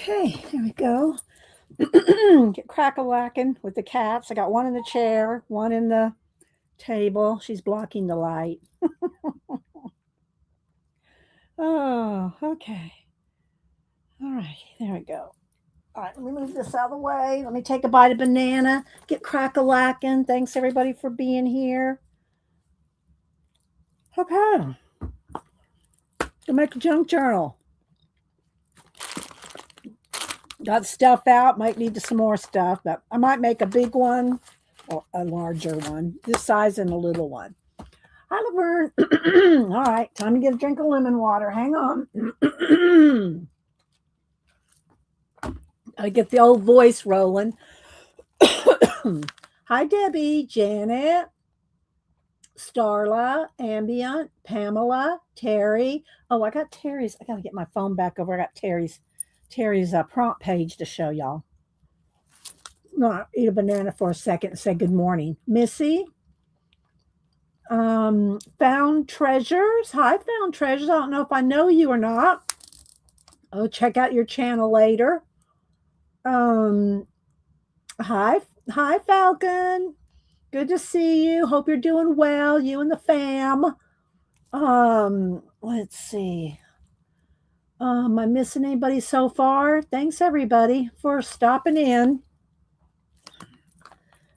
Okay, there we go. Get crack-a-lacking with the cats. I got one in the chair, one in the table. She's blocking the light. Oh, okay. All right, there we go. All right, let me move this out of the way. Let me take a bite of banana. Get crack-a-lacking. Thanks everybody for being here. Okay, to make a junk journal. Got stuff out. Might need some more stuff, but I might make a big one or a larger one, this size and a little one. Hi, Laverne. All right, time to get a drink of lemon water. Hang on. I get the old voice rolling. Hi, Debbie, Janet, Starla, Ambient, Pamela, Terry. Oh, I got Terry's. I got to get my phone back over. I got Terry's prompt page to show y'all. No, I'll eat a banana for a second and say good morning. Missy, Found Treasures. Hi, Found Treasures. I don't know if I know you or not. Oh, check out your channel later. Hi, Falcon. Good to see you. Hope you're doing well. You and the fam. Let's see. Am I missing anybody so far? Thanks everybody for stopping in.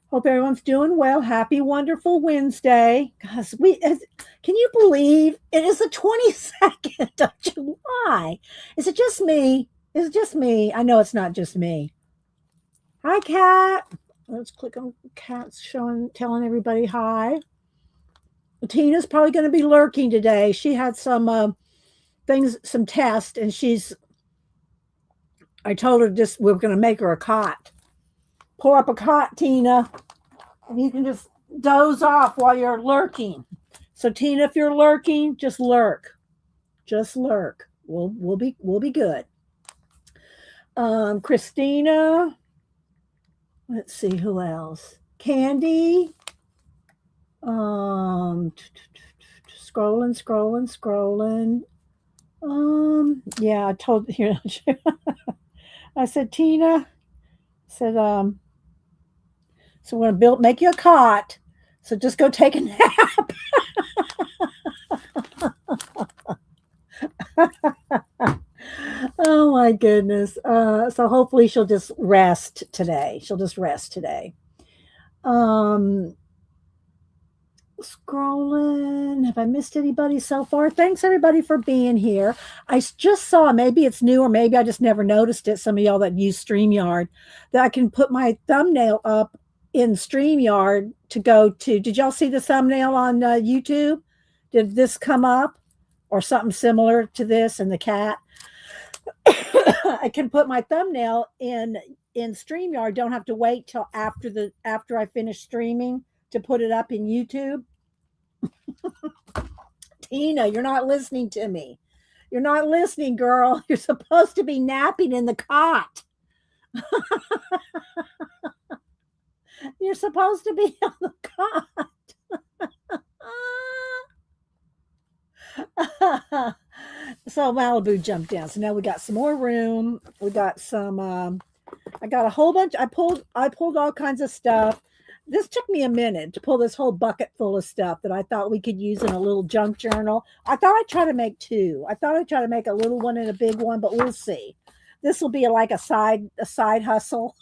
Hope everyone's doing well. Happy, wonderful Wednesday. Guys, can you believe it is the 22nd of July? Is it just me? Is it just me? I know it's not just me. Hi, Cat. Let's click on Cat's telling everybody hi. Tina's probably going to be lurking today. She had some some tests, and I told her we're going to make her a cot. Pour up a cot, Tina. And you can just doze off while you're lurking. So Tina, if you're lurking, just lurk. Just lurk. We'll be good. Christina. Let's see who else. Candy. Scrolling. Yeah, I told here. I said, Tina. I said, so we're gonna make you a cot. So just go take a nap. Oh my goodness. So hopefully she'll just rest today. Scrolling. Have I missed anybody so far? Thanks everybody for being here. I just saw, maybe it's new or maybe I just never noticed it. Some of y'all that use StreamYard, that I can put my thumbnail up in StreamYard to go to. Did y'all see the thumbnail on YouTube? Did this come up or something similar to this and the cat? I can put my thumbnail in StreamYard. Don't have to wait till after I finish streaming to put it up in YouTube. Tina, you're not listening to me. You're not listening, girl. You're supposed to be napping in the cot. You're supposed to be on the cot. So Malibu jumped down. So now we got some more room. We got some I got a whole bunch. I pulled all kinds of stuff. This took me a minute to pull this whole bucket full of stuff that I thought we could use in a little junk journal. I thought I'd try to make two. I thought I'd try to make a little one and a big one, but we'll see. This will be like a side hustle.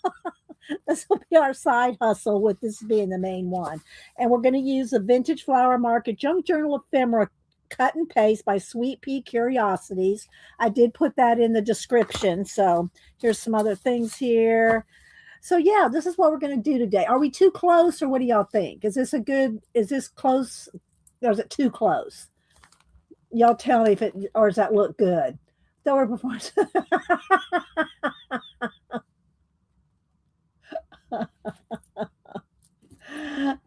This will be our side hustle with this being the main one. And we're going to use the Vintage Flower Market Junk Journal Ephemera cut and paste by Sweet Pea Curiosities. I did put that in the description. So here's some other things here. So yeah, this is what we're going to do today. Are we too close or what do y'all think? Is this close or is it too close? Y'all tell me or does that look good? Throw her before.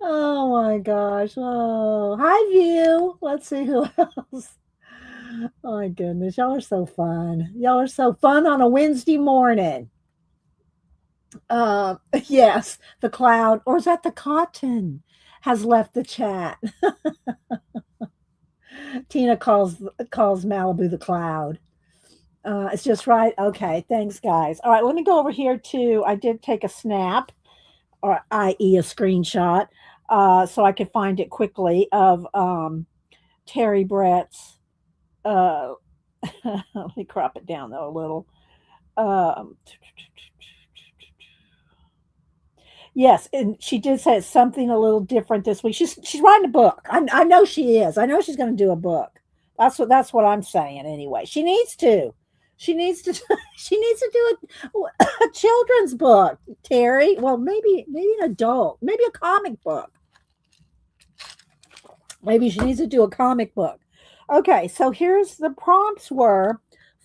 Oh my gosh. Oh, hi View. Let's see who else. Oh my goodness. Y'all are so fun. Y'all are so fun on a Wednesday morning. Yes, the cloud, or is that the cotton, has left the chat. Tina calls Malibu the cloud. It's just right. Okay, thanks, guys. All right, let me go over here to. I did take a snap, or i.e., a screenshot, so I could find it quickly of Terry Brett's. Uh, let me crop it down though a little. Um, yes, and she did say it's something a little different this week. She's writing a book. I know she is. I know she's going to do a book. That's what I'm saying anyway. She needs to. She needs to. She needs to do a children's book, Terry. Well, maybe an adult, maybe a comic book. Maybe she needs to do a comic book. Okay, so here's the prompts were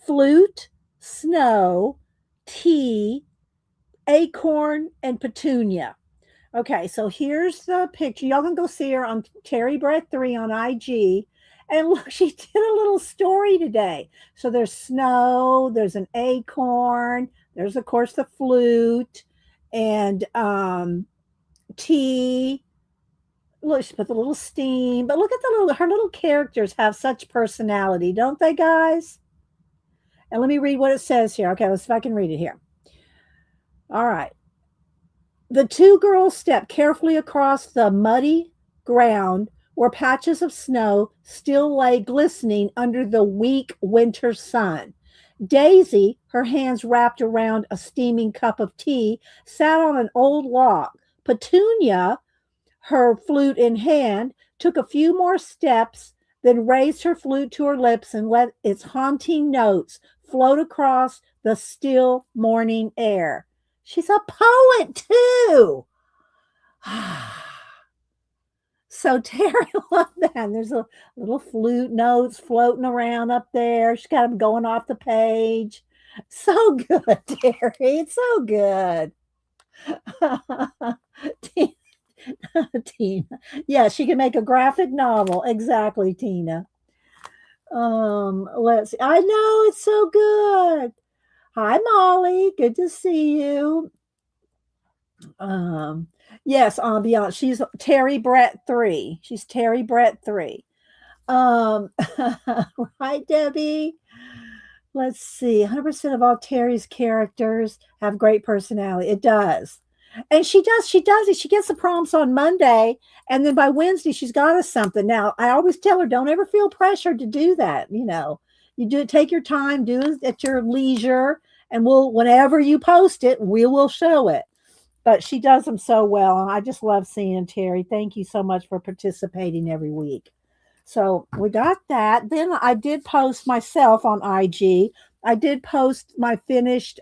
flute, snow, tea, acorn, and petunia. Okay, so here's the picture. Y'all can go see her on Terry Brett 3 on IG. And look, she did a little story today. So there's snow, there's an acorn, there's of course the flute, and tea. Look, she put the little steam. But look at her little characters have such personality, don't they, guys? And let me read what it says here. Okay, let's see if I can read it here. All right. The two girls stepped carefully across the muddy ground where patches of snow still lay glistening under the weak winter sun. Daisy, her hands wrapped around a steaming cup of tea, sat on an old log. Petunia, her flute in hand, took a few more steps, then raised her flute to her lips and let its haunting notes float across the still morning air. She's a poet too. So Terry loved that. And there's a little flute notes floating around up there. She's got them going off the page. So good, Terry. It's so good. Tina. Yeah, she can make a graphic novel. Exactly, Tina. Let's see. I know it's so good. Hi, Molly. Good to see you. Um, yes, ambiance. She's Terry Brett 3. She's Terry Brett 3. Um, right, Debbie? Let's see. 100% of all Terry's characters have great personality. It does. And she does it. She gets the prompts on Monday, and then by Wednesday, she's got us something. Now, I always tell her, don't ever feel pressured to do that. You do take your time, do it at your leisure, and whenever you post it, we will show it. But she does them so well, and I just love seeing Terry. Thank you so much for participating every week. So we got that. Then I did post myself on IG. I did post my finished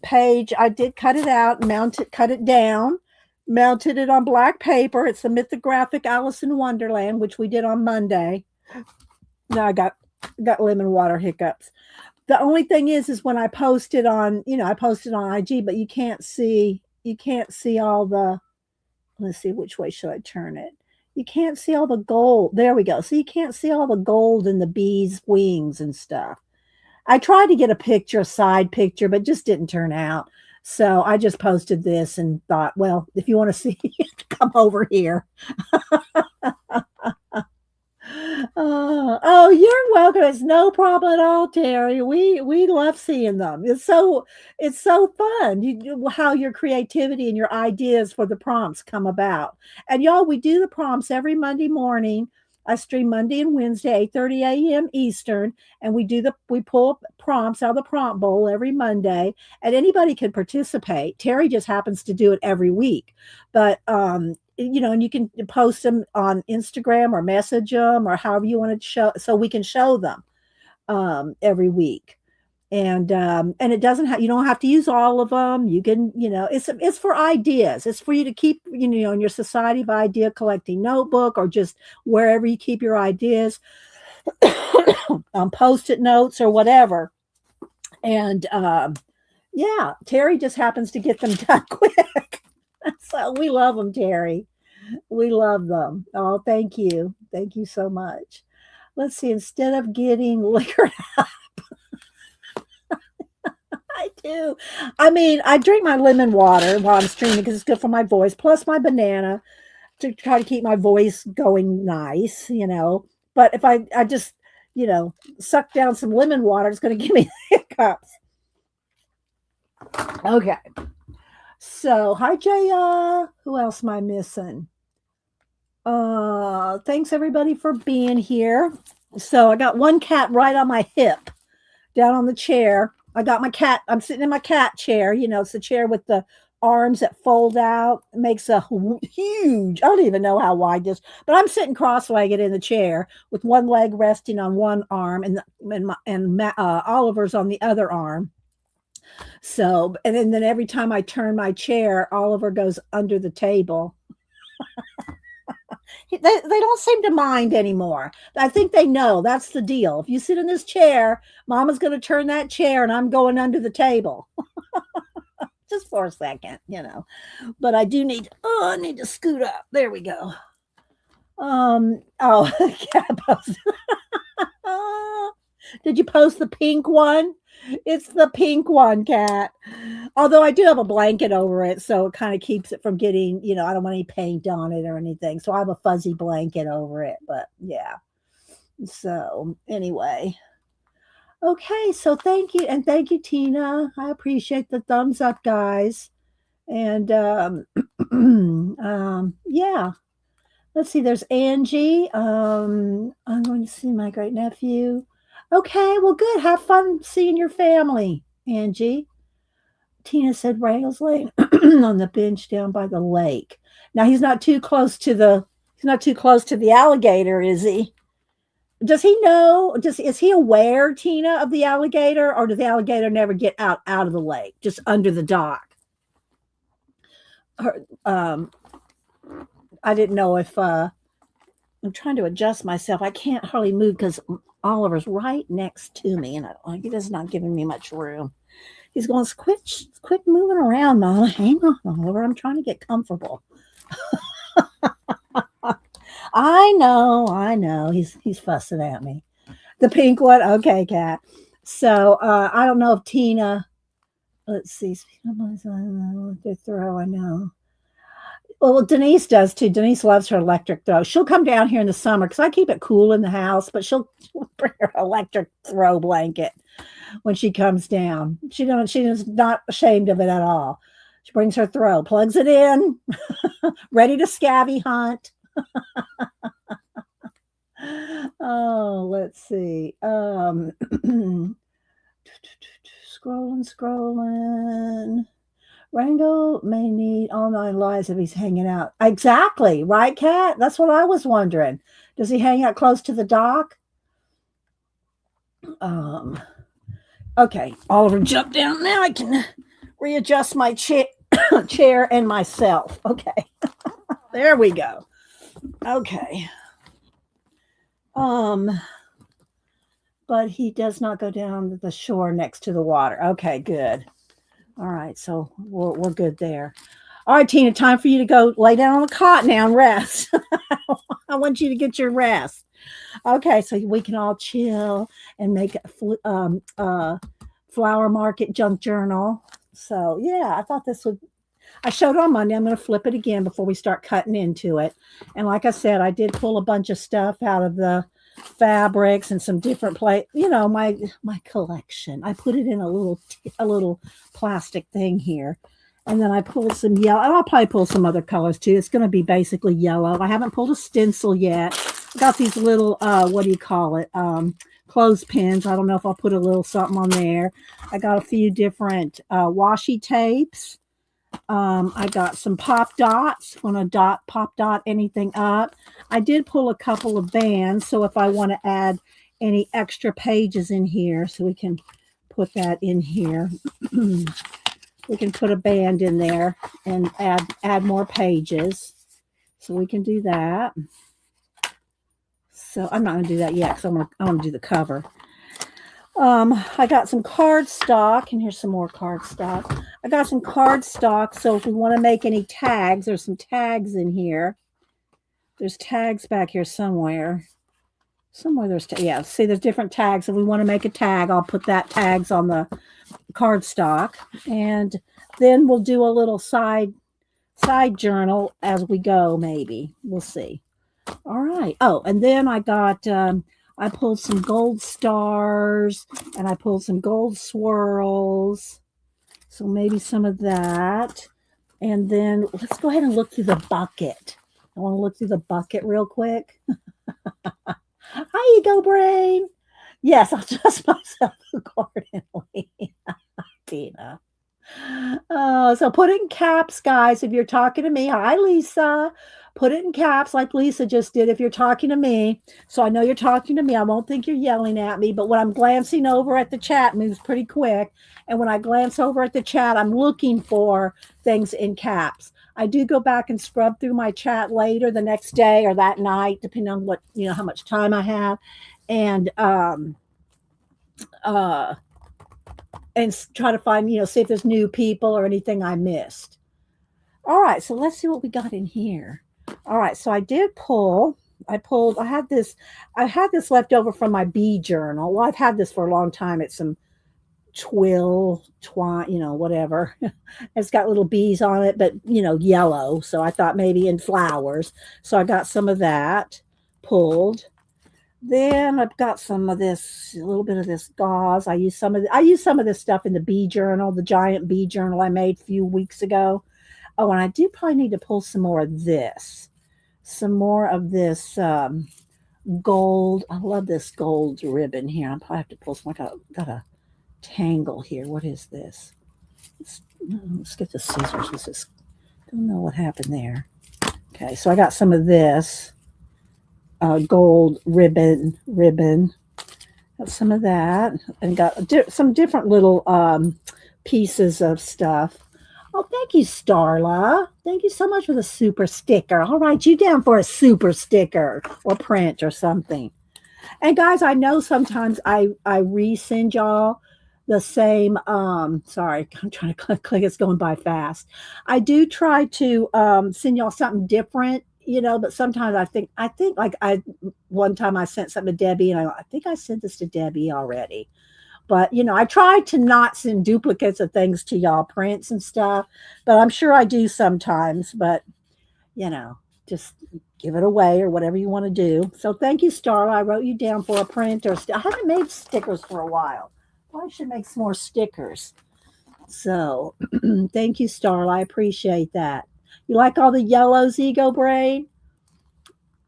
page. I did cut it out, cut it down, mounted it on black paper. It's the Mythographic Alice in Wonderland, which we did on Monday. Now I got lemon water hiccups. The only thing is when I posted on, I posted on IG, but you can't see all the, let's see, which way should I turn it? You can't see all the gold. There we go. So you can't see all the gold in the bees' wings and stuff. I tried to get a side picture, but just didn't turn out. So I just posted this and thought, well, if you want to see it, come over here. Oh, you're welcome. It's no problem at all, Terry. We love seeing them. It's so fun. How your creativity and your ideas for the prompts come about. And y'all, we do the prompts every Monday morning. I stream Monday and Wednesday, 8:30 a.m. Eastern, and we pull prompts out of the prompt bowl every Monday, and anybody can participate. Terry just happens to do it every week, but and you can post them on Instagram or message them or however you want to show, so we can show them every week. And it doesn't have, you don't have to use all of them. You can, it's for ideas. It's for you to keep, in your Society of Idea Collecting notebook, or just wherever you keep your ideas on Post-it notes or whatever. And yeah, Terry just happens to get them done quick. So we love them, Terry. We love them. Oh, thank you. Thank you so much. Let's see. Instead of getting liquored up, I do. I mean, I drink my lemon water while I'm streaming because it's good for my voice, plus my banana to try to keep my voice going nice, But if I just, suck down some lemon water. It's going to give me hiccups. Okay. So, hi, Jaya. Who else am I missing? Thanks everybody for being here. So, I got one cat right on my hip, down on the chair. I got my cat. I'm sitting in my cat chair. It's the chair with the arms that fold out. It makes a huge. I don't even know how wide this, but I'm sitting cross-legged in the chair with one leg resting on one arm and Oliver's on the other arm. So, and then every time I turn my chair, Oliver goes under the table. They don't seem to mind anymore. I think they know that's the deal. If you sit in this chair, Mama's going to turn that chair and I'm going under the table. Just for a second. But I do need, I need to scoot up. There we go. Cat posted. Did you post the pink one? It's the pink one, Cat. Although I do have a blanket over it, so it kind of keeps it from getting, I don't want any paint on it or anything. So I have a fuzzy blanket over it. But yeah. So anyway. Okay, so thank you. And thank you, Tina. I appreciate the thumbs up, guys. And yeah. Let's see, there's Angie. I'm going to see my great nephew. Okay, well, good. Have fun seeing your family, Angie. Tina said Rails Lane on the bench down by the lake. Now he's not too close to the alligator, is he? Does he know? Is he aware, Tina, of the alligator, or does the alligator never get out of the lake, just under the dock? I didn't know if I'm trying to adjust myself. I can't hardly move because Oliver's right next to me, and he is not giving me much room. He's going, quit moving around, Mama. Hang on, Oliver. I'm trying to get comfortable. I know. He's fussing at me. The pink one, okay, Cat. So I don't know if Tina. Let's see. The throw. I know. Well, Denise does too. Denise loves her electric throw. She'll come down here in the summer because I keep it cool in the house, but she'll bring her electric throw blanket when she comes down. She's not ashamed of it at all. She brings her throw, plugs it in, ready to scabby hunt. Oh, let's see. Scrolling. Rango may need all 9 lives if he's hanging out. Exactly, right, Cat? That's what I was wondering. Does he hang out close to the dock? Okay, Oliver jumped down. Now I can readjust my chair and myself. Okay, there we go. Okay. But he does not go down to the shore next to the water. Okay, good. All right, so we're good there. All right, Tina, time for you to go lay down on the cot now and rest. I want you to get your rest. Okay, so we can all chill and make a flower market junk journal. So yeah, I thought this would. I showed on Monday. I'm going to flip it again before we start cutting into it. And like I said, I did pull a bunch of stuff out of the fabrics and some different my collection. I put it in a little plastic thing here, and then I pulled some yellow, and I'll probably pull some other colors too. It's going to be basically yellow. I haven't pulled a stencil yet. I got these little what do you call it, clothespins. I don't know if I'll put a little something on there. I got a few different washi tapes. I got some pop dots. Want to pop dot anything up. I did pull a couple of bands, so if I want to add any extra pages in here, so we can put that in here. We can put a band in there and add more pages. So we can do that. So I'm not going to do that yet because I want to do the cover. I got some cardstock, and here's some more cardstock. I got some cardstock, so if we want to make any tags, there's some tags in here. There's tags back here somewhere. Yeah, see, there's different tags. If we want to make a tag, I'll put that tags on the cardstock, and then we'll do a little side journal as we go, maybe. We'll see. All right. Oh, and then I got I pulled some gold stars and I pulled some gold swirls. So maybe some of that. And then let's go ahead and look through the bucket. I want to look through the bucket real quick. Hi, Ego Brain. Yes, I'll adjust myself accordingly. Tina. Oh, so put it in caps, guys. If you're talking to me, hi, Lisa. Put it in caps like Lisa just did if you're talking to me. So I know you're talking to me. I won't think you're yelling at me. But when I'm glancing over at the chat, it moves pretty quick. And when I glance over at the chat, I'm looking for things in caps. I do go back and scrub through my chat later the next day or that night, depending on what, how much time I have. And uh and try to find, see if there's new people or anything I missed. All right, so let's see what we got in here. All right, so I had this left over from my bee journal. Well, I've had this for a long time. It's some twine, whatever. It's got little bees on it, but yellow. So I thought maybe in flowers. So I got some of that pulled. Then I've got some of this, a little bit of this gauze. I use some of this stuff in the bee journal, the giant bee journal I made a few weeks ago. Oh, and I do probably need to pull some more of this. Some more of this gold. I love this gold ribbon here. I probably have to pull some. I got a tangle here. What is this? Let's get the scissors. Don't know what happened there. Okay, so I got some of this gold ribbon. Got some of that, and got some different little pieces of stuff. Oh, thank you, Starla. Thank you so much for the super sticker. I'll write you down for a super sticker or print or something. And guys, I know sometimes I resend y'all the same. Sorry, I'm trying to click. It's going by fast. I do try to send y'all something different, but sometimes I think like one time I sent something to Debbie, and I think I sent this to Debbie already. But I try to not send duplicates of things to y'all, prints and stuff. But I'm sure I do sometimes. But just give it away or whatever you want to do. So thank you, Starla. I wrote you down for a print or I haven't made stickers for a while. I should make some more stickers. So thank you, Starla. I appreciate that. You like all the yellows, Ego Brain?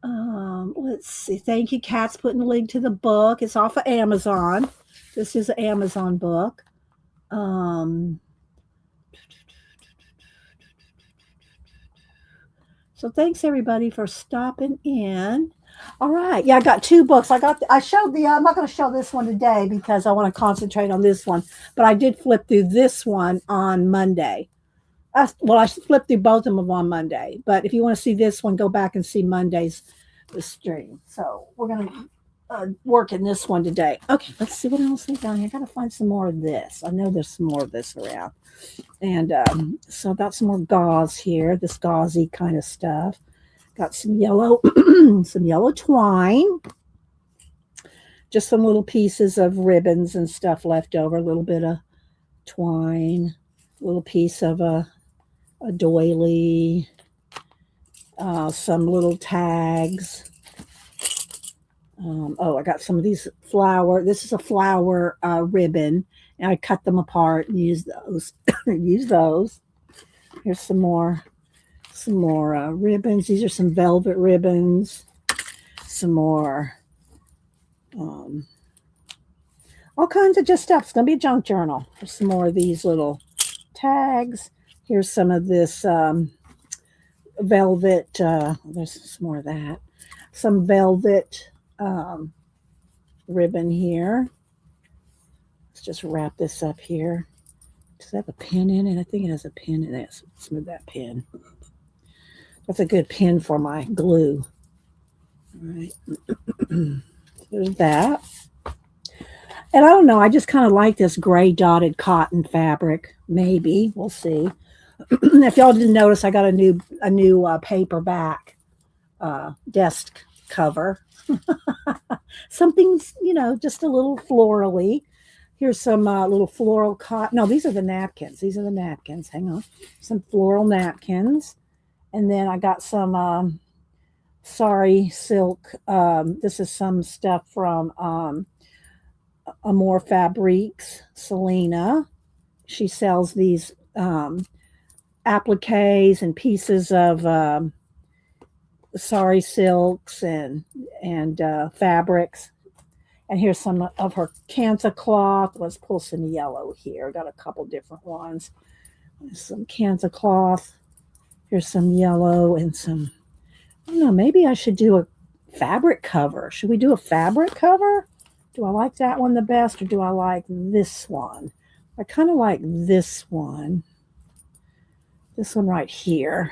Let's see. Thank you, Kat's putting the link to the book. It's off of Amazon. This is an Amazon book. So thanks everybody for stopping in. All right. Yeah, I got two books. I showed I'm not going to show this one today because I want to concentrate on this one, but I did flip through this one on Monday. I flipped through both of them on Monday, but if you want to see this one, go back and see Monday's the stream. So we're going to work in this one today. Okay, let's see what else we got here. I got to find some more of this. I know there's some more of this around. And so I got some more gauze here, this gauzy kind of stuff. Got some yellow, some yellow twine. Just some little pieces of ribbons and stuff left over. A little bit of twine, a little piece of a doily, some little tags. I got some of these flower. This is a flower ribbon, and I cut them apart and use those. Use those. Here's some more ribbons. These are some velvet ribbons. Some more, all kinds of just stuff. It's gonna be a junk journal. There's some more of these little tags. Here's some of this velvet. There's some more of that. Some velvet. Ribbon here. Let's just wrap this up here. Does it have a pin in it? I think it has a pin in it. So let's move that pin. That's a good pin for my glue. All right. There's that. And I don't know. I just kind of like this gray dotted cotton fabric. Maybe we'll see. If y'all didn't notice, I got a new paperback desk cover. Something's, just a little florally. Here's some little floral cotton. No, these are the napkins. Hang on. Some floral napkins. And then I got some Sorry silk. This is some stuff from Amore Fabriques, Selena. She sells these appliques and pieces of sari silks and fabrics. And here's some of her Kanta cloth. Let's pull some yellow here. Got a couple different ones. Some Kanta cloth. Here's some yellow and some. I don't know. Maybe I should do a fabric cover. Should we do a fabric cover? Do I like that one the best, or do I like this one? I kind of like this one. This one right here.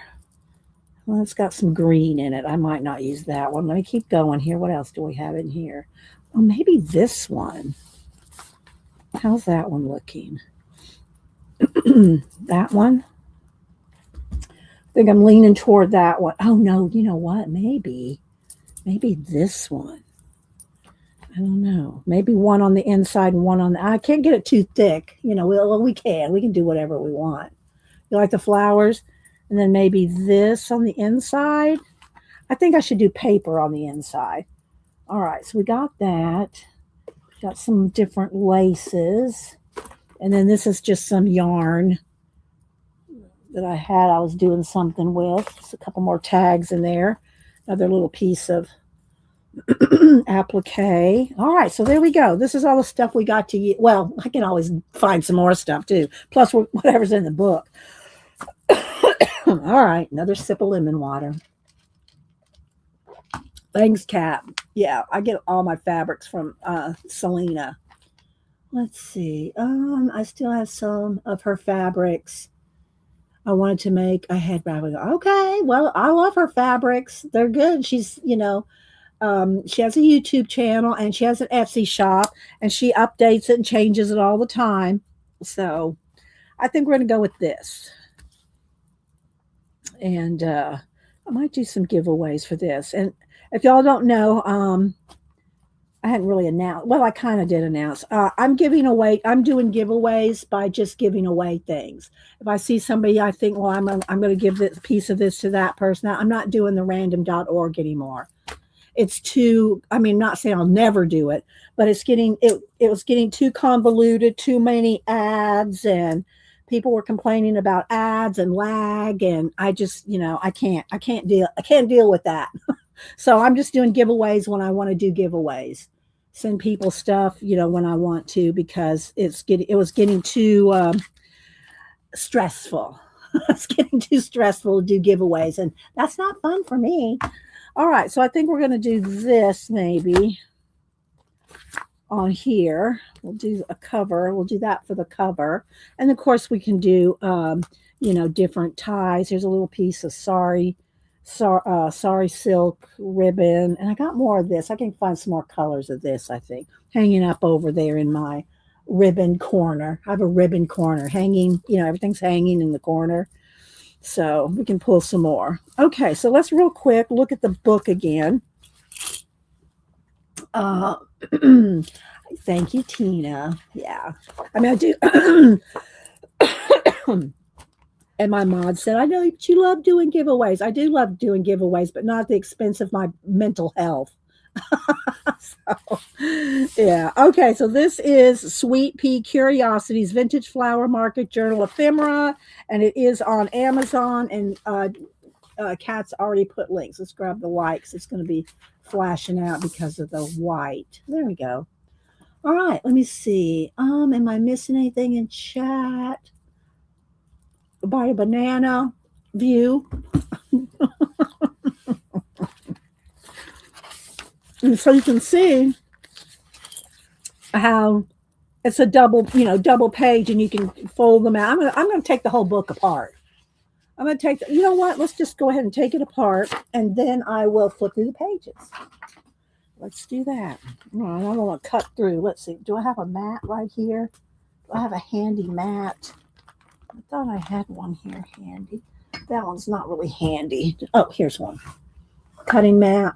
Well, it's got some green in it. I might not use that one. Let me keep going here. What else do we have in here? Oh, maybe this one. How's that one looking? That one? I think I'm leaning toward that one. Oh, no. You know what? Maybe this one. I don't know. Maybe one on the inside and one on the. I can't get it too thick. You know, we can. We can do whatever we want. You like the flowers? And then maybe this on the inside. I think I should do paper on the inside. All right, so we got that. Got some different laces. And then this is just some yarn that I had. I was doing something with. Just a couple more tags in there. Another little piece of applique. All right, so there we go. This is all the stuff we got to use. Well, I can always find some more stuff too. Plus whatever's in the book. All right, another sip of lemon water. Thanks, Kat. Yeah, I get all my fabrics from Selena. Let's see. I still have some of her fabrics. I wanted to make a head wrap. Okay, well, I love her fabrics. They're good. She's, she has a YouTube channel and she has an Etsy shop and she updates it and changes it all the time. So I think we're going to go with this. And I might do some giveaways for this. And if y'all don't know, I hadn't really announced. Well, I kind of did announce. I'm doing giveaways by just giving away things. If I see somebody, I think, well, I'm going to give this piece of this to that person. I'm not doing the random.org anymore. It's too. I mean, not saying I'll never do it, but it was getting too convoluted, too many ads, and people were complaining about ads and lag, and I just, I can't deal with that. So I'm just doing giveaways when I want to do giveaways. Send people stuff, when I want to, because it was getting too stressful. It's getting too stressful to do giveaways, and that's not fun for me. All right, so I think we're going to do this maybe on here. We'll do a cover. We'll do that for the cover, and of course we can do different ties. Here's a little piece of sari silk ribbon, and I got more of this. I can find some more colors of this, I think, hanging up over there in my ribbon corner. I have a ribbon corner hanging, everything's hanging in the corner, so we can pull some more. Okay, so let's real quick look at the book again. Thank you, Tina. Yeah, I mean, I do. And my mod said, I know you love doing giveaways. I do love doing giveaways, but not at the expense of my mental health. So, yeah. Okay, so this is Sweet Pea Curiosities Vintage Flower Market Journal Ephemera, and it is on Amazon, and Kat's already put links. Let's grab the likes. It's going to be flashing out because of the white. There we go. All right, let me see. Am I missing anything in chat? Buy a banana view. And so you can see how it's a double page, and you can fold them out. I'm going to take the whole book apart. I'm going to take, you know what? Let's just go ahead and take it apart, and then I will flip through the pages. Let's do that. All right, I don't want to cut through. Let's see. Do I have a mat right here? Do I have a handy mat? I thought I had one here handy. That one's not really handy. Oh, here's one. Cutting mat.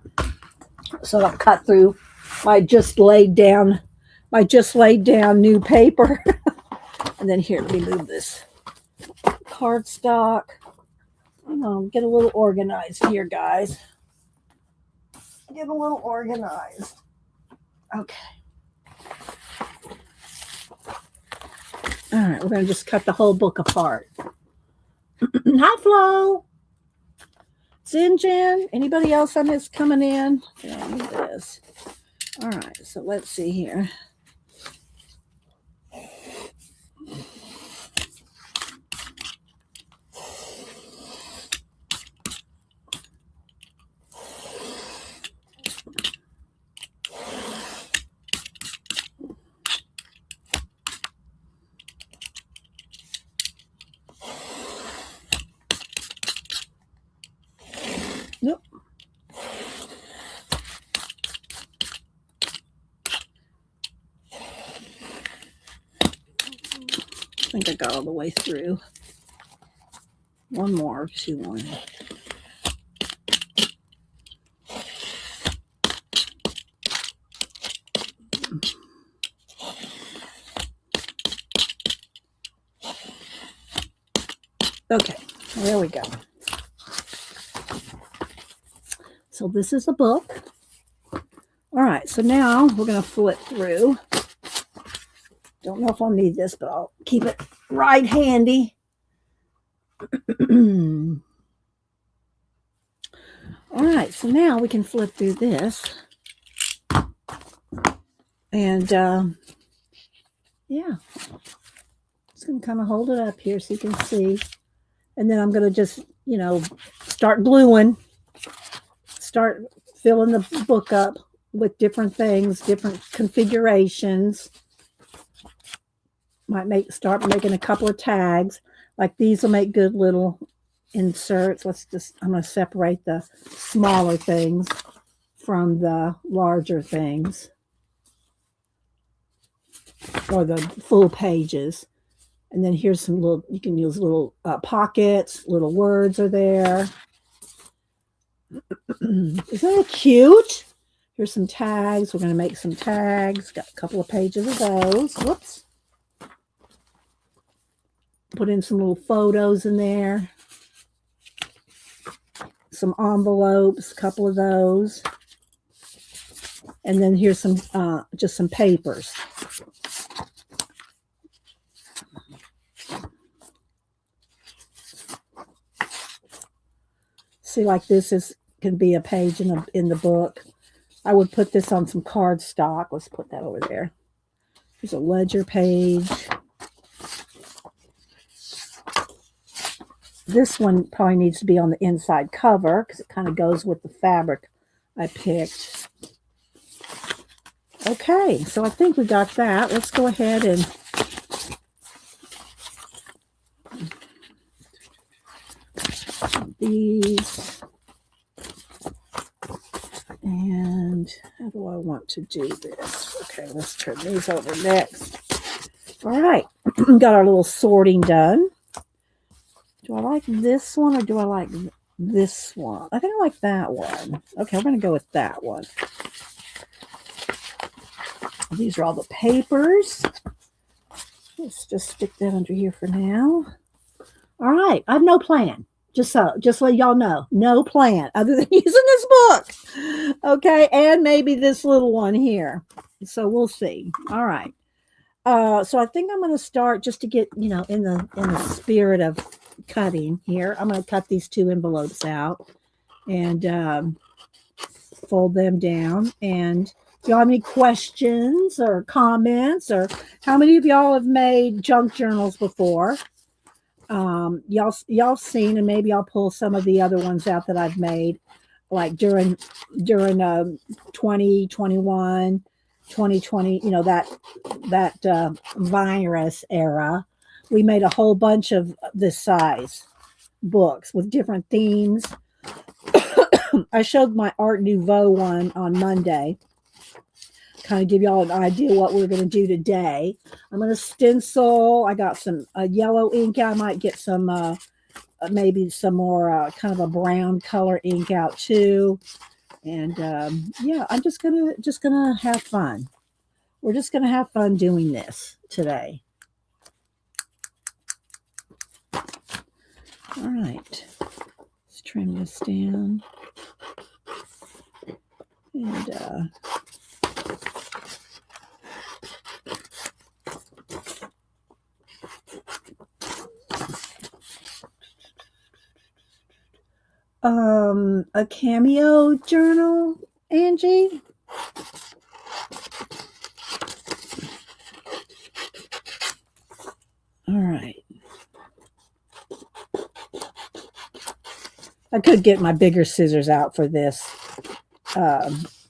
So I'll cut through my just laid down new paper. And then here, let me move this cardstock. I'm gonna get a little organized here, guys. get a little organized. Okay. All right, we're going to just cut the whole book apart. Hi, Flo. Zinjan. Anybody else on this coming in? Yeah, I need this. All right, so let's see here. Nope. I think I got all the way through. One more, 2-1. Okay, there we go. So this is a book. All right, so now we're going to flip through. Don't know if I'll need this, but I'll keep it right handy. All right, so now we can flip through this. And yeah, just going to kind of hold it up here so you can see. And then I'm going to just, start gluing, start filling the book up with different things, different configurations. Might start making a couple of tags. Like these will make good little inserts. I'm going to separate the smaller things from the larger things, or the full pages. And then here's some little, you can use little pockets, little words are there. Isn't that cute? Here's some tags. We're going to make some tags. Got a couple of pages of those. Whoops. Put in some little photos in there. Some envelopes, a couple of those. And then here's some, just some papers. See, like this can be a page in the book. I would put this on some cardstock. Let's put that over there. There's a ledger page. This one probably needs to be on the inside cover because it kind of goes with the fabric I picked. Okay, so I think we got that. Let's go ahead and these. And how do I want to do this? Okay, let's turn these over next. All right, got our little sorting done. Do I like this one or do I like this one? I think I like that one. Okay, I'm going to go with that one. These are all the papers. Let's just stick that under here for now. All right, I have no plan. Just let y'all know, no plan other than using this book. Okay, and maybe this little one here. So we'll see. All right. So I think I'm going to start just to get, in the spirit of cutting here. I'm going to cut these 2 envelopes out and fold them down. And if y'all have any questions or comments, or how many of y'all have made junk journals before? Y'all seen, and maybe I'll pull some of the other ones out that I've made, like during 2021, 2020, that virus era. We made a whole bunch of this size books with different themes. I showed my Art Nouveau one on Monday. Kind of give y'all an idea what we're going to do today. I'm going to stencil. I got some yellow ink. I might get some, maybe some more kind of a brown color ink out too. And yeah, I'm just gonna have fun. We're just gonna have fun doing this today. All right, let's trim this down. And a Cameo journal, Angie. All right. I could get my bigger scissors out for this,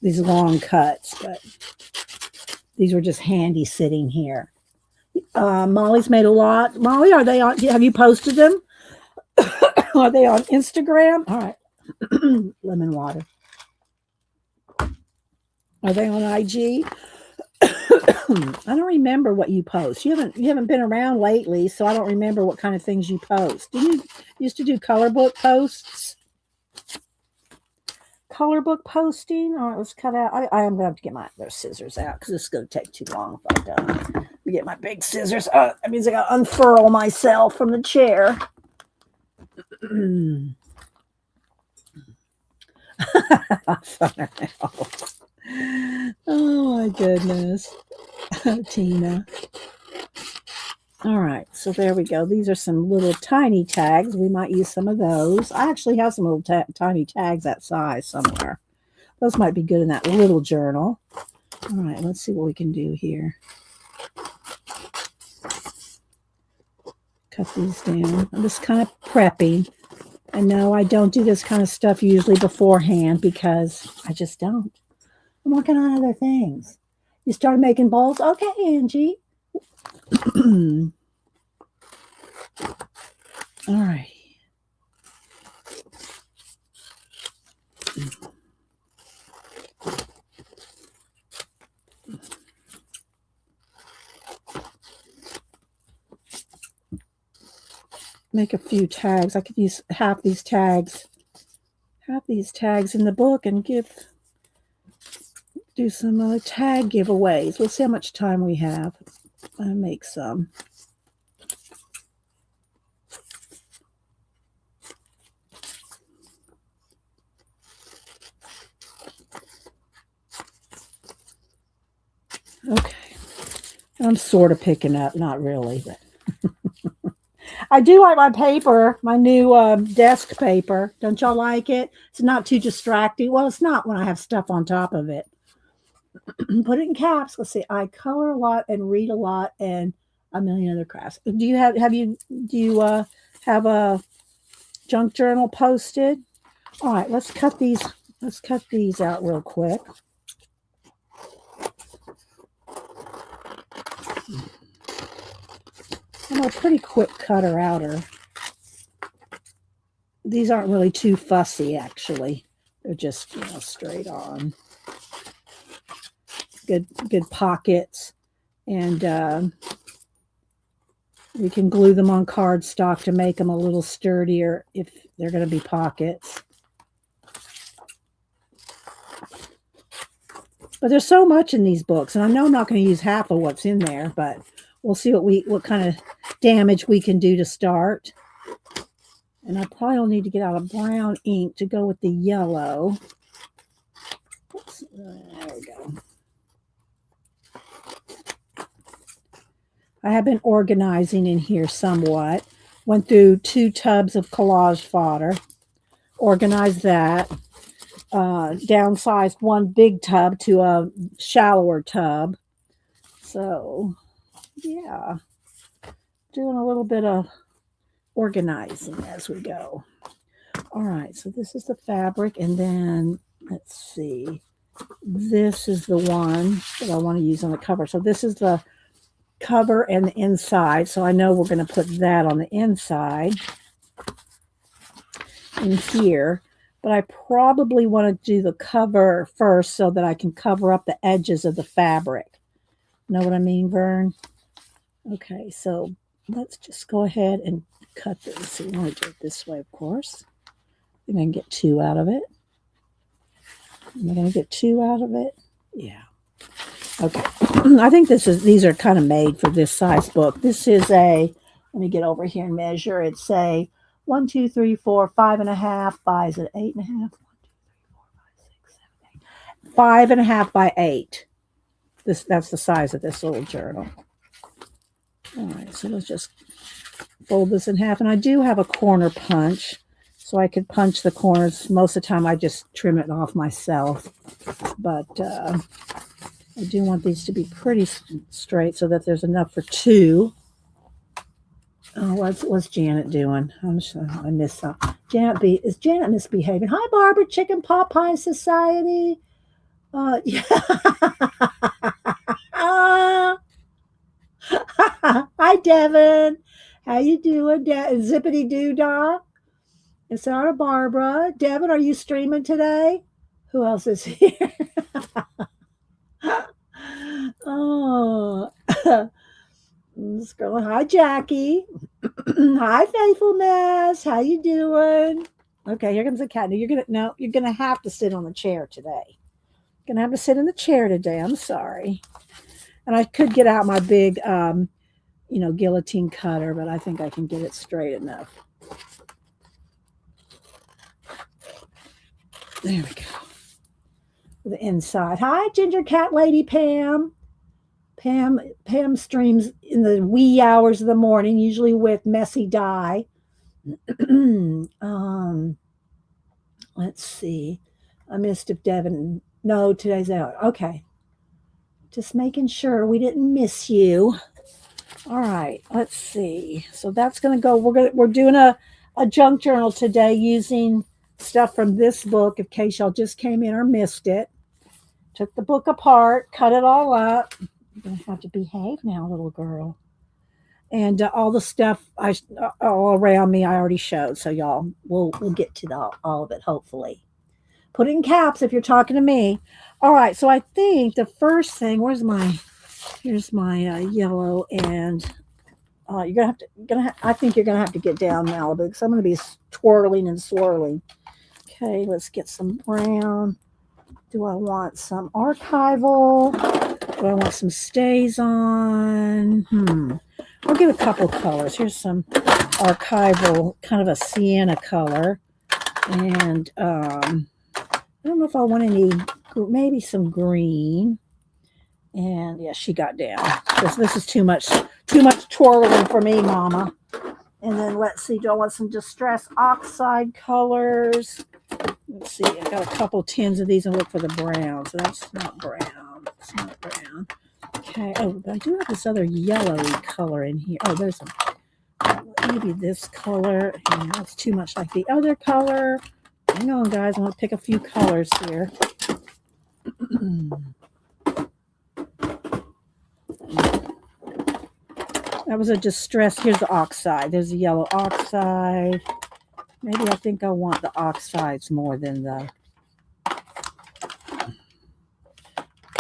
these long cuts, but these were just handy sitting here. Molly's made a lot. Molly, are they on? Have you posted them? Are they on Instagram? All right. Lemon water. Are they on IG? I don't remember what you post. You haven't been around lately, so I don't remember what kind of things you post. Did you used to do color book posts? Color book posting? All right, let's cut out. I am going to have to get my other scissors out because this is going to take too long if I don't. Let me get my big scissors. That means I got to unfurl myself from the chair. Oh my goodness. Tina. All right, so there we go. These are some little tiny tags. We might use some of those. I actually have some little tiny tags that size somewhere. Those might be good in that little journal. All right, let's see what we can do here. Cut these down. I'm just kind of prepping. I know I don't do this kind of stuff usually beforehand because I just don't. I'm working on other things. You started making bowls? Okay, Angie. All right. Make a few tags. I could use half these tags in the book and do some tag giveaways. We'll see how much time we have. I'll make some. Okay. I'm sort of picking up, not really, but I do like my paper, my new desk paper. Don't y'all like it? It's not too distracting. Well, it's not when I have stuff on top of it. Put it in caps. Let's see. I color a lot and read a lot and a million other crafts. Do you have a junk journal posted? All right, let's cut these out real quick. I'm a pretty quick cutter outer. These aren't really too fussy, actually. They're just, straight on. Good pockets. And we can glue them on cardstock to make them a little sturdier if they're going to be pockets. But there's so much in these books, and I know I'm not going to use half of what's in there, but we'll see what kind of damage we can do to start. And I probably will need to get out a brown ink to go with the yellow. Oops, there we go. I have been organizing in here somewhat. Went through 2 tubs of collage fodder. Organized that. Downsized one big tub to a shallower tub. So, yeah. Doing a little bit of organizing as we go. All right, so this is the fabric, and then let's see. This is the one that I want to use on the cover. So this is the cover and the inside. So I know we're going to put that on the inside in here. But I probably want to do the cover first so that I can cover up the edges of the fabric. Know what I mean, Vern? Okay, so let's just go ahead and cut this. So we want to do it this way, of course. And then get 2 out of it. Am I going to get 2 out of it? Yeah. Okay. I think these are kind of made for this size book. This is let me get over here and measure. It's 1, 2, 3, 4, 5.5. 5 is at 8.5. 1, 2, 3, 4, 5, 6, 7, 5.5 by 8. That's the size of this little journal. All right, so let's just fold this in half. And I do have a corner punch, so I could punch the corners. Most of the time I just trim it off myself. But I do want these to be pretty straight so that there's enough for 2. Oh, what's Janet doing? I'm sure I missed something. Is Janet misbehaving? Hi, Barbara, Chicken Pot Pie Society. Yeah. Hi, Devin. How you doing, Zippity Doo Dah? And Sarah Barbara. Devin, are you streaming today? Who else is here? Oh, this girl. Hi, Jackie. Hi, Faithfulness. How you doing? Okay, here comes the cat. You're gonna have to sit on the chair today. Gonna have to sit in the chair today. I'm sorry. And I could get out my big, guillotine cutter, but I think I can get it straight enough. There we go. The inside. Hi, Ginger Cat Lady Pam. Pam streams in the wee hours of the morning, usually with Messy Dye. Let's see. I missed if Devin. No, today's out. Okay. Just making sure we didn't miss you. All right. Let's see. So that's gonna go. We're doing a junk journal today using stuff from this book in case y'all just came in or missed it. Took the book apart, cut it all up. You're gonna have to behave now, little girl. And all the stuff all around me I already showed, so y'all we'll get to all of it hopefully. Put it in caps if you're talking to me. All right, so I think the first thing. Here's my yellow, and I think you're gonna have to get down, Malibu, because I'm gonna be twirling and swirling. Okay, let's get some brown. Do I want some archival? Do I want some stays on? I'll get a couple colors. Here's some archival, kind of a sienna color. And I don't know if I want any, maybe some green. And yeah, she got down. This is too much twirling for me, Mama. And then let's see, do I want some Distress Oxide colors? Let's see, I got a couple tins of these and look for the brown. So that's not brown. It's not brown. Okay. Oh, but I do have this other yellowy color in here. Oh, there's maybe this color. Yeah, that's too much like the other color. Hang on, guys. I want to pick a few colors here. That was a Distress. Here's the oxide. There's the yellow oxide. Maybe I think I want the oxides more than the.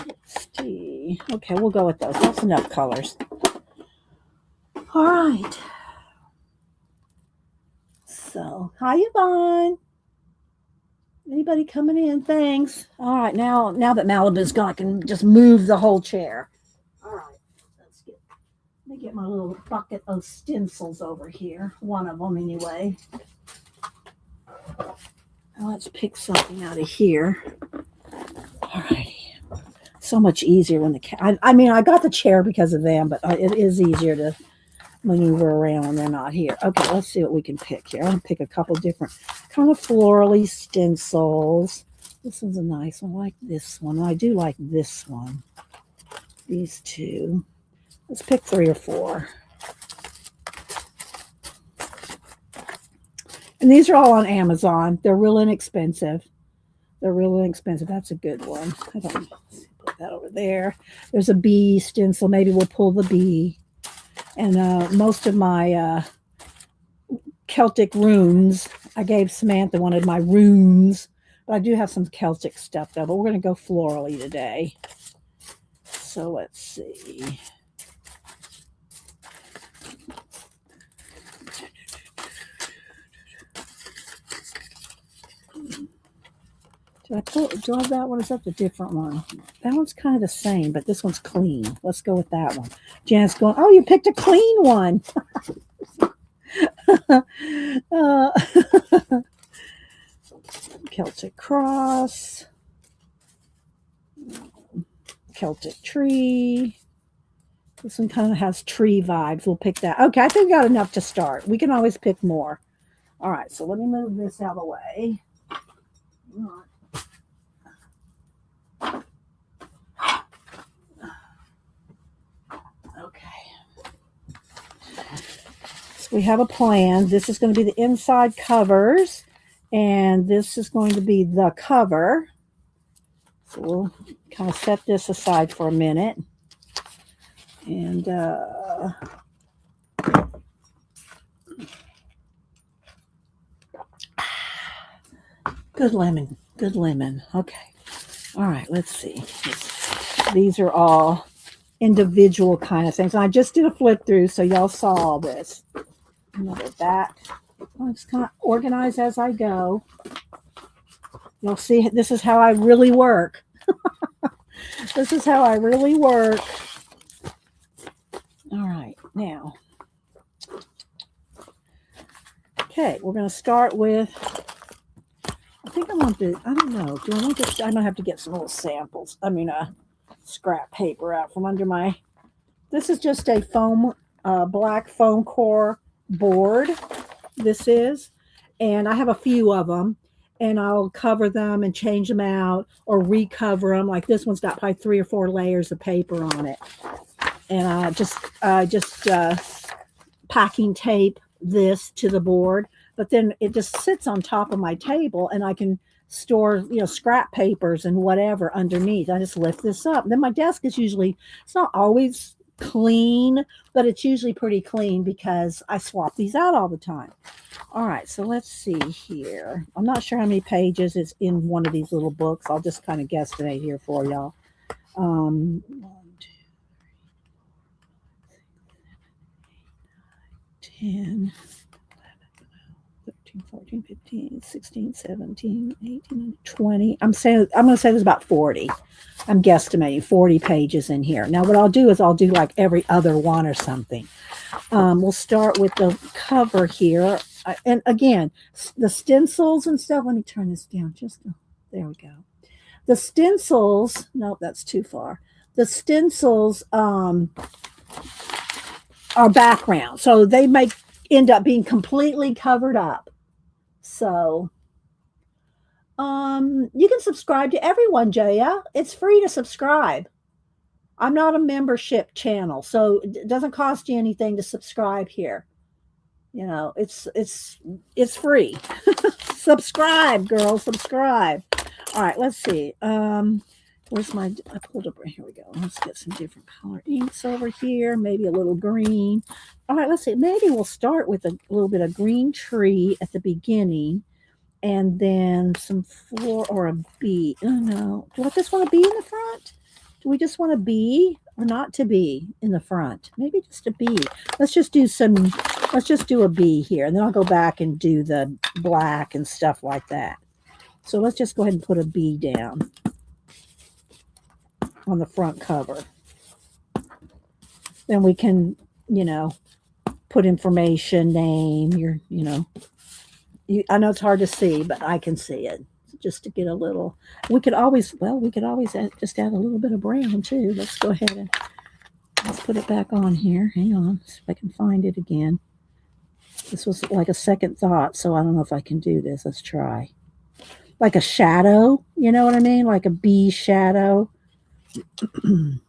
Let's see. Okay, we'll go with those. That's enough colors. All right. So, hi, Yvonne. Anybody coming in? Thanks. All right, now that Malibu's gone, I can just move the whole chair. All right. Let me get my little bucket of stencils over here. One of them, anyway. Now let's pick something out of here. All righty. So much easier when the cat. I mean, I got the chair because of them, but it is easier to maneuver around when they're not here. Okay, let's see what we can pick here. I'm going to pick a couple different kind of florally stencils. This one's a nice one. I like this one. I do like this one. These two. Let's pick 3 or 4. And these are all on Amazon. They're real inexpensive. That's a good one. I don't know. Let's put that over there. There's a bee stencil. Maybe we'll pull the bee. And most of my Celtic runes, I gave Samantha one of my runes. But I do have some Celtic stuff, though. But we're going to go florally today. So let's see. Do I have that one? Is that the different one? That one's kind of the same, but this one's clean. Let's go with that one. Janet's going, oh, you picked a clean one. Celtic cross. Celtic tree. This one kind of has tree vibes. We'll pick that. Okay, I think we got enough to start. We can always pick more. All right, so let me move this out of the way. Okay. So we have a plan. This is going to be the inside covers, and this is going to be the cover. So we'll kind of set this aside for a minute. And good lemon. Good lemon. Okay. All right, let's see. These are all individual kind of things. And I just did a flip through, so y'all saw all this. Another back. I'll just kind of organize as I go. You'll see this is how I really work. This is how I really work. All right, now. Okay, we're going to start with, I think I want to, I don't know. Do I want to, I might have to get some little samples. I mean, scrap paper out from under my, this is just a foam, black foam core board. This is, and I have a few of them, and I'll cover them and change them out or recover them. Like this one's got probably 3 or 4 layers of paper on it. And I just packing tape this to the board, but then it just sits on top of my table, and I can store, scrap papers and whatever underneath. I just lift this up. Then my desk is usually, it's not always clean, but it's usually pretty clean because I swap these out all the time. All right, so let's see here. I'm not sure how many pages is in one of these little books. I'll just kind of guesstimate here for y'all. 1, 2, 10, 13, 14, 15, 16, 17, 18, 20. I'm going to say there's about 40. I'm guesstimating 40 pages in here. Now, what I'll do is I'll do like every other one or something. We'll start with the cover here. And again, the stencils and stuff. Let me turn this down. There we go. The stencils, nope, that's too far. The stencils are background. So they end up being completely covered up. So you can subscribe to everyone, Jaya. It's free to subscribe. I'm not a membership channel, so it doesn't cost you anything to subscribe here. It's free. Subscribe, girl, subscribe. All right, let's see. Where's I pulled up, here we go. Let's get some different color inks over here, maybe a little green. All right, let's see. Maybe we'll start with a little bit of green tree at the beginning, and then some floor or a bee. Oh, no. Do I just want a bee in the front? Do we just want a bee or not to be in the front? Maybe just a bee. Let's just do a bee here, and then I'll go back and do the black and stuff like that. So let's just go ahead and put a bee down on the front cover. Then we can, put information, name, I know it's hard to see, but I can see it. Just to get a little, we could always just add a little bit of brown too. Let's go ahead and let's put it back on here. Hang on, see if I can find it again. This was like a second thought, so I don't know if I can do this. Let's try. Like a shadow, you know what I mean? Like a bee shadow. Can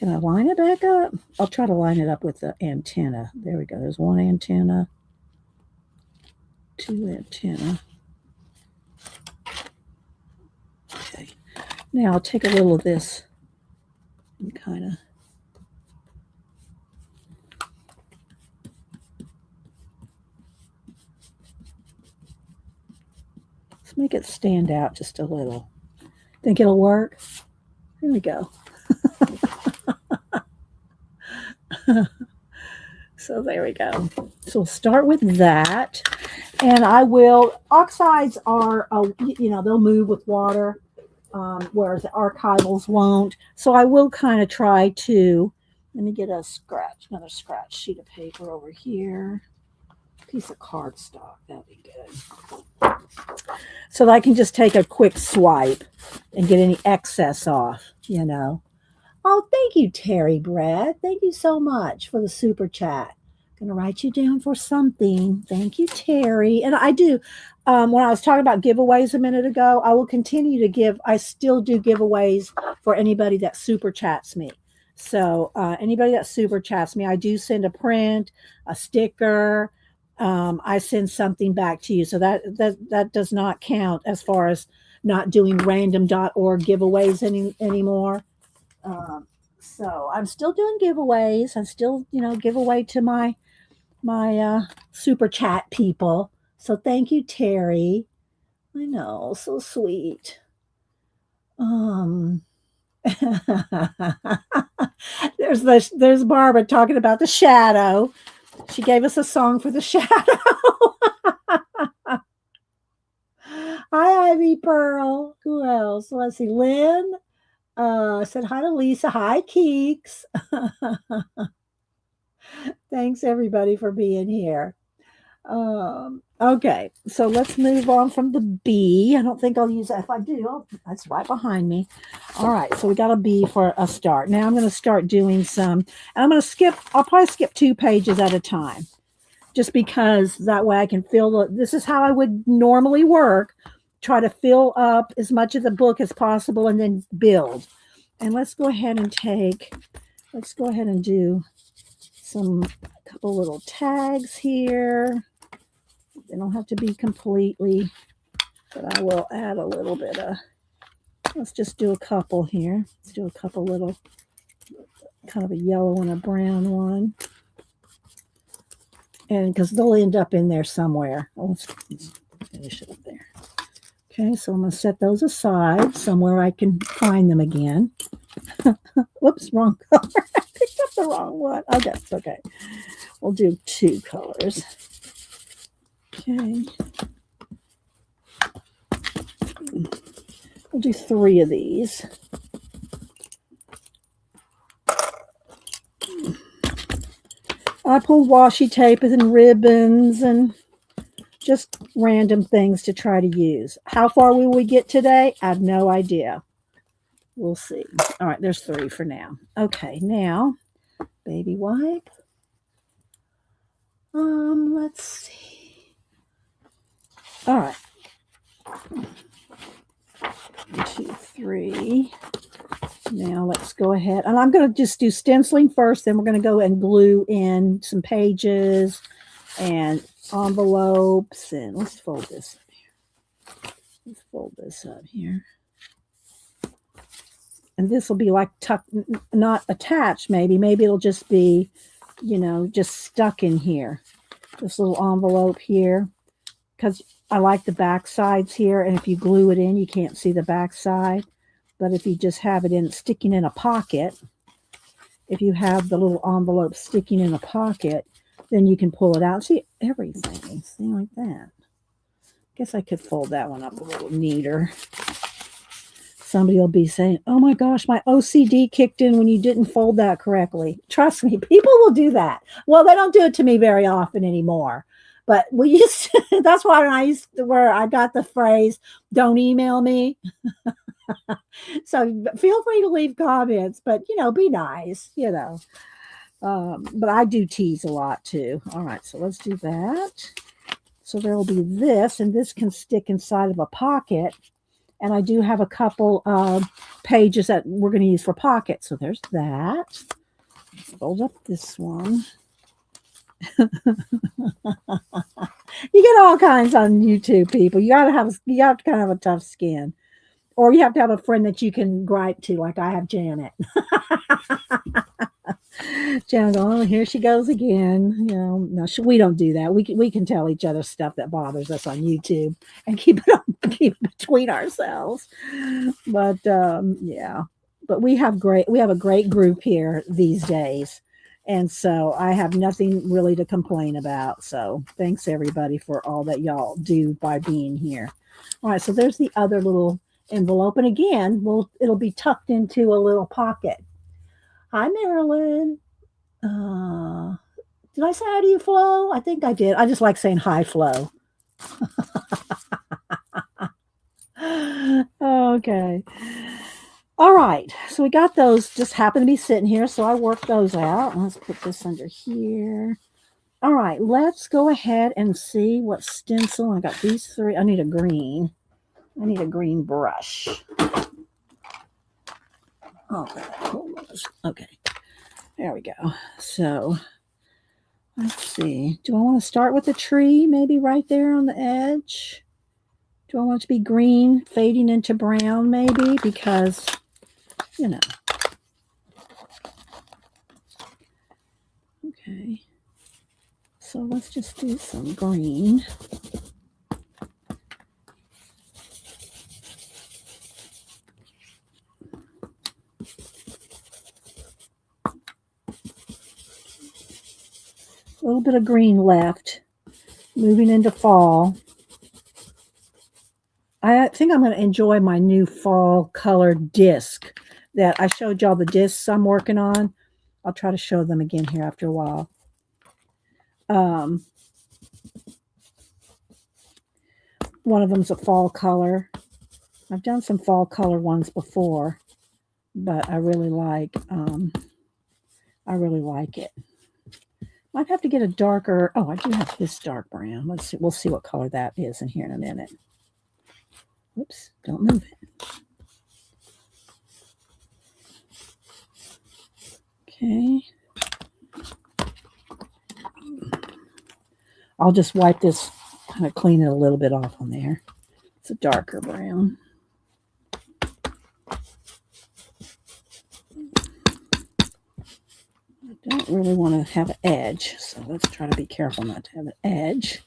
I line it back up? I'll try to line it up with the antenna. There we go. There's one antenna, 2 antenna. Okay. Now I'll take a little of this and kind of let's make it stand out just a little. Think it'll work? Here we go. So there we go. So we'll start with that. And oxides are, they'll move with water, whereas the archivals won't. So I will kind of try to, let me get another scratch sheet of paper over here. piece of cardstock. That'd be good. So that I can just take a quick swipe and get any excess off, you know. Oh, thank you, Terry Brad. Thank you so much for the super chat. Gonna write you down for something. Thank you, Terry. And I do. When I was talking about giveaways a minute ago, I will continue to give. I still do giveaways for anybody that super chats me. So anybody that super chats me, I do send a print, a sticker. I send something back to you. So that does not count as far as not doing random.org giveaways anymore. So I'm still doing giveaways. I still, give away to my super chat people. So thank you, Terry. I know, so sweet. There's Barbara talking about the shadow. She gave us a song for the shadow. Hi, Ivy Pearl. Who else? Let's see. Lynn said hi to Lisa. Hi, Keeks. Thanks everybody for being here. Okay, so let's move on from the B. I don't think I'll use that. If I do, that's right behind me. All right, so we got a B for a start. Now I'm going to start doing some, and I'm going to skip, I'll probably skip 2 pages at a time, just because that way I can fill this is how I would normally work, try to fill up as much of the book as possible and then build. And let's go ahead and do a couple little tags here. They don't have to be completely, but I will add a little bit of, let's just do a couple here. Let's do a couple little, kind of a yellow and a brown one. And because they'll end up in there somewhere. Let's finish it up there. Okay, so I'm going to set those aside somewhere I can find them again. Whoops, wrong color. I picked up the wrong one. Oh, that's okay. We'll do 2 colors. Okay. We'll do 3 of these. I pulled washi tape and ribbons and just random things to try to use. How far will we get today? I have no idea. We'll see. All right, there's 3 for now. Okay, now, baby wipe. Let's see. All right. 1, 2, 3. Now let's go ahead. And I'm going to just do stenciling first. Then we're going to go and glue in some pages and envelopes. And let's fold this up here. Let's fold this up here. And this will be like tucked, not attached maybe. Maybe it'll just be, just stuck in here. This little envelope here. Because I like the back sides here. And if you glue it in, you can't see the back side. But if you just have it sticking in a pocket, if you have the little envelope sticking in a pocket, then you can pull it out. See everything. See like that. Guess I could fold that one up a little neater. Somebody will be saying, oh my gosh, my OCD kicked in when you didn't fold that correctly. Trust me, people will do that. Well, they don't do it to me very often anymore. But we used to, that's why where I got the phrase, don't email me. So feel free to leave comments, but be nice, but I do tease a lot too. All right, so let's do that. So there will be this, and this can stick inside of a pocket. And I do have a couple of pages that we're going to use for pockets. So there's that. Let's fold up this one. You get all kinds on YouTube, people. You have to kind of have a tough skin. Or you have to have a friend that you can gripe to, like I have Janet. Janet, oh, here she goes again. No, we don't do that. We can tell each other stuff that bothers us on YouTube and keep it between ourselves. But yeah, but we have a great group here these days, and so I have nothing really to complain about. So thanks everybody for all that y'all do by being here. All right, so there's the other little envelope, and again, it'll be tucked into a little pocket. Hi, Marilyn. Did I say hi to you, Flo? I think I did. I just like saying hi, Flo. Okay. All right. So we got those just happen to be sitting here. So I worked those out. Let's put this under here. All right. Let's go ahead and see what stencil. I got these three. I need a green. I need a green brush. Oh, okay. There we go. So let's see. Do I want to start with the tree? Maybe right there on the edge. Do I want it to be green, fading into brown, maybe? Because, you know. Okay. So let's just do some green. A little bit of green left. Moving into fall. I think I'm going to enjoy my new fall colored disc that I showed y'all the discs I'm working on. I'll try to show them again here after a while. One of them's a fall color. I've done some fall color ones before, but I really like it. Might have to get a darker. Oh, I do have this dark brown. Let's see. We'll see what color that is in here in a minute. Oops, don't move it. Okay. I'll just wipe this, kind of clean it a little bit off on there. It's a darker brown. I don't really want to have an edge, so let's try to be careful not to have an edge.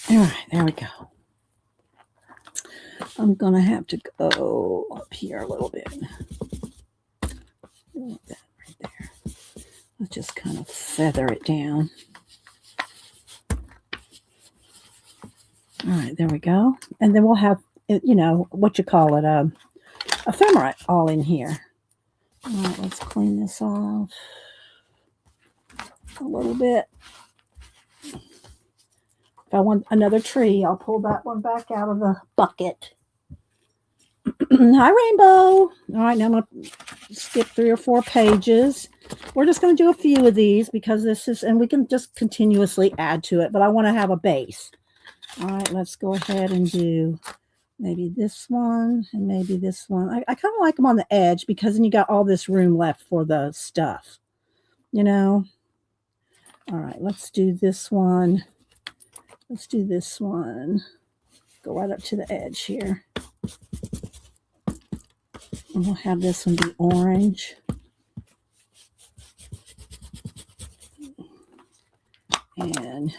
All right, there we go. I'm going to have to go up here a little bit. That right there. Let's just kind of feather it down. All right, there we go. And then we'll have, you know, what you call it, ephemera all in here. All right, let's clean this off a little bit. If I want another tree, I'll pull that one back out of the bucket. Hi, Rainbow. All right, now I'm going to skip 3 or 4 pages. We're just going to do a few of these because this is, and we can just continuously add to it, but I want to have a base. All right, let's go ahead and do maybe this one and maybe this one. I kind of like them on the edge because then you got all this room left for the stuff, you know. All right, let's do this one. Let's do this one. Go right up to the edge here. And we'll have this one be orange. And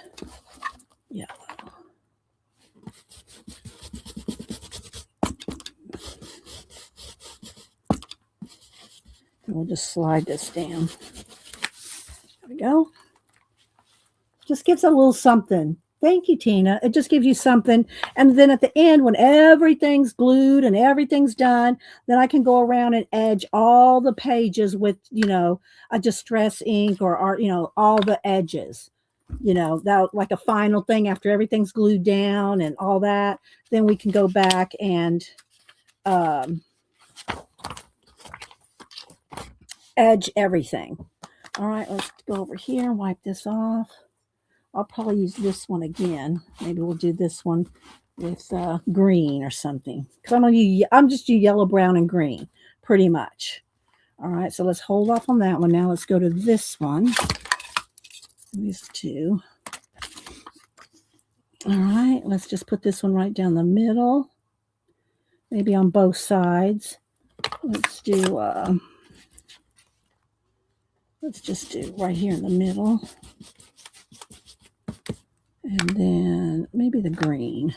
yellow. And we'll just slide this down. There we go. Just gives a little something. Thank you, Tina. It just gives you something. And then at the end, when everything's glued and everything's done, then I can go around and edge all the pages with, you know, a distress ink or you know, all the edges. You know, that like a final thing after everything's glued down and all that. Then we can go back and edge everything. All right, let's go over here and wipe this off. I'll probably use this one again. Maybe we'll do this one with green or something. Because I'm just do yellow, brown, and green, pretty much. All right, so let's hold off on that one. Now let's go to this one. These two. All right, let's just put this one right down the middle. Maybe on both sides. Let's just do right here in the middle. And then maybe the green.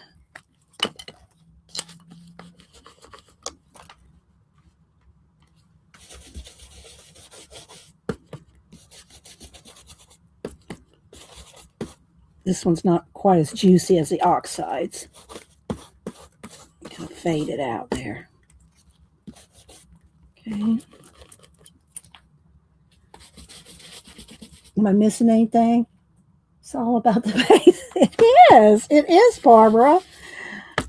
This one's not quite as juicy as the oxides. Kind of fade it out there. Okay. Am I missing anything? It's all about the base. It is. It is, Barbara.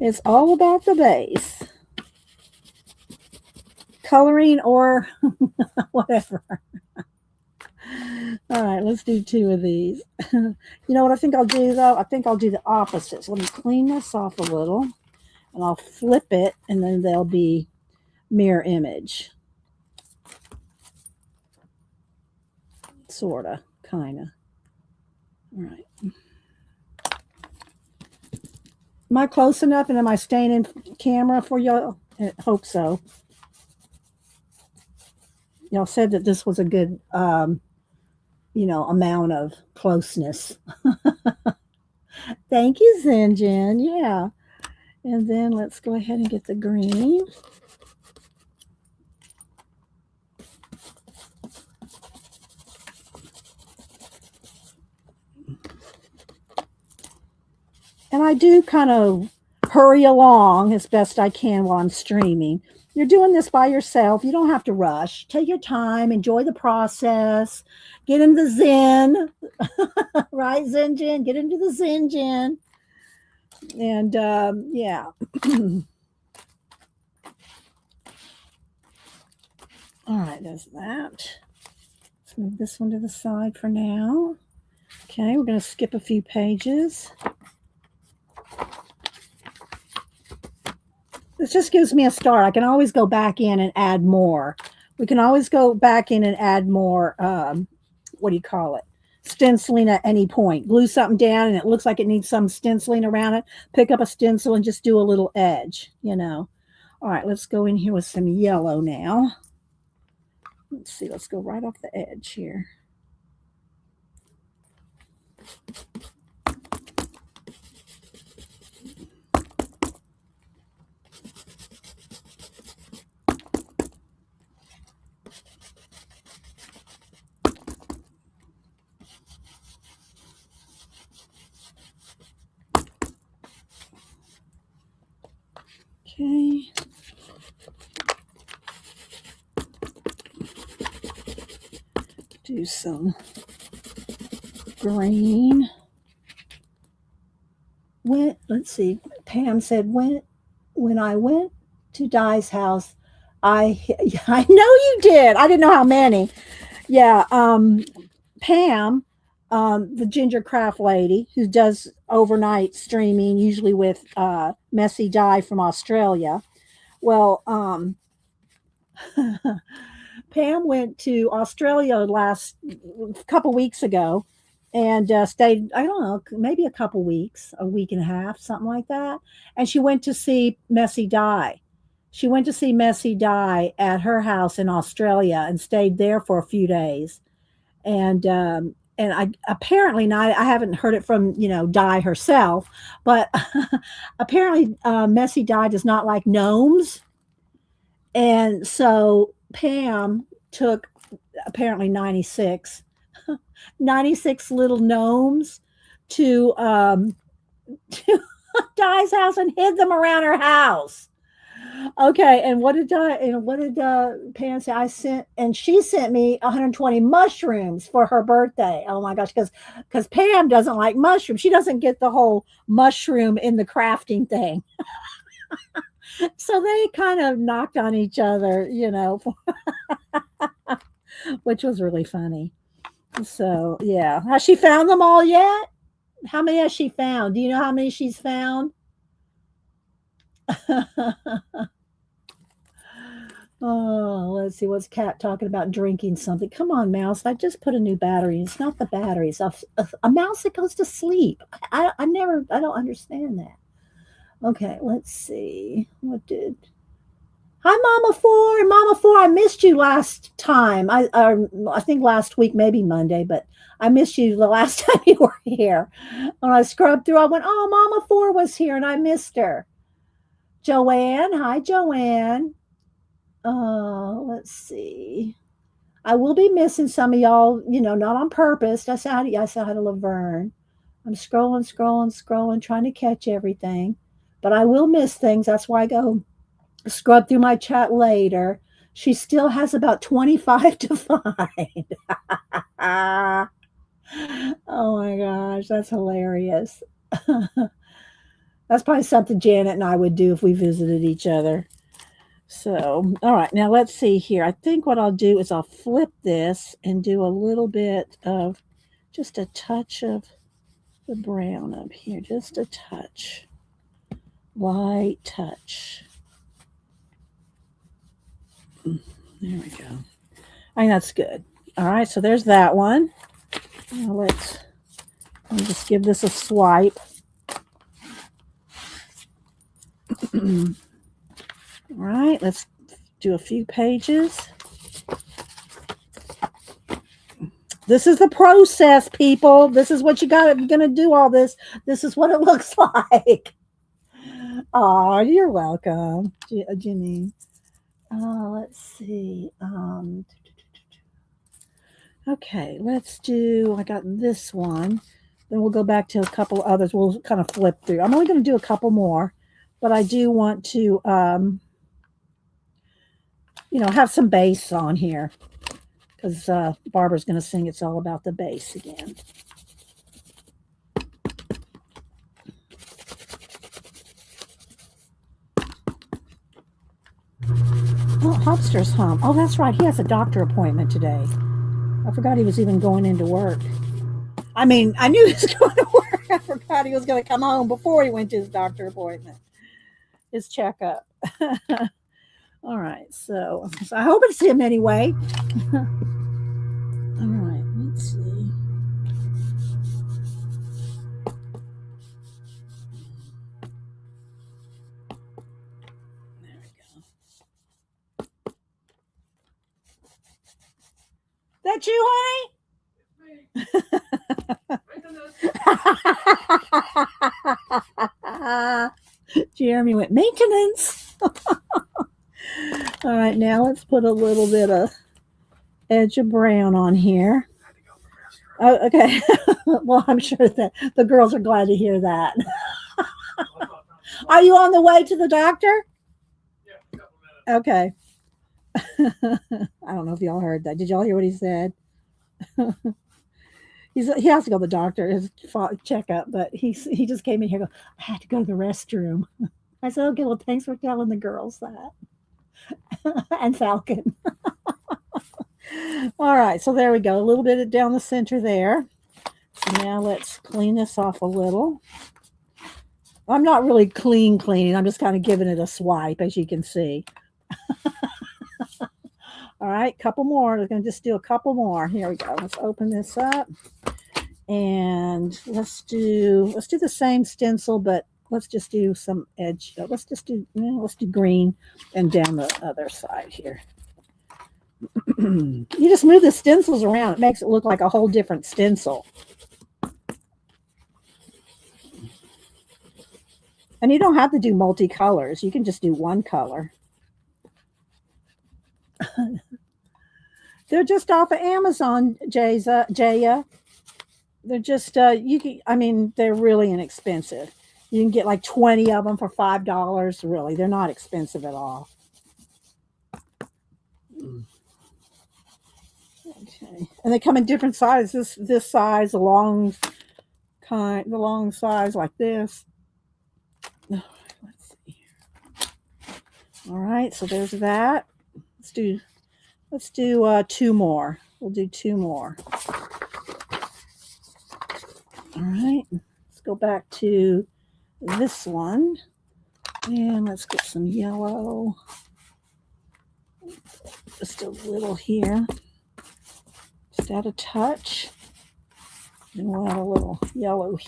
It's all about the base. Coloring or whatever. All right, let's do 2 of these. You know what I think I'll do, though? I think I'll do the opposites. Let me clean this off a little, and I'll flip it, and then they'll be mirror image. Sort of, kind of. All right. Am I close enough, and am I staying in camera for y'all? I hope so. Y'all said that this was a good, amount of closeness. Thank you, Zinjan. Yeah. And then let's go ahead and get the green. And I do kind of hurry along as best I can while I'm streaming. You're doing this by yourself. You don't have to rush. Take your time, enjoy the process, get into Zen, right, Zinjan? Get into the Zinjan. And yeah. All right, there's that. Let's move this one to the side for now. Okay, we're going to skip a few pages. This just gives me a start. I can always go back in and add more. We can always go back in and add more, stenciling at any point. Glue something down and it looks like it needs some stenciling around it. Pick up a stencil and just do a little edge, All right, let's go in here with some yellow now. Let's see, let's go right off the edge here. Okay. Do some green. Let's see. Pam said when I went to Di's house, I know you did. I didn't know how many. Yeah. Pam, the ginger craft lady who does overnight streaming, usually with Messy Di from Australia. Well, Pam went to Australia last couple weeks ago and stayed, I don't know, maybe a couple weeks, a week and a half, something like that. And she went to see Messy Di. She went to see Messy Di at her house in Australia and stayed there for a few days. And I apparently not. I haven't heard it from Di herself, but apparently Messy Di does not like gnomes, and so Pam took apparently 96 little gnomes to to Di's house and hid them around her house. Okay, and what did Pam say? She sent me 120 mushrooms for her birthday. Oh my gosh, because Pam doesn't like mushrooms. She doesn't get the whole mushroom in the crafting thing. So they kind of knocked on each other, which was really funny. So yeah, has she found them all yet? How many has she found? Do you know how many she's found? Oh, let's see. What's Cat talking about? Drinking something. Come on, Mouse. I just put a new battery. It's not the batteries. A mouse that goes to sleep. I don't understand that. Okay, let's see. Hi, Mama Four. Mama Four, I missed you last time. I think last week, maybe Monday, but I missed you the last time you were here. When I scrubbed through, I went, oh, Mama Four was here, and I missed her. Joanne. Hi, Joanne. Let's see. I will be missing some of y'all, not on purpose. I said hi to Laverne. I'm scrolling, trying to catch everything. but I will miss things. That's why I go scrub through my chat later. She still has about 25 to find. Oh my gosh, that's hilarious. That's probably something Janet and I would do if we visited each other. So, all right, now let's see here. I think what I'll do is I'll flip this and do a little bit of just a touch of the brown up here, just a touch, light touch. There we go. I think that's good. All right, so there's that one. Now let's just give this a swipe. All right, let's do a few pages. This is the process, people. This is what you got. If you're going to do all this, this is what it looks like. Oh, you're welcome, Janine. Let's see. Okay, let's do, I got this one. Then we'll go back to a couple others. We'll kind of flip through. I'm only going to do a couple more, but I do want to, have some bass on here because Barbara's going to sing It's All About the Bass again. Oh, Hopster's home. Oh, that's right. He has a doctor appointment today. I forgot he was even going into work. I mean, I knew he was going to work. I forgot he was going to come home before he went to his doctor appointment, his checkup. All right. So I hope I see him anyway. All right. Let's see. There we go. That you, honey? Jeremy went, maintenance. All right, now let's put a little bit of edge of brown on here. Oh, okay. Well, I'm sure that the girls are glad to hear that. Are you on the way to the doctor? Yeah, a couple minutes. Okay. I don't know if y'all heard that. Did y'all hear what he said? He has to go to the doctor, his checkup, but he just came in here and go, I had to go to the restroom. I said, okay, well, thanks for telling the girls that. And Falcon. All right, so there we go. A little bit down the center there. So now let's clean this off a little. I'm not really cleaning. I'm just kind of giving it a swipe, as you can see. All right, couple more. We're going to just do a couple more. Here we go. Let's open this up. And let's do the same stencil, but let's just do some edge. Let's do green and down the other side here. You just move the stencils around. It makes it look like a whole different stencil. And you don't have to do multicolors. You can just do one color. They're just off of Amazon, Jaya. They're just they're really inexpensive. You can get like 20 of them for $5. Really, they're not expensive at all. Okay, and they come in different sizes. This size, the long size like this. Let's see. All right, so there's that. Let's do 2 more. We'll do 2 more. All right, let's go back to this one. And let's get some yellow. Just a little here. Just add a touch. And we'll add a little yellow.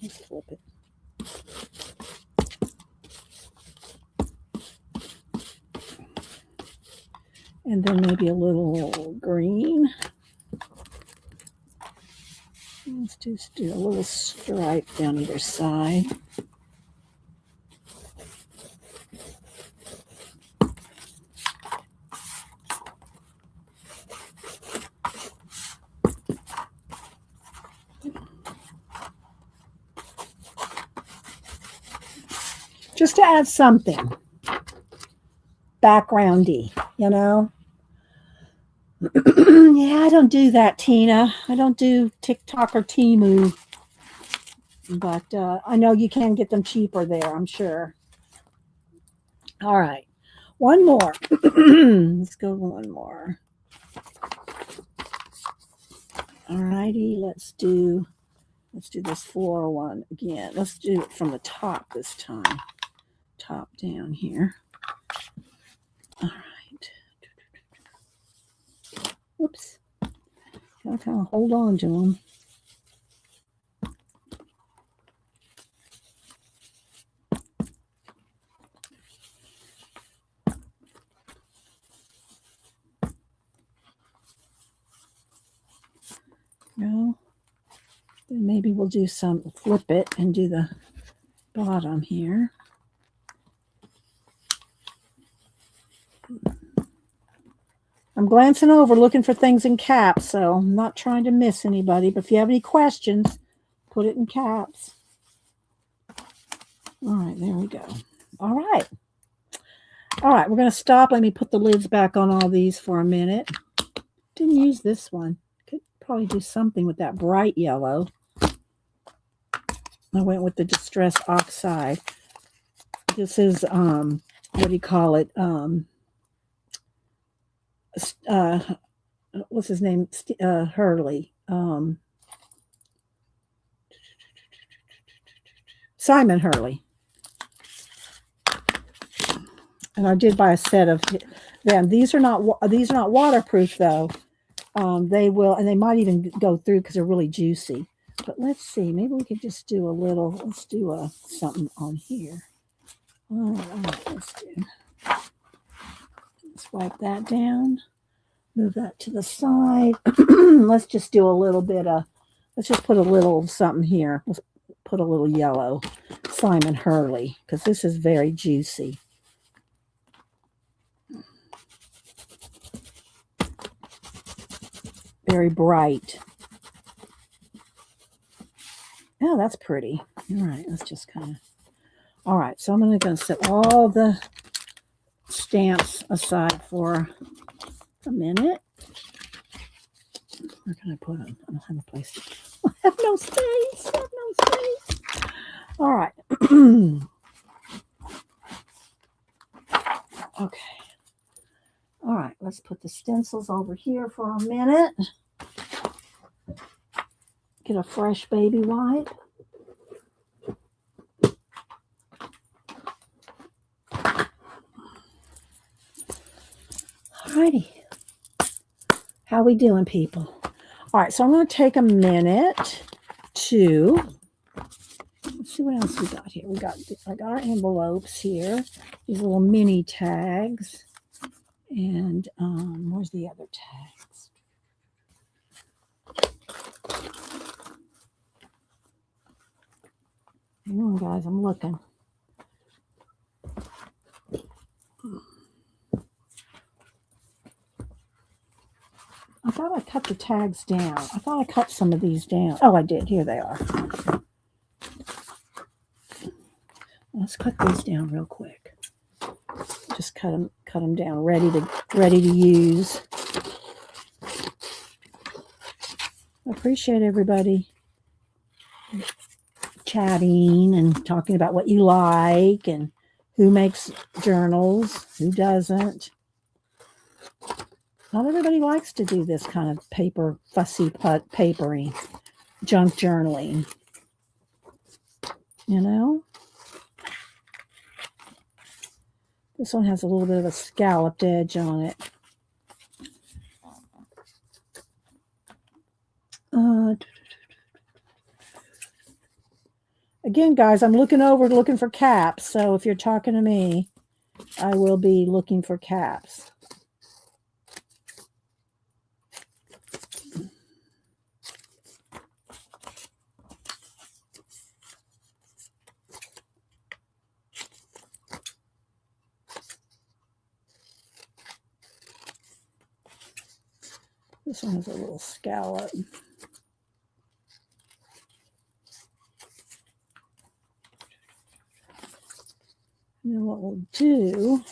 Let's flip it. And then maybe a little green. Let's just do a little stripe down either side. just to add something backgroundy, you know. Yeah, I don't do that, Tina. I don't do TikTok or Temu, but I know you can get them cheaper there, I'm sure. All right, one more. Let's go one more. All righty, let's do this floral one again. Let's do it from the top this time. Top down here. All right. Whoops. Gotta kind of hold on to them. No. Then maybe we'll do some, flip it and do the bottom here. I'm glancing over looking for things in caps, so I'm not trying to miss anybody. But if you have any questions, put it in caps. All right, there we go. All right. All right, we're going to stop. Let me put the lids back on all these for a minute. Didn't use this one. Could probably do something with that bright yellow. I went with the Distress Oxide. This is, what do you call it? What's his name? Hurley. Simon Hurley. And I did buy a set of them. These are not waterproof though. They will, and they might even go through because they're really juicy. But let's see. Maybe we could just do a little. Let's do something on here. All right, let's wipe that down. Move that to the side. Let's just do a little bit of. Let's just put a little something here. Let's put a little yellow Simon Hurley because this is very juicy. Very bright. Oh, that's pretty. All right, let's just kind of. All right, so I'm going to set all the stamps aside for a minute. Where can I put them? I don't have a place. I have no space. I have no space. All right. Okay. All right, let's put the stencils over here for a minute. Get a fresh baby wipe. Alrighty. How we doing, people? All right, so I'm going to take a minute to let's see what else we got here. I got our envelopes here. These little mini tags. And where's the other tags? Hang on, guys, I'm looking. I thought I cut the tags down. I thought I cut some of these down. Oh, I did. Here they are. Let's cut these down real quick. Just cut them down, ready to use. I appreciate everybody chatting and talking about what you like and who makes journals, who doesn't. Not everybody likes to do this kind of fussy papery, junk journaling. You know? This one has a little bit of a scalloped edge on it. Again, guys, I'm looking for caps. So if you're talking to me, I will be looking for caps. This one has a little scallop. And then what we'll do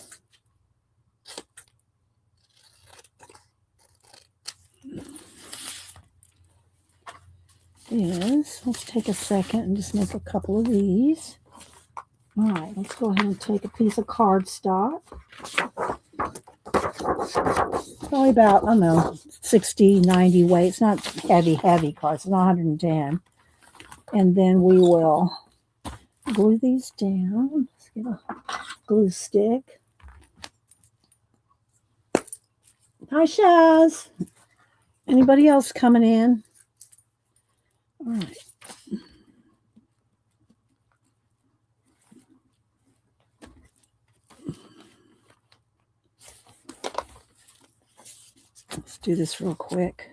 is, let's take a second and just make a couple of these. All right, let's go ahead and take a piece of cardstock. Probably about, I don't know, 60, 90 weight. It's not heavy cards. It's not 110. And then we will glue these down. Let's get a glue stick. Hi, Shaz. Anybody else coming in? All right. Let's do this real quick.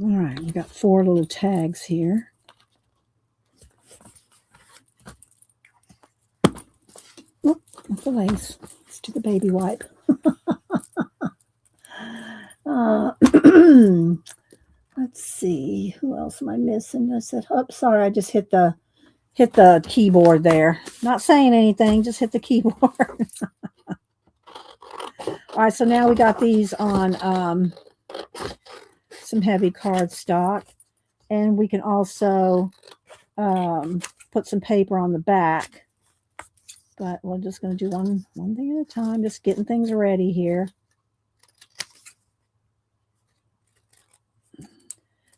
All right, we got 4 little tags here. Oh, that's the lace. Let's do the baby wipe. Let's see, who else am I missing? I said, oh, sorry, I just hit the keyboard there. Not saying anything, just hit the keyboard. All right, so now we got these on some heavy cardstock, and we can also put some paper on the back, but we're just going to do one thing at a time, just getting things ready here.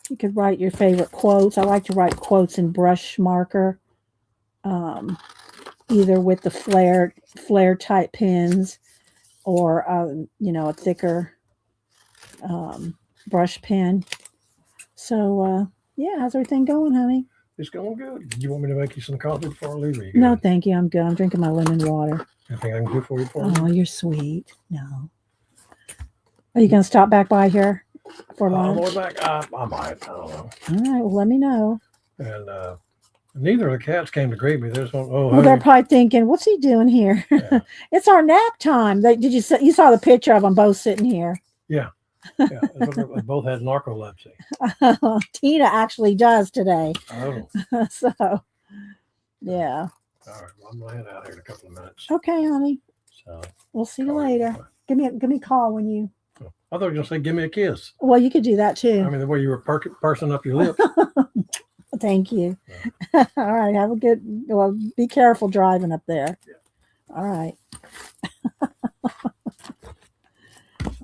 You could write your favorite quotes. I like to write quotes in brush marker, either with the flare type pens or a thicker brush pen. So yeah, how's everything going, honey? It's going good. Do you want me to make you some coffee before I leave? No, thank you. I'm good. I'm drinking my lemon water. Anything I can do for you? Oh, you're sweet. No. Are you going to stop back by here for lunch? On the way back, I might. I don't know. All right. Well, let me know. And neither of the cats came to greet me. There's one. Oh, well, they're probably thinking, "What's he doing here?" Yeah. It's our nap time. You saw the picture of them both sitting here? Yeah. Yeah, they both had narcolepsy. Tina actually does today. Oh. So, yeah. All right. Well, I'm laying out here in a couple of minutes. Okay, honey. So we'll see you later. Give me a call when you. I thought you were gonna say, "Give me a kiss." Well, you could do that too. I mean, the way you were pursing up your lips. Thank you. Yeah. All right. Have a good. Well, be careful driving up there. Yeah. All right.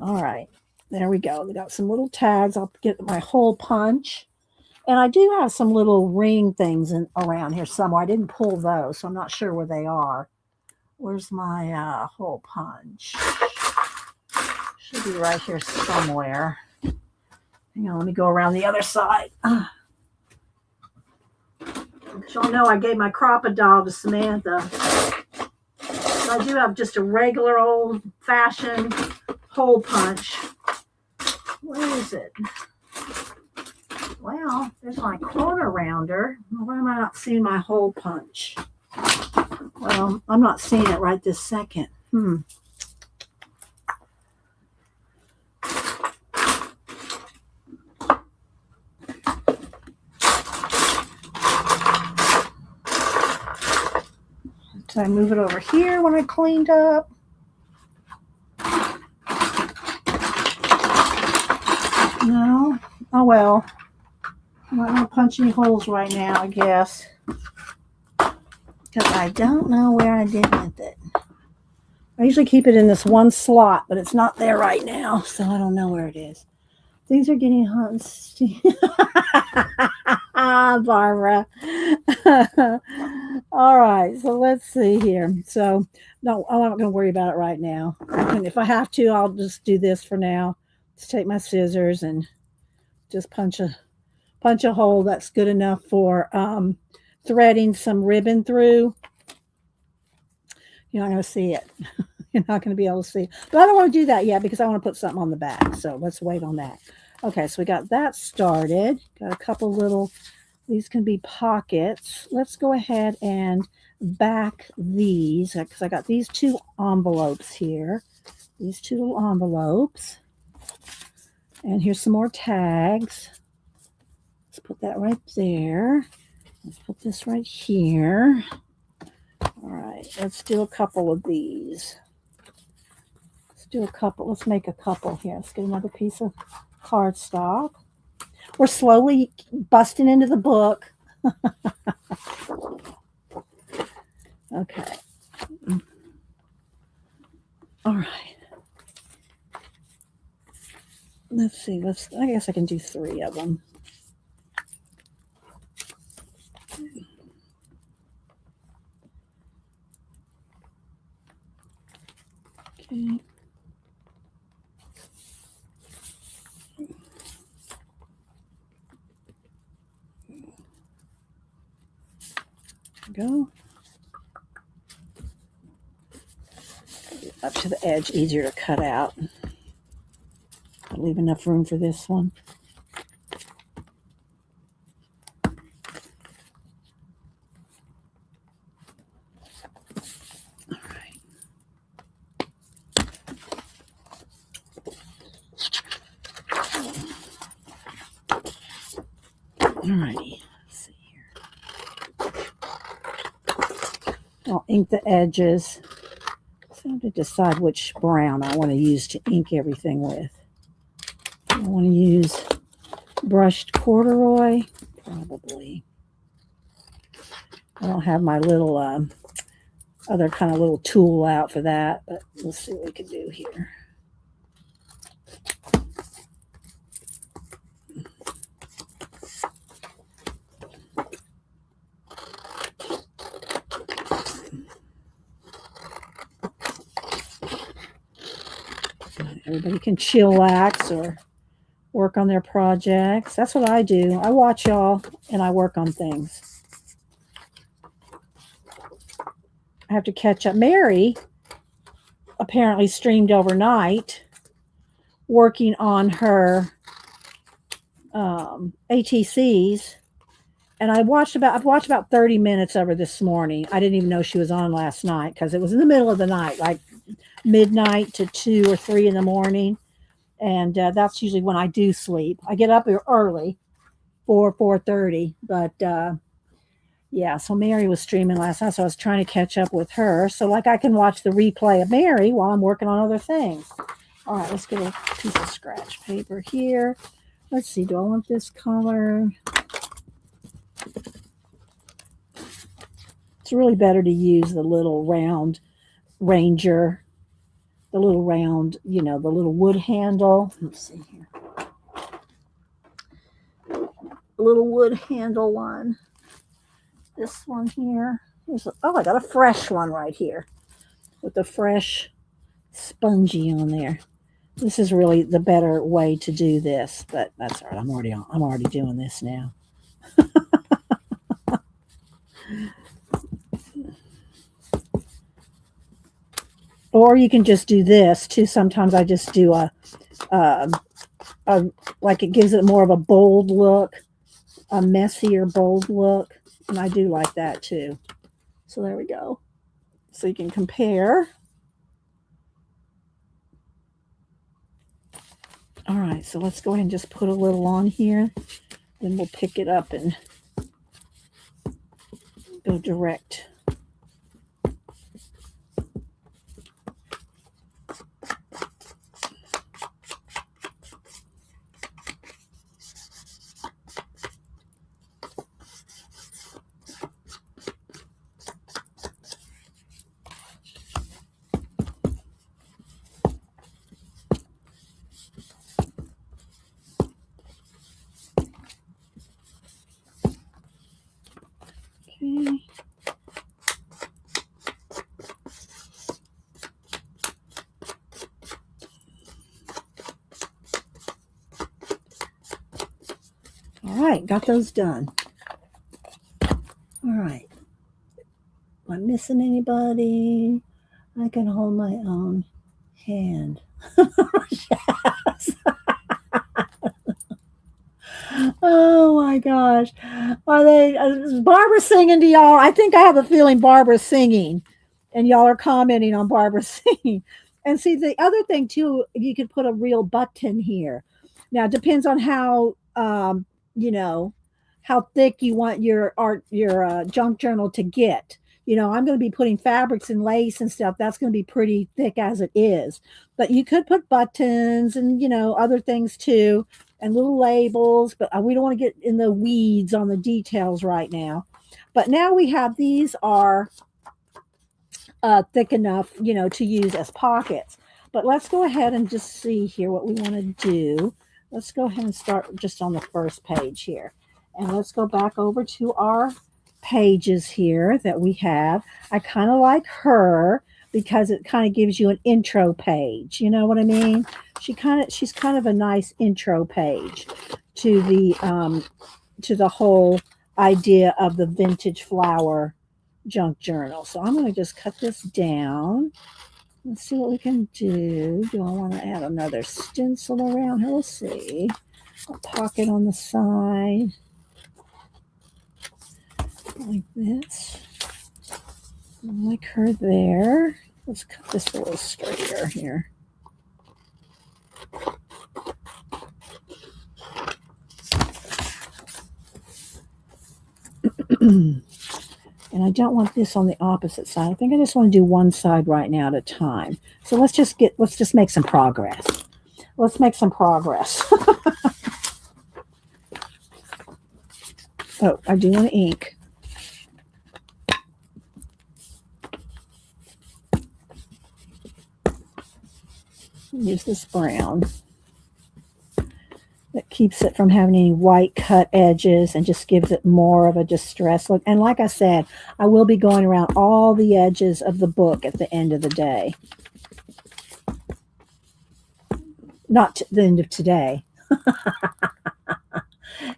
All right. There we go. We got some little tags. I'll get my hole punch. And I do have some little ring things around here somewhere. I didn't pull those, so I'm not sure where they are. Where's my hole punch? Should be right here somewhere. Hang on, let me go around the other side. Y'all know I gave my Crop-A-Dile to Samantha. So I do have just a regular old-fashioned hole punch. Where is it? Well, there's my corner rounder. Why am I not seeing my hole punch? Well, I'm not seeing it right this second. Did I move it over here when I cleaned up? No? Oh, well. I'm not going to punch any holes right now, I guess. Because I don't know where I did with it. I usually keep it in this one slot, but it's not there right now, so I don't know where it is. Things are getting hot and steamy. Barbara. All right, so let's see here. So, no, I'm not going to worry about it right now. And if I have to, I'll just do this for now. Just take my scissors and just punch a hole that's good enough for threading some ribbon through. You're not going to see it. You're not going to be able to see. But I don't want to do that yet because I want to put something on the back. So let's wait on that. Okay, so we got that started. Got a couple little, these can be pockets. Let's go ahead and back these because I got these two envelopes here. These two little envelopes. And here's some more tags. Let's put that right there. Let's put this right here. All right, let's do a couple of these. Let's do a couple. Let's make a couple here. Let's get another piece of cardstock. We're slowly busting into the book. Okay. All right. Let's see. I guess I can do 3 of them. Okay. Go up to the edge, easier to cut out. I'll leave enough room for this one. All right. All righty. I'll ink the edges. So I have to decide which brown I want to use to ink everything with. I want to use brushed corduroy, probably. I don't have my little other kind of little tool out for that, but we'll see what we can do here. Everybody can chillax or work on their projects. That's what I do. I watch y'all and I work on things. I have to catch up. Mary apparently streamed overnight working on her ATCs. And I've watched about 30 minutes of her this morning. I didn't even know she was on last night because it was in the middle of the night, like midnight to 2 or 3 in the morning. And that's usually when I do sleep. I get up early, 4:30. But yeah, so Mary was streaming last night, so I was trying to catch up with her. So like I can watch the replay of Mary while I'm working on other things. All right, let's get a piece of scratch paper here. Let's see, do I want this color? It's really better to use the little round Ranger, the little round, the little wood handle. Let's see here. The little wood handle one. This one here. I got a fresh one right here with the fresh spongy on there. This is really the better way to do this, but that's all right. I'm already doing this now. Or you can just do this too. Sometimes I just do like it gives it more of a bold look, a messier, bold look. And I do like that too. So there we go. So you can compare. All right, so let's go ahead and just put a little on here. Then we'll pick it up and go direct. Okay. All right, got those done. All right. Am I missing anybody? I can hold my own hand. Yes. Oh my gosh. Are they is Barbara singing to y'all? I think I have a feeling Barbara's singing and y'all are commenting on Barbara singing. And see the other thing too, you could put a real button here. Now it depends on how you know, how thick you want your art your junk journal to get. You know, I'm going to be putting fabrics and lace and stuff. That's going to be pretty thick as it is. But you could put buttons and, you know, other things too and little labels, but we don't want to get in the weeds on the details right now. But now we have these are thick enough, you know, to use as pockets. But let's go ahead and just see here what we want to do. Let's go ahead and start just on the first page here. And let's go back over to our pages here that we have. I kind of like her because it kind of gives you an intro page. You know what I mean? She's kind of a nice intro page to the whole idea of the vintage flower junk journal. So I'm going to just cut this down. Let's see what we can do. Do I want to add another stencil around her? Let's see. A pocket on the side. Like this. Like her there. Let's cut this a little straighter here. And I don't want this on the opposite side. I think I just want to do one side right now at a time. So let's just make some progress. Let's make some progress. Oh, I do want to ink. Use this brown. That keeps it from having any white cut edges and just gives it more of a distressed look. And like I said, I will be going around all the edges of the book at the end of the day. Not the end of today.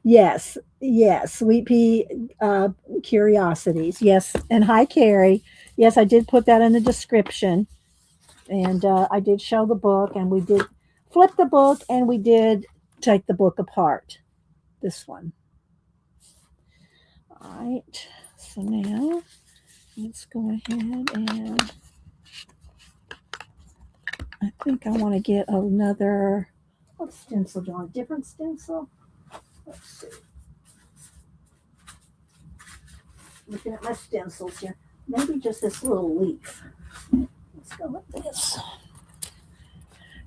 Yes, Sweet Pea Curiosities. Yes, and hi, Carrie. Yes, I did put that in the description. And I did show the book, and we did flip the book, and we did take the book apart. This one. All right. So now let's go ahead and I think I want to get another. What stencil do you want? A different stencil? Let's see. Looking at my stencils here. Maybe just this little leaf. Let's go with this.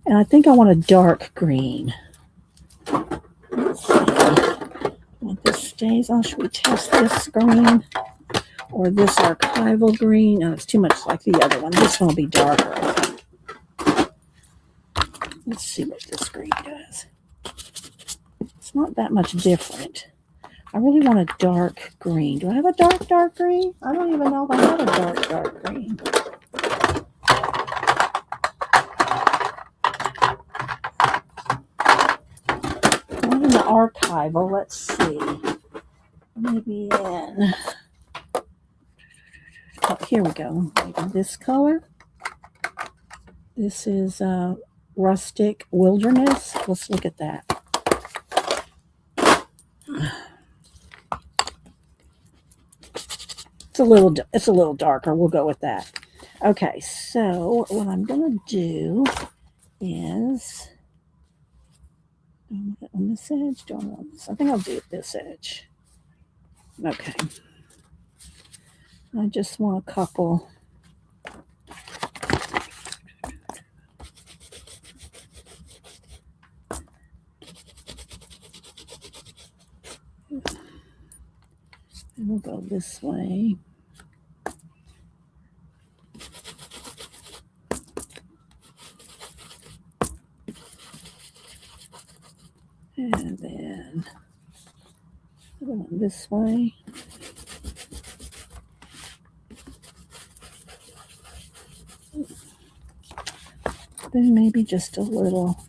And I think I want a dark green. Let's see. What this stays on. Should we test this green or this archival green? No, it's too much like the other one. This one will be darker, I think. Let's see what this green does. It's not that much different. I really want a dark green. Do I have a dark green? I don't even know if I have a dark green. Not in the archival. Let's see. Maybe in. Oh, here we go. Maybe this color. This is Rustic Wilderness. Let's look at that. It's a little darker. We'll go with that. Okay, so what I'm gonna do is on this edge. Do I want this? I think I'll do it this edge. Okay. I just want a couple. And we'll go this way. And then go this way. Then maybe just a little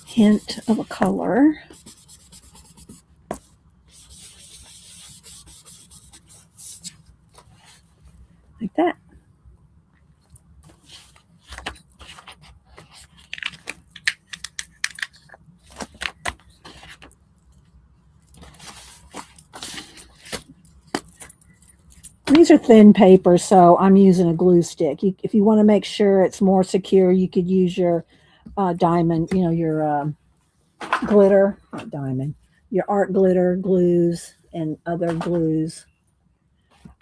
hint of a color. like that. These are thin paper, so I'm using a glue stick. If you want to make sure it's more secure, you could use your diamond, your glitter, not diamond, your art glitter glues and other glues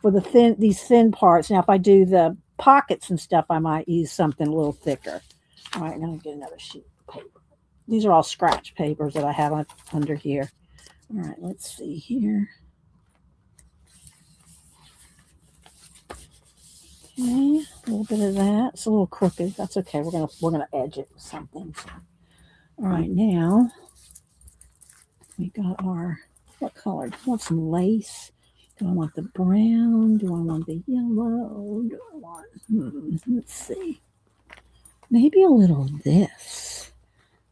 for these thin parts. Now, if I do the pockets and stuff, I might use something a little thicker. All right, now I'll get another sheet of paper. These are all scratch papers that I have under here. All right, let's see here. Okay, a little bit of that. It's a little crooked. That's okay. We're gonna edge it with something. All right, now we got what color? Do I want some lace? Do I want the brown? Do I want the yellow? Do I want? Let's see. Maybe a little of this.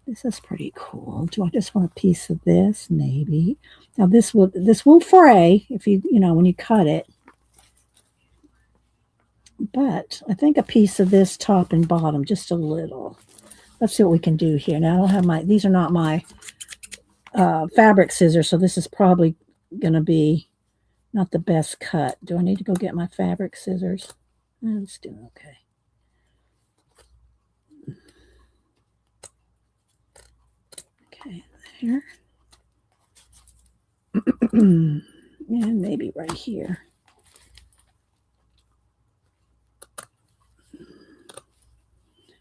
This is pretty cool. Do I just want a piece of this? Maybe. Now this will fray if when you cut it. But I think a piece of this top and bottom, just a little. Let's see what we can do here. Now I don't have these are not my fabric scissors, so this is probably going to be not the best cut. Do I need to go get my fabric scissors? It's doing okay. Okay, there. And maybe right here.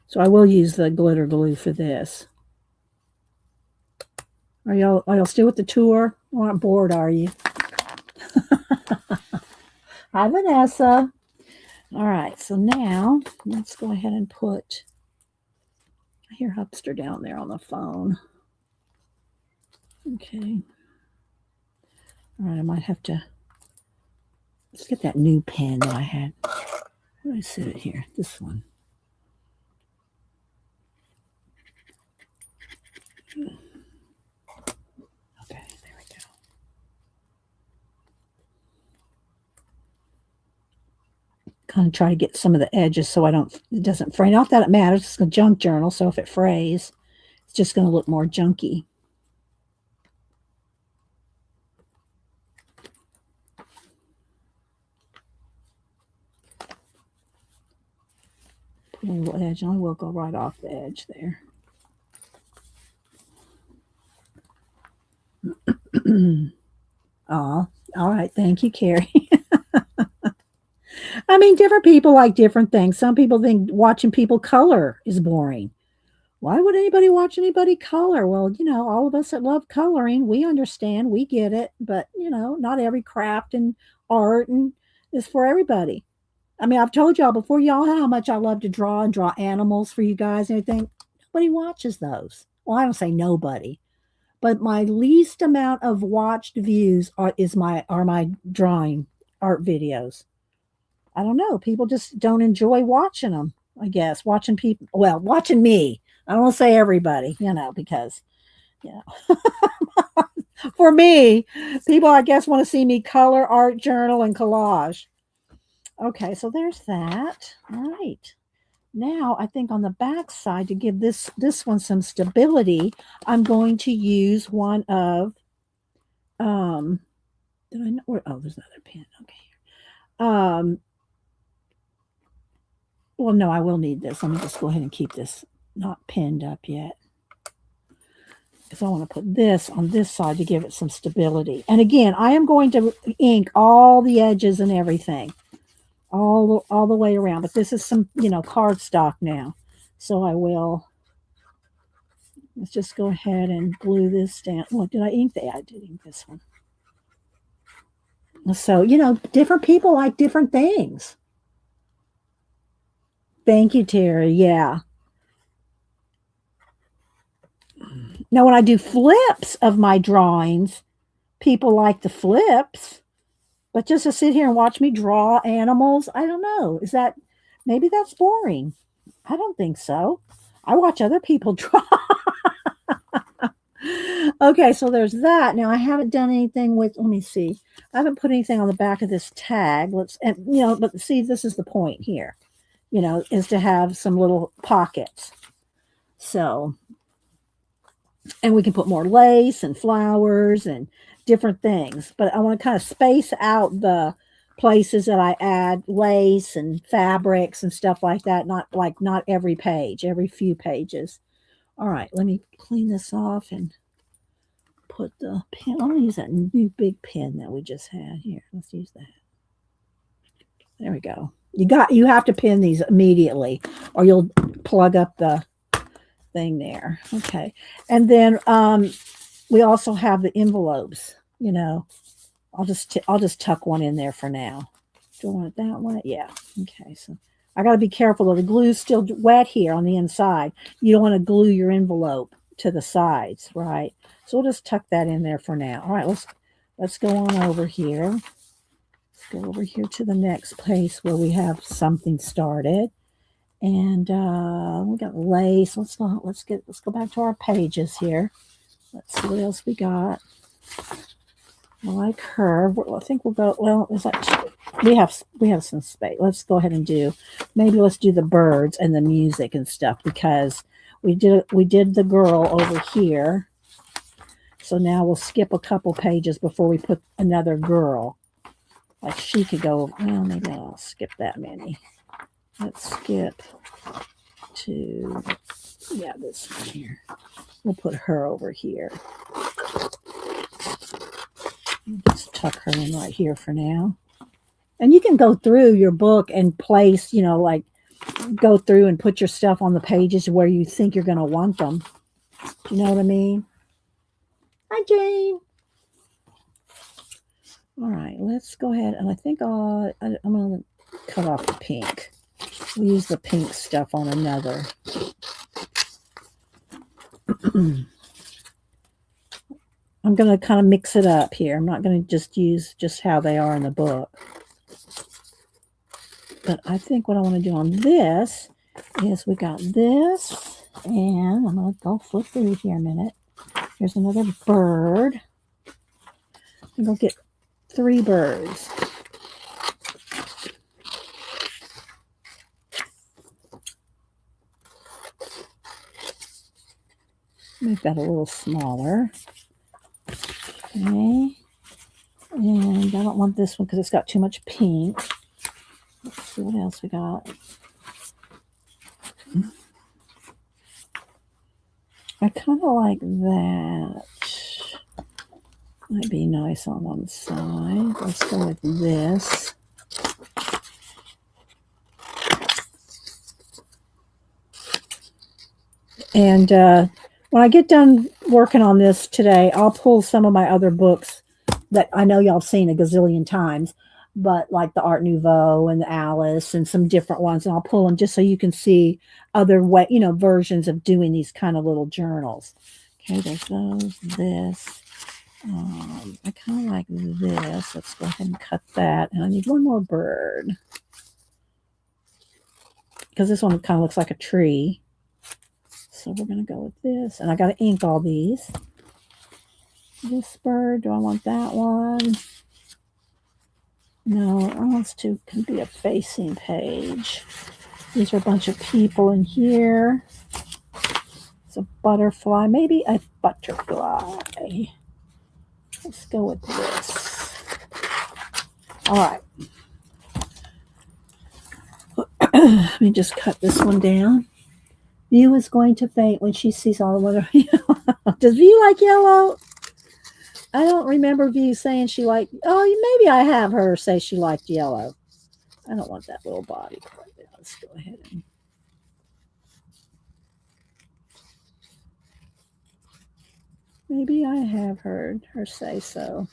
So I will use the glitter glue for this. Are y'all still with the tour? You aren't bored, are you? Hi, Vanessa. All right, so now let's go ahead and put. I hear Hupster down there on the phone. Okay. All right, I might have to. Let's get that new pen that I had. Where did I sit it here? This one. Okay, there we go. Kind of try to get some of the edges so it doesn't fray. Not that it matters, it's a junk journal, so if it frays, it's just going to look more junky. Put a little edge, and I will go right off the edge there. Oh, all right. Thank you, Carrie. I mean, different people like different things. Some people think watching people color is boring. Why would anybody watch anybody color? Well, all of us that love coloring, we understand, we get it, but not every craft and art is for everybody. I mean, I've told y'all before, y'all, how much I love to draw and draw animals for you guys and everything. Nobody watches those. Well, I don't say nobody, but my least amount of watched views are my drawing art videos. I don't know. People just don't enjoy watching them, I guess. Watching me. I don't want to say everybody, because, for me, people, I guess, want to see me color, art, journal, and collage. Okay, so there's that. All right. Now, I think on the back side, to give this one some stability, I'm going to use one of, did I know? Oh, there's another pin. Okay. Well, no, I will need this. Let me just go ahead and keep this not pinned up yet. Because I want to put this on this side to give it some stability. And again, I am going to ink all the edges and everything. All the way around. But this is some, cardstock now. So I will. Let's just go ahead and glue this down. What did I ink that? I did ink this one. So, different people like different things. Thank you, Terry. Yeah. Now, when I do flips of my drawings, people like the flips. But just to sit here and watch me draw animals, I don't know. Maybe that's boring. I don't think so. I watch other people draw. Okay, so there's that. Now I haven't done anything with, let me see. I haven't put anything on the back of this tag. And but see, this is the point here, is to have some little pockets. So, and we can put more lace and flowers and different things. But I want to kind of space out the places that I add lace and fabrics and stuff like that. Not every page, every few pages. All right, let me clean this off and put the pen. I'm gonna use that new big pen that we just had here. Let's use that. There we go. You have to pin these immediately or you'll plug up the thing there. Okay. And then we also have the envelopes, I'll just tuck one in there for now. Do I want it that way? Yeah. Okay. So I got to be careful that the glue's still wet here on the inside. You don't want to glue your envelope to the sides, right? So we'll just tuck that in there for now. All right, let's go on over here. Let's go over here to the next place where we have something started. And we got lace. Let's go back to our pages here. Let's see what else we got. I like her. I think we'll go. Well, is that we have some space. Let's go ahead and let's do the birds and the music and stuff because we did the girl over here. So now we'll skip a couple pages before we put another girl. Like she could go. Well, maybe I'll skip that many. Let's skip to this one here. We'll put her over here. Just tuck her in right here for now. And you can go through your book and place, go through and put your stuff on the pages where you think you're going to want them. Do you know what I mean? Hi, Jane. All right, let's go ahead. And I think I'm going to cut off the pink. We'll use the pink stuff on another. I'm going to kind of mix it up here. I'm not going to just use just how they are in the book. But I think what I want to do on this is we got this. And I'm going to go flip through here a minute. Here's another bird. I'm going to get 3 birds. Make that a little smaller. Okay. And I don't want this one because it's got too much pink. Let's see what else we got. I kind of like that. Might be nice on one side. Let's go with this. And when I get done working on this today, I'll pull some of my other books that I know y'all have seen a gazillion times, but like the Art Nouveau and the Alice and some different ones, and I'll pull them just so you can see other versions of doing these kind of little journals. Okay, there's those, this. I kind of like this. Let's go ahead and cut that. And I need one more bird because this one kind of looks like a tree. So we're going to go with this. And I got to ink all these. This bird, do I want that one? No, I want to be a facing page. These are a bunch of people in here. It's a butterfly, maybe a butterfly. Let's go with this. All right. Let me just cut this one down. View is going to faint when she sees all the weather. Does View like yellow? I don't remember View saying she liked. Oh, maybe I have her say she liked yellow. I don't want that little body part. Let's go ahead and. Maybe I have heard her say so.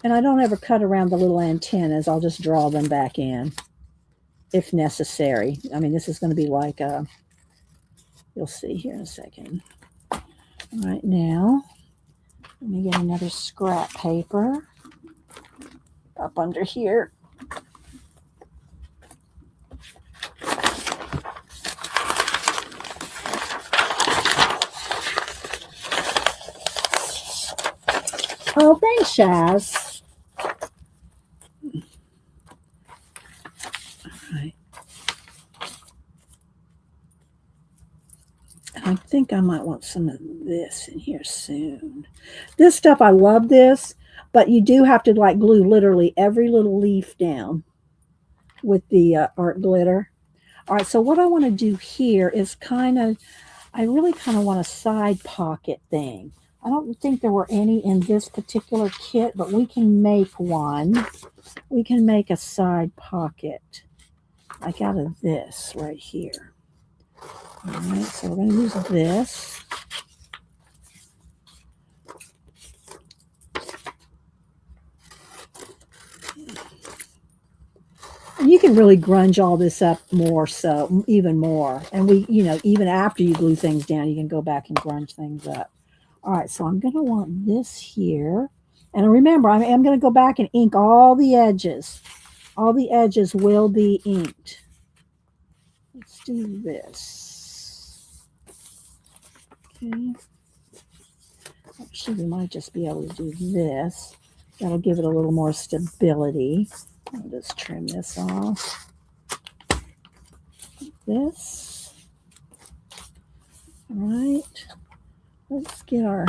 And I don't ever cut around the little antennas. I'll just draw them back in if necessary. I mean, this is going to be like a, you'll see here in a second. All right, now, let me get another scrap paper up under here. Shaz. All right. I think I might want some of this in here soon. This stuff, I love this, but you do have to like glue literally every little leaf down with the art glitter. All right, so what I want to do here is I really kind of want a side pocket thing. I don't think there were any in this particular kit, but we can make one. We can make a side pocket like out of this right here. All right, so we're going to use this. And you can really grunge all this up more, so even more. And even after you glue things down, you can go back and grunge things up. All right, so I'm going to want this here. And remember, I am going to go back and ink all the edges. All the edges will be inked. Let's do this. Okay. Actually, we might just be able to do this. That'll give it a little more stability. I'll just trim this off. This. All right. Let's get our.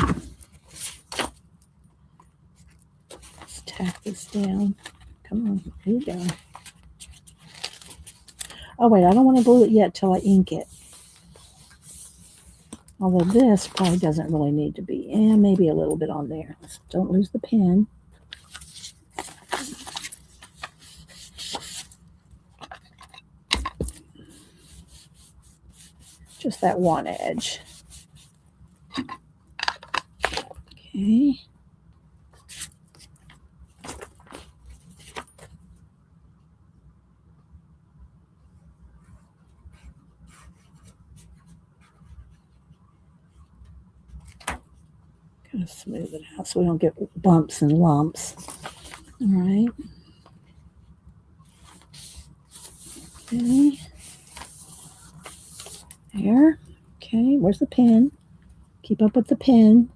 Let's tack this down. Come on. Here you go. Oh, wait. I don't want to glue it yet till I ink it. Although this probably doesn't really need to be. And maybe a little bit on there. Don't lose the pen. Just that one edge. Okay. Kind of smooth it out so we don't get bumps and lumps. All right. Okay. There. Okay, where's the pen? Keep up with the pen.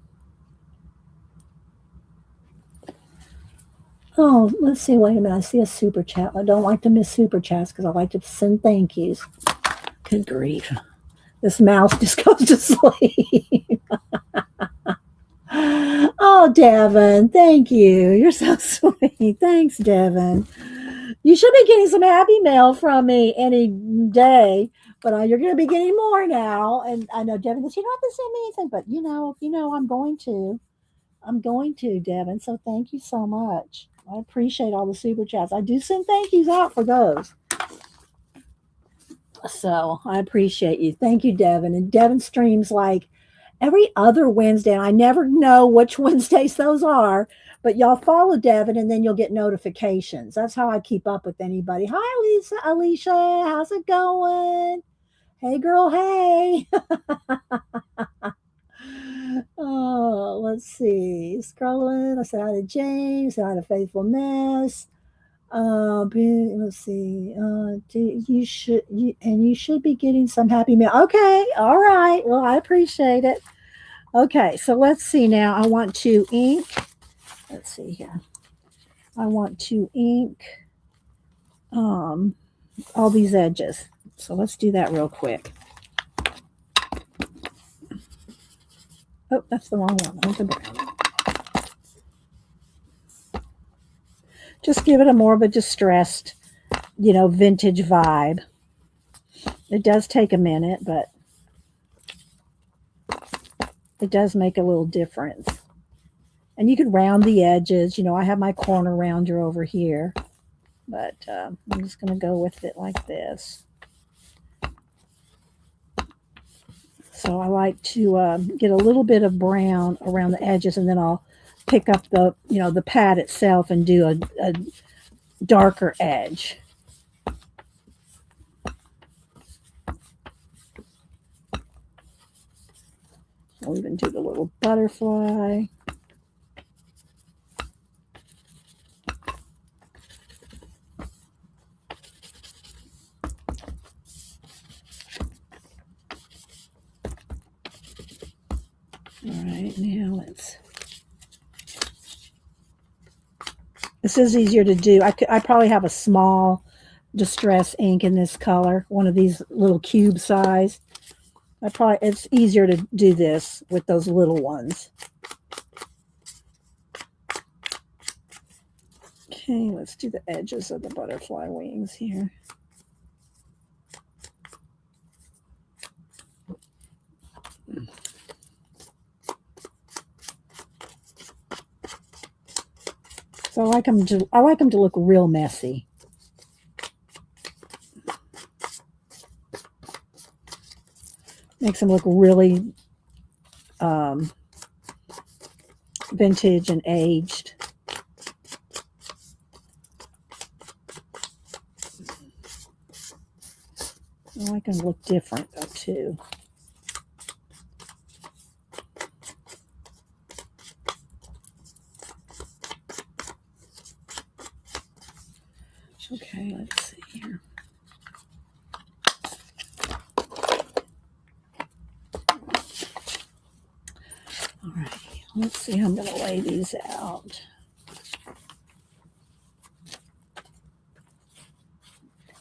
Oh, let's see. Wait a minute. I see a super chat. I don't like to miss super chats because I like to send thank yous. Good grief. This mouse just goes to sleep. Oh, Devin, thank you. You're so sweet. Thanks, Devin. You should be getting some happy mail from me any day, but you're going to be getting more now. And I know Devin goes, you don't have to send me anything, but I'm going to. I'm going to, Devin. So thank you so much. I appreciate all the super chats. I do send thank yous out for those. So I appreciate you. Thank you, Devin. And Devin streams like every other Wednesday. And I never know which Wednesdays those are, but y'all follow Devin and then you'll get notifications. That's how I keep up with anybody. Hi, Lisa, Alicia. How's it going? Hey, girl. Hey. Oh, let's see. Scrolling. I said hi to James. I said hi to Faithfulness. Let's see. You should be getting some happy mail. Okay. All right. Well, I appreciate it. Okay. So let's see now. I want to ink. Let's see here. I want to ink all these edges. So let's do that real quick. Oh, that's the wrong one. I want the brown. Just give it a more of a distressed, vintage vibe. It does take a minute, but it does make a little difference. And you could round the edges. I have my corner rounder over here, but I'm just going to go with it like this. So I like to get a little bit of brown around the edges, and then I'll pick up the pad itself and do a darker edge. I'll even do the little butterfly. All right, now let's This is easier to do. I probably have a small distress ink in this color, one of these little cube size. It's easier to do this with those little ones. Okay, let's do the edges of the butterfly wings here. So I like them to look real messy. Makes them look really vintage and aged. I like them to look different though too. Okay, let's see here. All right, let's see how I'm going to lay these out.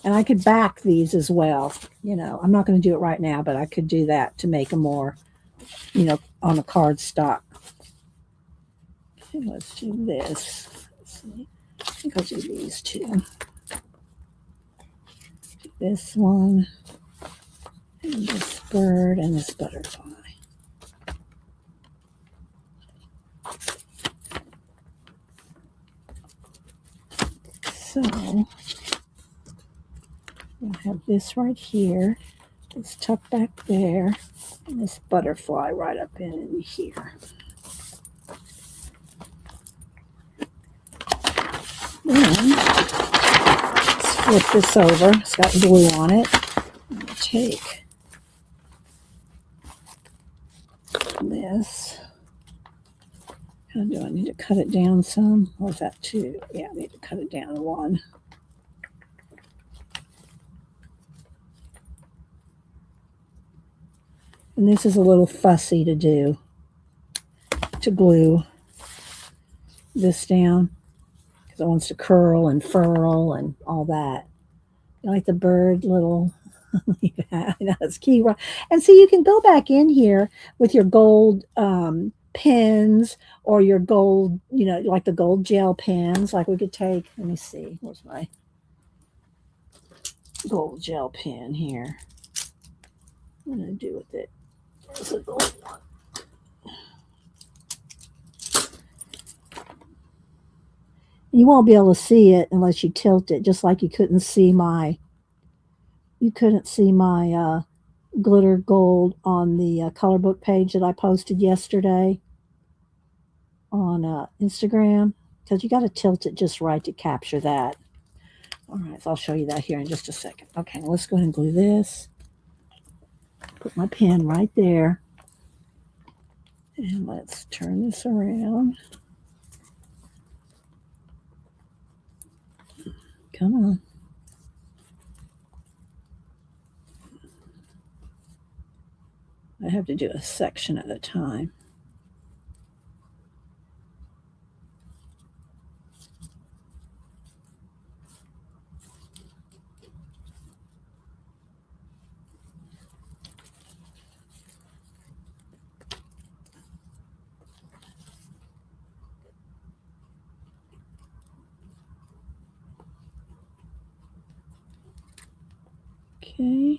And I could back these as well. You know, I'm not going to do it right now, but I could do that to make them more, you know, on a card stock. Okay, let's do this. Let's see. I think I'll do these two. This one, and this bird, and this butterfly. So, we'll have this right here, this tucked back there, and this butterfly right up in here. Then, let's flip this over. It's got glue on it. I'm going to take this. How do I need to cut it down some? Or is that two? Yeah, I need to cut it down to one. And this is a little fussy to do, to glue this down, because it wants to curl and furl and all that. You like the bird little, I know it's key. And see, you can go back in here with your gold pens or your gold, you know, like the gold gel pens. Like we could take, let me see, where's my gold gel pen here? What am I going to do with it? There's a gold one. You won't be able to see it unless you tilt it, just like you couldn't see my glitter gold on the color book page that I posted yesterday on Instagram, because you got to tilt it just right to capture that. All right, so I'll show you that here in just a second. Okay, let's go ahead and glue this. Put my pen right there. And let's turn this around. Come on. I have to do a section at a time. Okay.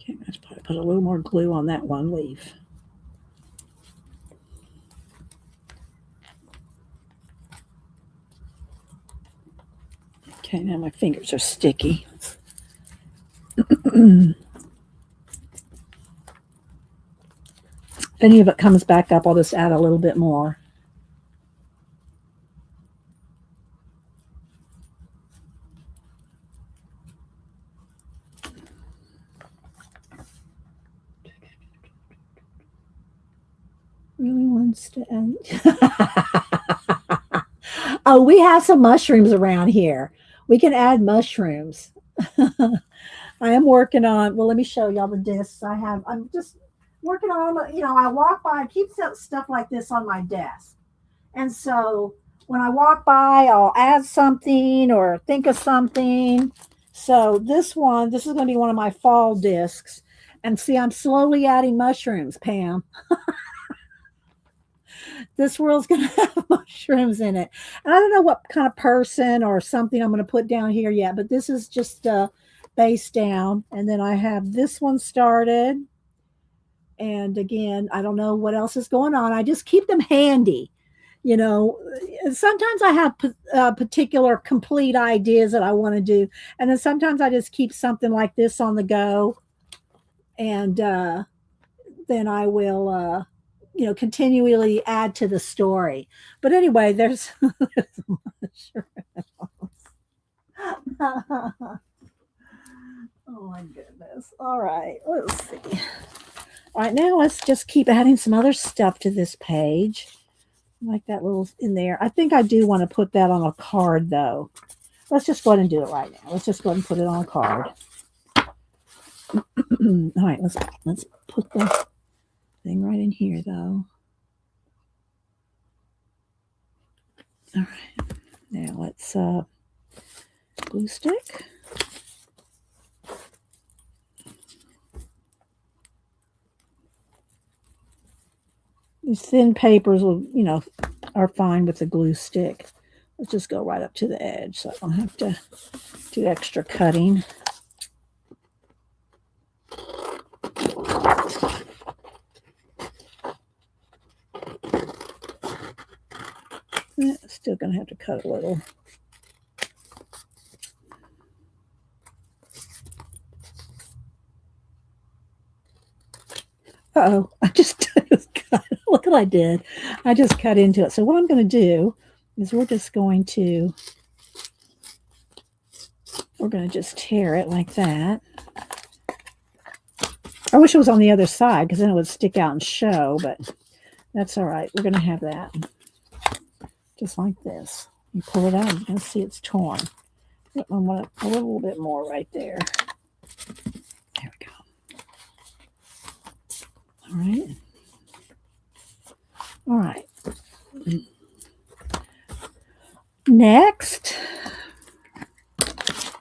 Okay, let's probably put a little more glue on that one leaf. Okay, now my fingers are sticky. If any of it comes back up, I'll just add a little bit more. Really wants to end. Oh, we have some mushrooms around here. We can add mushrooms. I am working on, well, let me show y'all the discs I have. I'm just working on, I walk by, I keep stuff like this on my desk. And so when I walk by, I'll add something or think of something. So this is going to be one of my fall discs. And see, I'm slowly adding mushrooms, Pam. This world's going to have mushrooms in it. And I don't know what kind of person or something I'm going to put down here yet, but this is just base down. And then I have this one started. And again, I don't know what else is going on. I just keep them handy. Sometimes I have particular complete ideas that I want to do. And then sometimes I just keep something like this on the go. And then I will, continually add to the story. But anyway, there's oh my goodness. All right, let's see. All right, now let's just keep adding some other stuff to this page. Like that little in there. I think I do want to put that on a card though. Let's just go ahead and do it right now. Let's just go ahead and put it on a card. All right, let's put the thing right in here though. All right, now let's glue stick. These thin papers will, are fine with the glue stick. Let's just go right up to the edge so I don't have to do extra cutting. Still going to have to cut a little. Uh-oh, I just cut. Look what I did. I just cut into it. So what I'm going to do is we're going to just tear it like that. I wish it was on the other side because then it would stick out and show, but that's all right. We're going to have that just like this. You pull it out, you can see it's torn. I want a little bit more right there. There we go. All right. All right. Next, I'm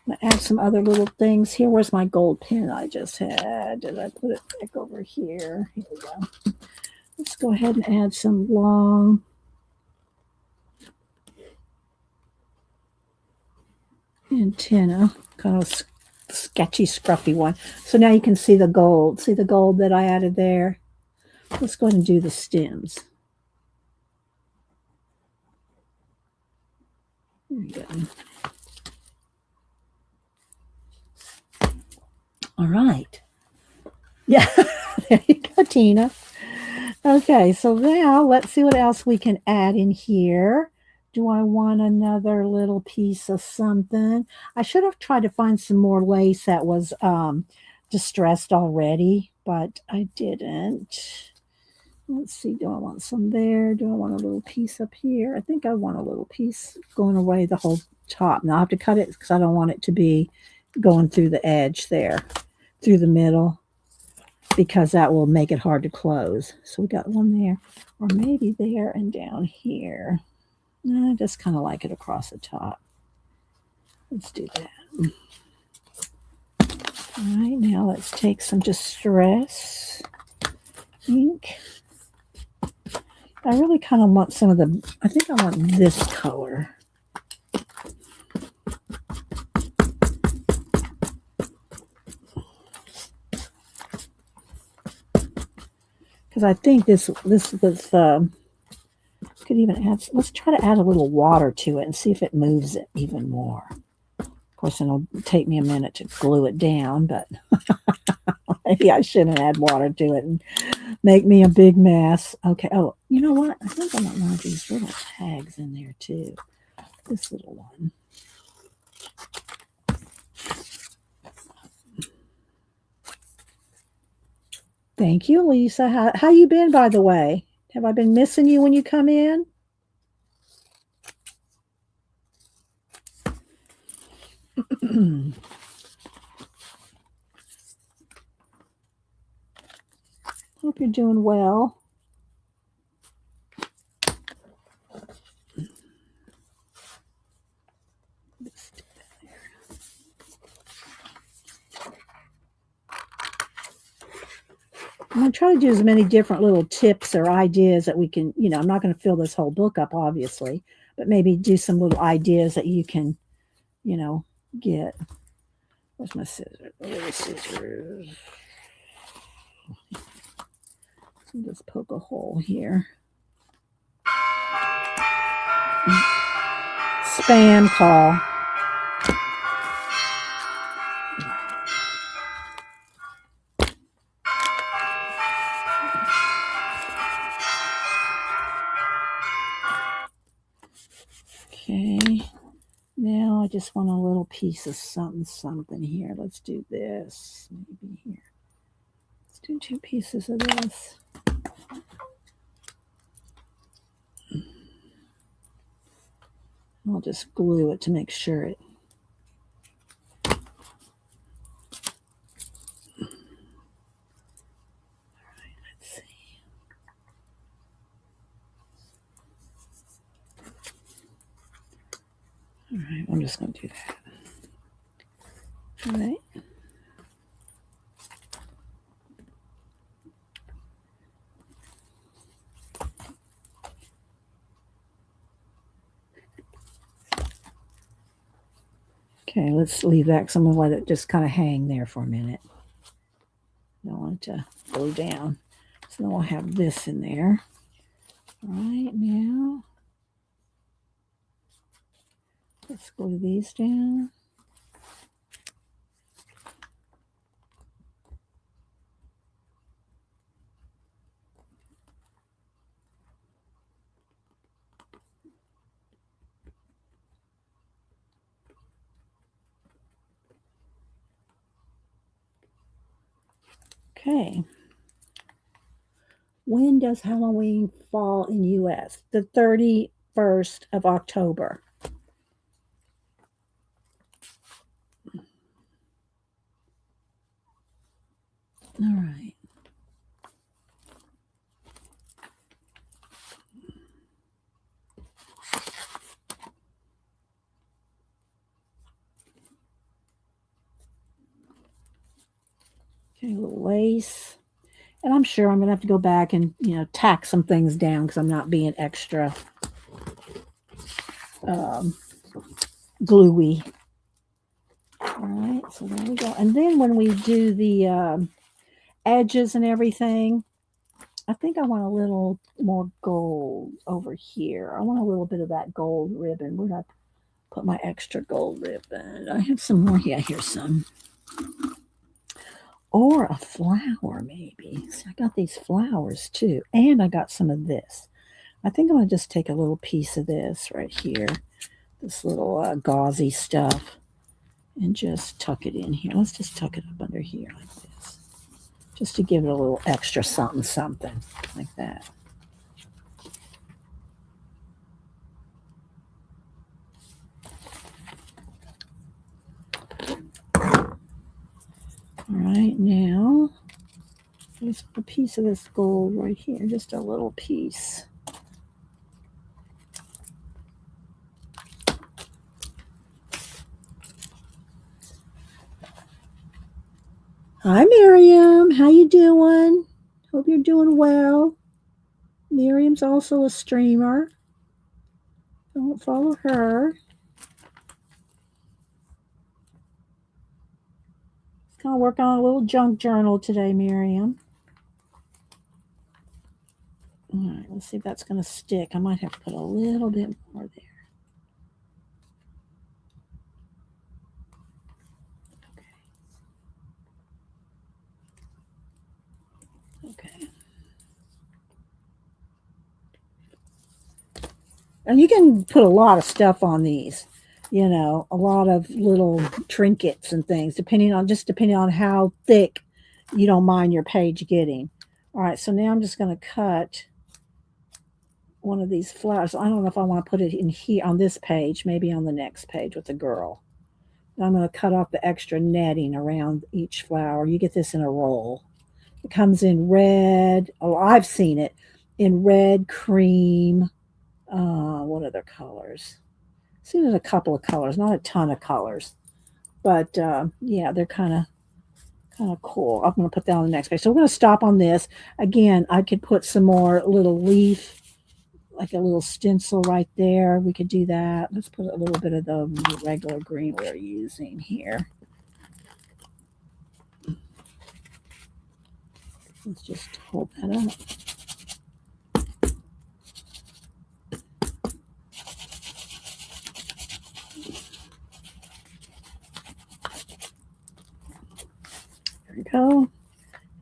going to add some other little things here. Where's my gold pen I just had? Did I put it back over here? Here we go. Let's go ahead and add some long antenna, kind of sketchy, scruffy one. So now you can see the gold. See the gold that I added there? Let's go ahead and do the stems. There we go. All right. Yeah, there you go, Tina. Okay, so now let's see what else we can add in here. Do I want another little piece of something? I should have tried to find some more lace that was distressed already, but I didn't. Let's see, do I want some there? Do I want a little piece up here? I think I want a little piece going away the whole top. Now I have to cut it because I don't want it to be going through the edge there, through the middle, because that will make it hard to close. So we got one there, or maybe there and down here. I just kind of like it across the top. Let's do that. All right, now let's take some Distress ink. I really kind of want some of the, I think I want this color. Because I think this could even add, let's try to add a little water to it and see if it moves it even more. Of course, it'll take me a minute to glue it down, but maybe I shouldn't add water to it and make me a big mess. Okay. Oh, you know what? I think I want one of these little tags in there too. This little one. Thank you, Lisa. How you been, by the way? Have I been missing you when you come in? Hope you're doing well. I'm going to try to do as many different little tips or ideas that we can, I'm not going to fill this whole book up, obviously, but maybe do some little ideas that you can, get. Where's my scissors? Where's the scissors? Just poke a hole here. Spam call. Okay. Now I just want a little piece of something here. Let's do this. Maybe here. Let's do 2 pieces of this. I'll just glue it to make sure it. All right, let's see. All right, I'm just going to do that. All right. Okay, let's leave that because I'm going to let it just kind of hang there for a minute. Don't want it to go down. So then we'll have this in there. All right, now let's glue these down. Okay. When does Halloween fall in U.S.? The 31st of October. All right. Okay, a little lace. And I'm sure I'm going to have to go back and, tack some things down because I'm not being extra gluey. All right, so there we go. And then when we do the edges and everything, I think I want a little more gold over here. I want a little bit of that gold ribbon. Where'd I put my extra gold ribbon? I have some more. Yeah, here's some. Or a flower, maybe. See, I got these flowers too. And I got some of this. I think I'm going to just take a little piece of this right here. This little gauzy stuff. And just tuck it in here. Let's just tuck it up under here like this. Just to give it a little extra something like that. All right, now there's a piece of this gold right here, just a little piece. Hi, Miriam. How you doing? Hope you're doing well. Miriam's also a streamer. Don't follow her. Kind of working on a little junk journal today, Miriam. All right, let's see if that's going to stick. I might have to put a little bit more there. Okay. And you can put a lot of stuff on these, a lot of little trinkets and things, depending on how thick you don't mind your page getting. All right, so now I'm just going to cut one of these flowers. I don't know if I want to put it in here on this page, maybe on the next page with the girl. I'm going to cut off the extra netting around each flower. You get this in a roll. It comes in red. Oh, I've seen it in red, cream. What other colors? I've seen it in a couple of colors, not a ton of colors, but yeah, they're kind of cool. I'm going to put that on the next page. So we're going to stop on this. Again, I could put some more little leaf, like a little stencil right there. We could do that. Let's put a little bit of the regular green we're using here. Let's just hold that up. There we go.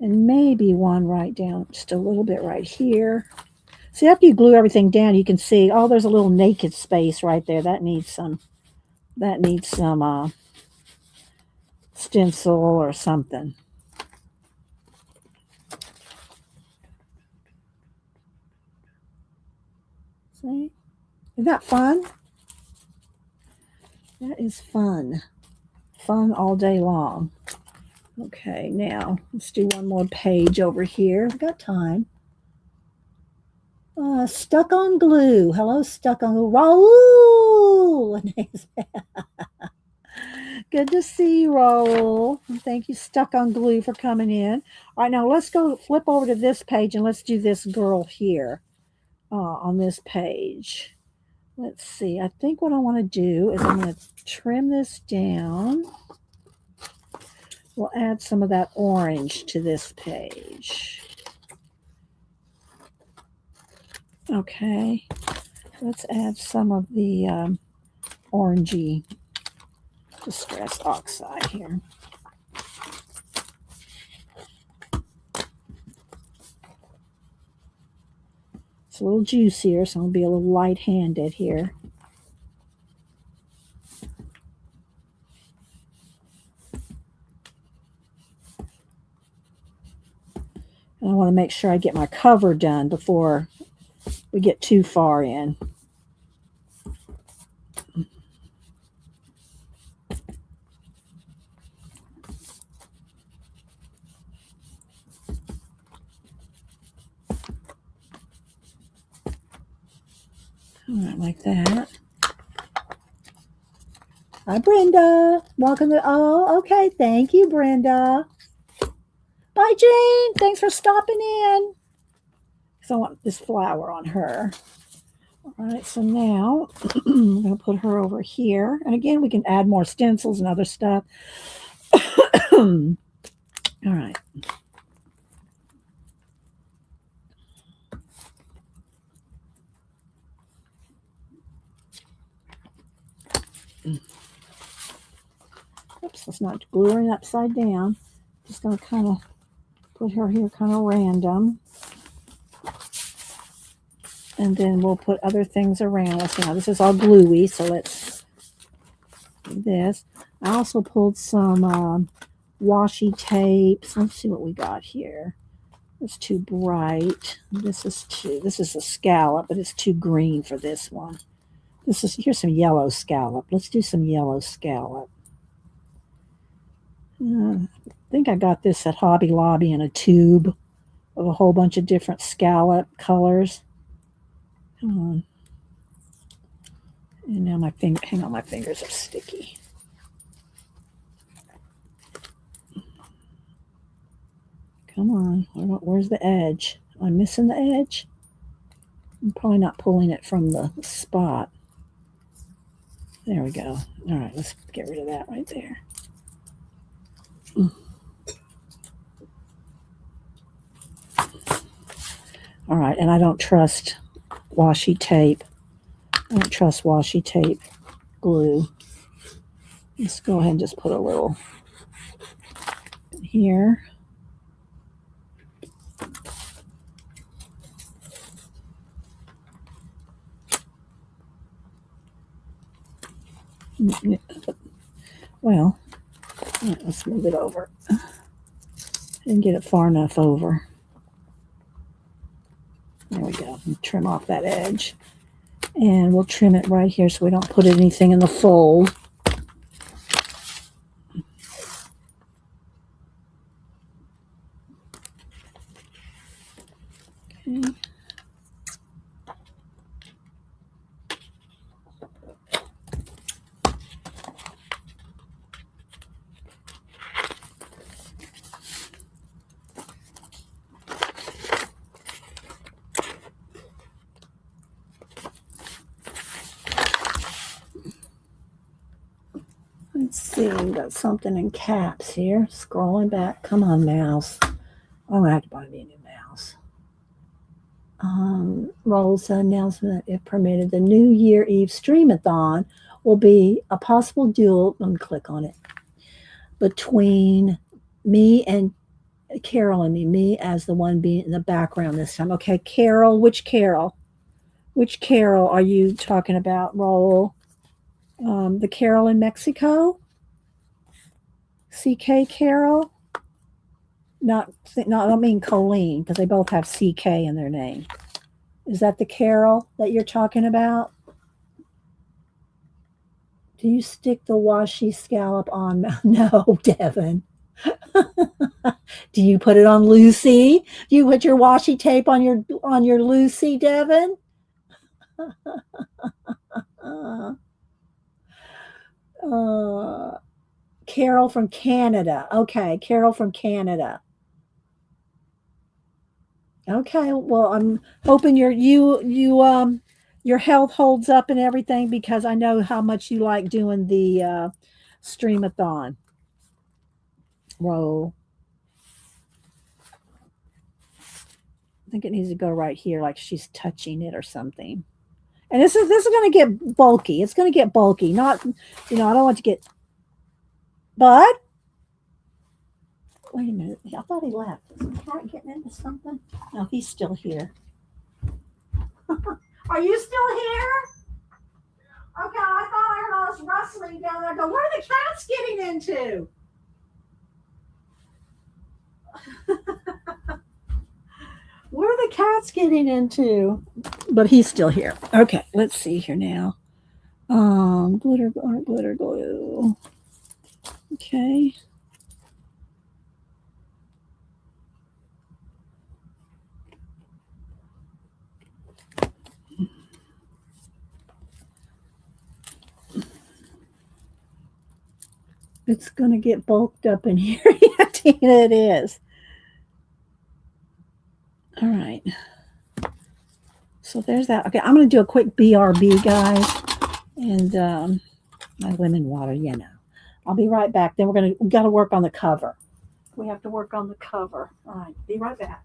And maybe one right down, just a little bit right here. See, after you glue everything down, you can see, oh, there's a little naked space right there. That needs some stencil or something. See? Isn't that fun? That is fun. Fun all day long. Okay, now let's do one more page over here. We've got time. Stuck on glue. Hello, stuck on glue. Raul! Good to see you, Raul. Thank you, Stuck on Glue, for coming in. All right, now let's go flip over to this page and let's do this girl here on this page. Let's see. I think what I want to do is I'm going to trim this down. We'll add some of that orange to this page. Okay. Let's add some of the orangey Distress Oxide here. It's a little juicier, so I'm going to be a little light-handed here. And I want to make sure I get my cover done before we get too far in. All right, like that. Hi, Brenda. Welcome to, oh, okay. Thank you, Brenda. Bye, Jane. Thanks for stopping in. So I want this flower on her. All right, so now I'm going to put her over here. And again, we can add more stencils and other stuff. All right. Oops, let's not glue her upside down. Just going to kind of put her here kind of random. And then we'll put other things around us. Now, this is all gluey, so let's do this. I also pulled some washi tapes. Let's see what we got here. It's too bright. This is a scallop, but it's too green for this one. Here's some yellow scallop. Let's do some yellow scallop. I think I got this at Hobby Lobby in a tube of a whole bunch of different scallop colors. Come on. And now my fingers are sticky. Come on. Where's the edge? Am I missing the edge? I'm probably not pulling it from the spot. There we go. All right, let's get rid of that right there. All right, and I don't trust washi tape. I don't trust washi tape glue. Let's go ahead and just put a little here. Well, all right, let's move it over. Didn't get it far enough over. There we go. Trim off that edge. And we'll trim it right here so we don't put anything in the fold. Okay. Let's see, we got something in caps here. Scrolling back. Come on, mouse. I'm gonna have to buy me a new mouse. Rolls announcement, if permitted, the New Year Eve streamathon will be a possible duel. Let me click on it between me and Carol and me as the one being in the background this time. Okay, Carol, which Carol? Which Carol are you talking about, Roll? The Carol in Mexico? CK Carol? Not, I don't mean Colleen, because they both have CK in their name. Is that the Carol that you're talking about? Do you stick the washi scallop on? No, Devin. Do you put it on Lucy? Do you put your washi tape on your Lucy, Devin? Carol from Canada. Okay, Carol from Canada. Okay, well, I'm hoping your health holds up and everything, because I know how much you like doing the streamathon. Roll. I think it needs to go right here, like she's touching it or something. And this is going to get bulky. It's going to get bulky. Not, I don't want to get. Bud, wait a minute. I thought he left. Is the cat getting into something? No, he's still here. Are you still here? Okay, I thought I heard all this rustling down there. I go, what are the cats getting into? What are the cats getting into? But he's still here. Okay, let's see here now. Glitter glue. Okay. It's going to get bulked up in here. Yeah, Tina, it is. All right. So there's that. Okay, I'm going to do a quick BRB, guys. And my lemon water, I'll be right back. Then we got to work on the cover. We have to work on the cover. All right, be right back.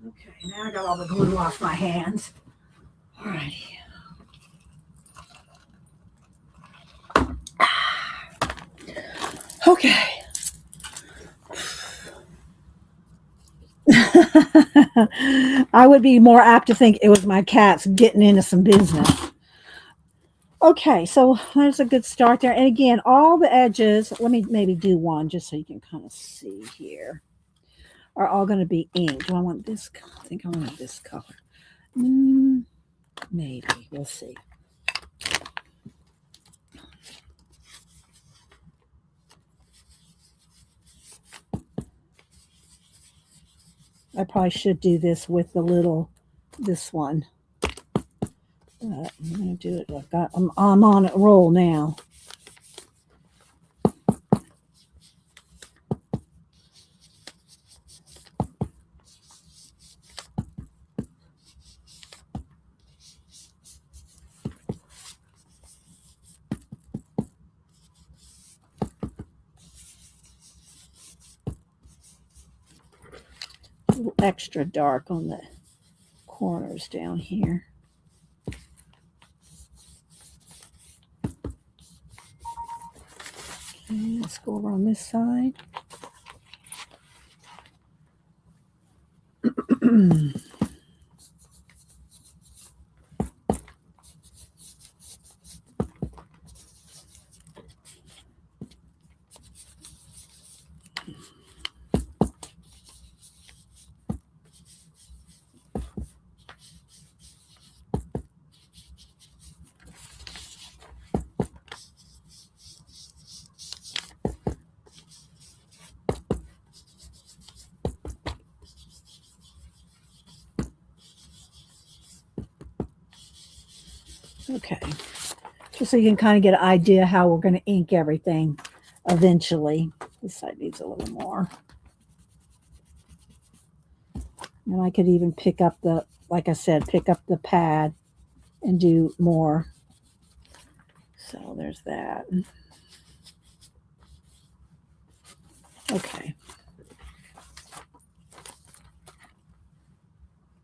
Okay, now I got all the glue off my hands. All righty. Okay. I would be more apt to think it was my cats getting into some business. Okay, so there's a good start there. And again, all the edges, let me maybe do one just so you can kind of see here, are all going to be inked. Do I want this? I think I want this color. Maybe. We'll see. I probably should do this with this one. I'm going to do it. I'm on a roll now. A little extra dark on the corners down here. Okay, let's go over on this side. Okay. Just so you can kind of get an idea how we're going to ink everything eventually. This side needs a little more. And I could even pick up the, like I said, pick up the pad and do more. So there's that. Okay.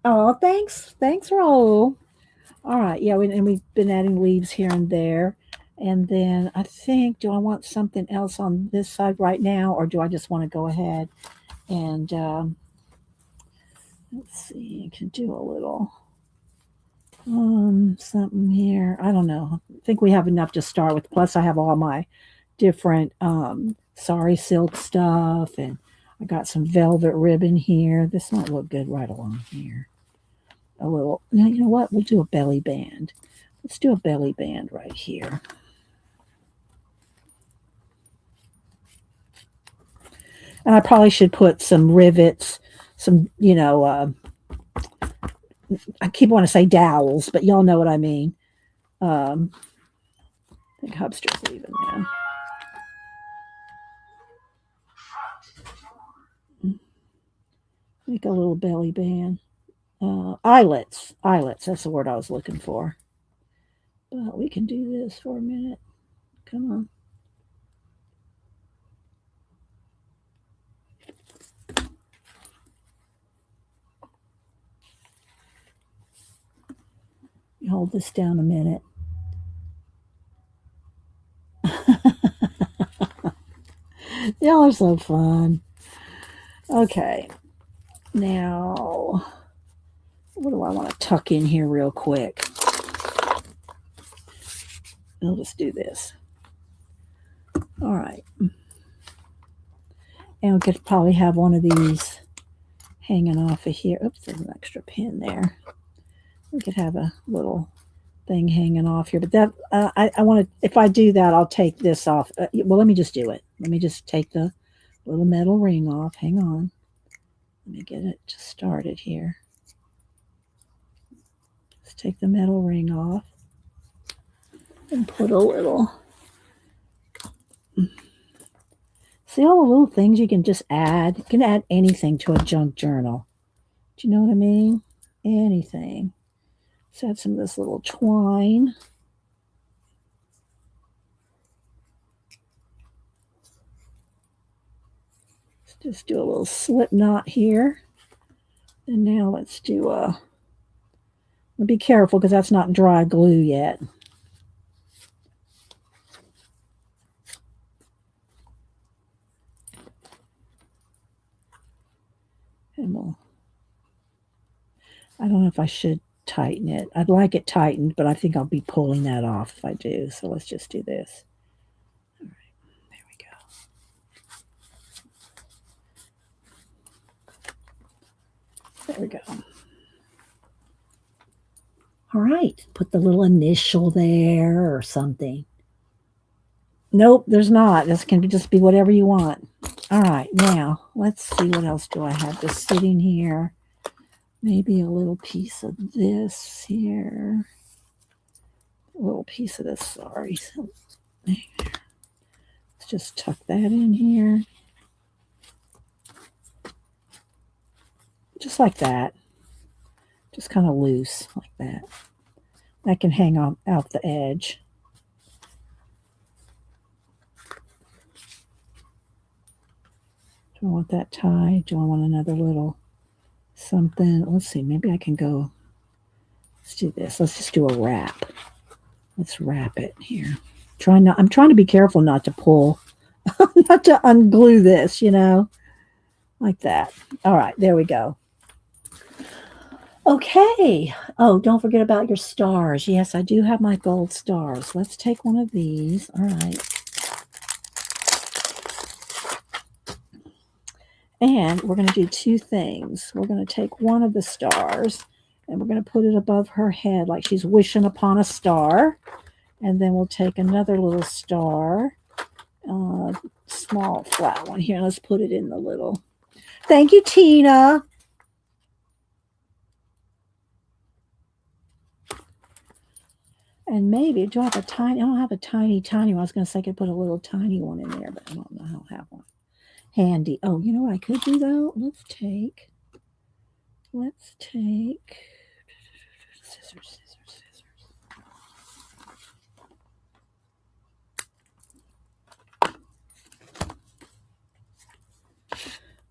Oh, thanks. Thanks, Raul. All right. Yeah, and we've been adding leaves here and there. And then I think, do I want something else on this side right now, or do I just want to go ahead and let's see, I can do a little something here. I don't know. I think we have enough to start with. Plus, I have all my different sari silk stuff, and I got some velvet ribbon here. This might look good right along here. A little. Now, you know what? We'll do a belly band. Let's do a belly band right here. And I probably should put some rivets, some, you know, I keep wanting to say dowels, but y'all know what I mean. I think Hubster's leaving now. Make a little belly band. Eyelets. Eyelets. That's the word I was looking for. But we can do this for a minute. Come on. Hold this down a minute. Y'all are so fun. Okay. Now, what do I want to tuck in here real quick? I'll just do this. All right. And we could probably have one of these hanging off of here. Oops, there's an extra pin there. We could have a little thing hanging off here, but that I want to. If I do that, I'll take this off. Well, let me just do it. Let me just take the little metal ring off. Hang on. Let me get it just started here. Let's take the metal ring off and put a little. See all the little things you can just add? You can add anything to a junk journal. Do you know what I mean? Anything. Let's add some of this little twine. Let's just do a little slip knot here. And now let's do a, be careful because that's not dry glue yet. And we'll, I don't know if I should tighten it. I'd like it tightened, but I think I'll be pulling that off if I do. So let's just do this. All right, there we go. There we go. All right, put the little initial there or something. Nope, there's not. This can just be whatever you want. All right, now let's see what else do I have just sitting here. Maybe a little piece of this here. A little piece of this, sorry. Let's just tuck that in here. Just like that. Just kind of loose like that. That can hang on out the edge. Do I want that tied? Do I want another little something? Let's see. Maybe I can go. Let's do this. Let's just do a wrap. Let's wrap it here. I'm trying to be careful not to pull not to unglue this, like that. All right, there we go. Okay. Oh, don't forget about your stars. Yes, I do have my gold stars. Let's take one of these. All right. And we're going to do two things. We're going to take one of the stars and we're going to put it above her head like she's wishing upon a star. And then we'll take another little star, small flat one here. Let's put it in the little. Thank you, Tina. And maybe, do I have a tiny, I don't have a tiny one. I was going to say I could put a little tiny one in there, but I don't know. I don't have one handy. Oh, you know what I could do though? Let's take scissors.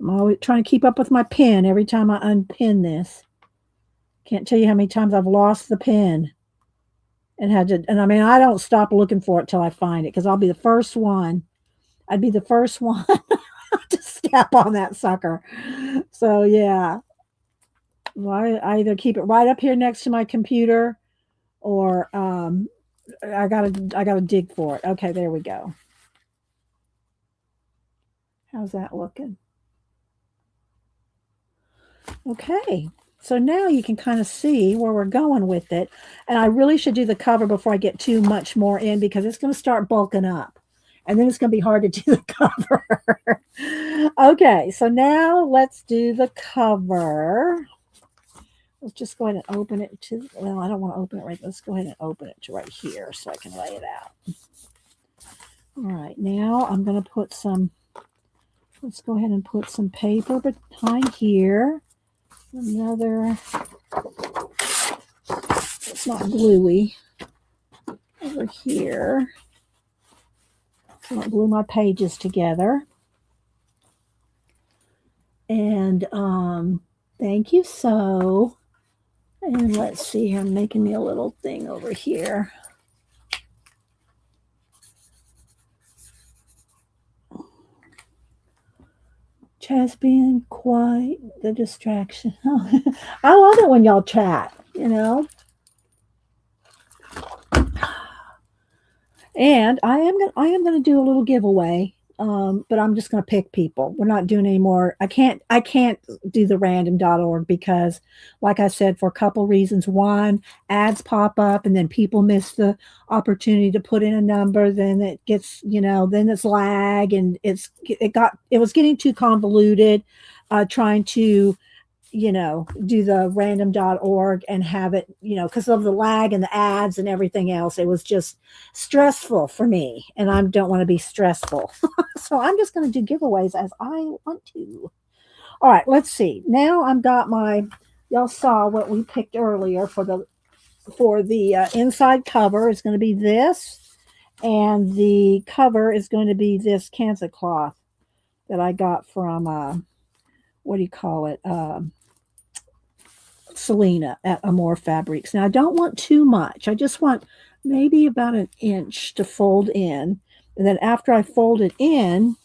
I'm always trying to keep up with my pen every time I unpin this. Can't tell you how many times I've lost the pen and had to, and I mean, I don't stop looking for it till I find it because I'll be the first one. I'd be the first one to step on that sucker. So yeah, well, I either keep it right up here next to my computer or I gotta dig for it. Okay, there we go. How's that looking? Okay, so now you can kind of see where we're going with it. And I really should do the cover before I get too much more in because it's going to start bulking up. And then it's going to be hard to do the cover. Okay, so now let's do the cover. Let's just go ahead and open it to, well, I don't want to open it right. Let's go ahead and open it to right here so I can lay it out. All right, now I'm going to put some, let's go ahead and put some paper behind here. Another, it's not gluey, over here. So I'll glue my pages together. And thank you, so. And let's see here, I'm making me a little thing over here. Chat's being quite the distraction. I love it when y'all chat, And I am gonna do a little giveaway, but I'm just gonna pick people. We're not doing any more. I can't do the random.org because, like I said, for a couple reasons. One, ads pop up and then people miss the opportunity to put in a number. Then it gets, then it's lag and it was getting too convoluted, trying to do the random.org and have it, because of the lag and the ads and everything else. It was just stressful for me and I don't want to be stressful. So I'm just going to do giveaways as I want to. All right, let's see. Now I've got y'all saw what we picked earlier for the inside cover is going to be this. And the cover is going to be this Kansas cloth that I got from, what do you call it? Selena at Amore Fabrics. Now I don't want too much. I just want maybe about an inch to fold in. And then after I fold it in,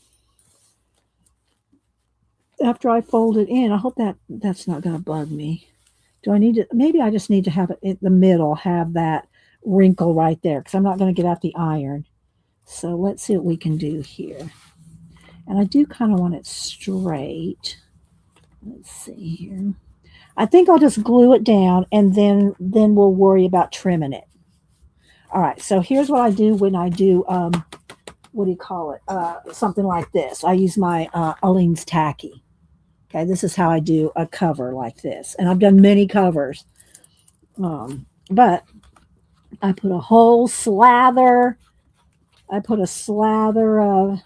I hope that's not going to bug me. Do I need to, maybe I just need to have it in the middle, have that wrinkle right there because I'm not going to get out the iron. So let's see what we can do here. And I do kind of want it straight. Let's see here. I think I'll just glue it down and then we'll worry about trimming it. All right, so here's what I do when I do, what do you call it? Something like this. I use my Aleene's Tacky. Okay, this is how I do a cover like this. And I've done many covers. But I put a whole slather. I put a slather of,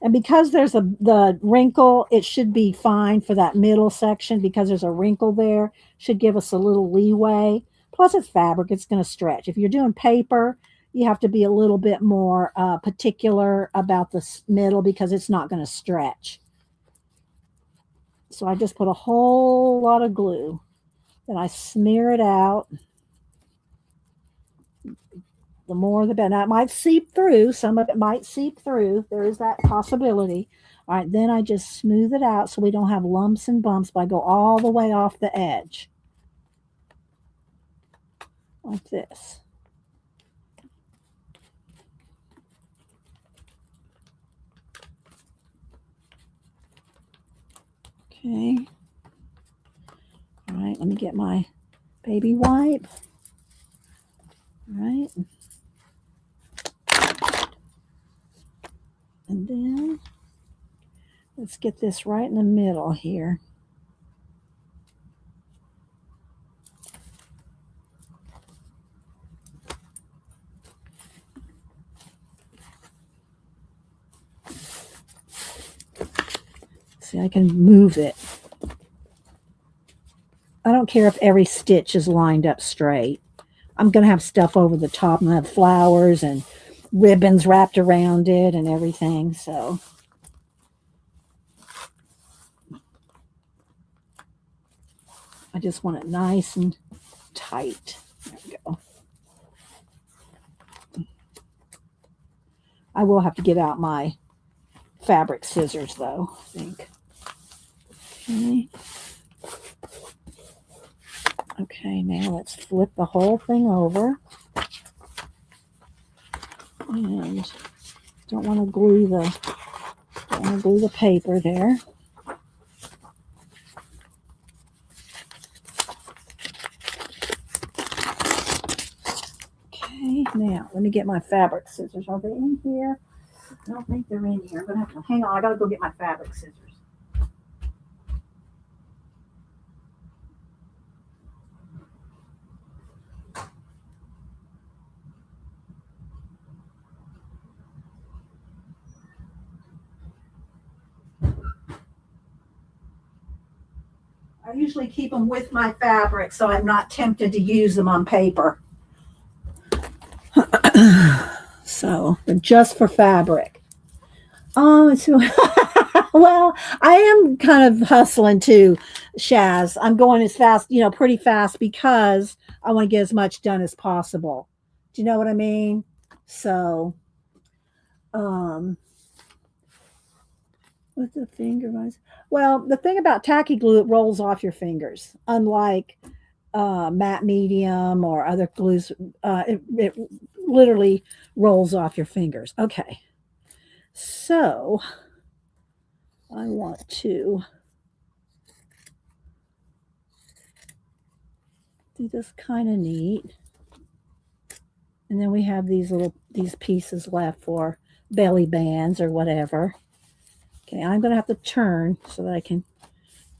and because there's the wrinkle, it should be fine for that middle section because there's a wrinkle there. Should give us a little leeway. Plus, it's fabric. It's going to stretch. If you're doing paper, you have to be a little bit more particular about the middle because it's not going to stretch. So I just put a whole lot of glue. Then I smear it out The more the better. Now, it might seep through. Some of it might seep through. There is that possibility. All right, then I just smooth it out so we don't have lumps and bumps, but I go all the way off the edge. Like this. Okay. All right, let me get my baby wipe. All right. And then let's get this right in the middle here. See, I can move it. I don't care if every stitch is lined up straight. I'm going to have stuff over the top. I'm going to have flowers and ribbons wrapped around it and everything. So I just want it nice and tight. There we go. I will have to get out my fabric scissors though, I think. Okay. Okay, now let's flip the whole thing over. And don't want to glue the paper there. Okay, now let me get my fabric scissors. Are they in here? I don't think they're in here. I'm gonna have to hang on. I gotta go get my fabric scissors. I usually keep them with my fabric so I'm not tempted to use them on paper. So they're just for fabric. Oh, so well, I am kind of hustling too, Shaz. I'm going as fast, pretty fast because I want to get as much done as possible. Do you know what I mean? So, with the finger ones. Well, the thing about tacky glue, it rolls off your fingers, unlike matte medium or other glues. It literally rolls off your fingers. Okay, so I want to do this kind of neat, and then we have these pieces left for belly bands or whatever. Okay, I'm going to have to turn so that I can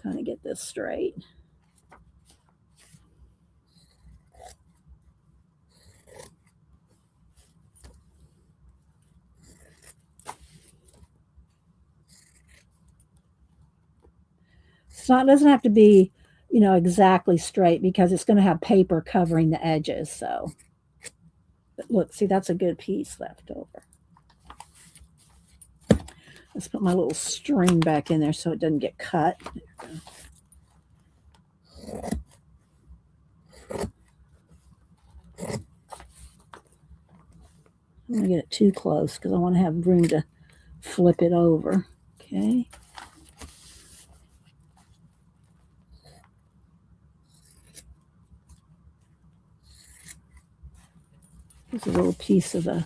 kind of get this straight. It doesn't have to be, exactly straight because it's going to have paper covering the edges. So, but look, see, that's a good piece left over. Let's put my little string back in there so it doesn't get cut. I'm going to get it too close because I want to have room to flip it over. Okay. There's a little piece of the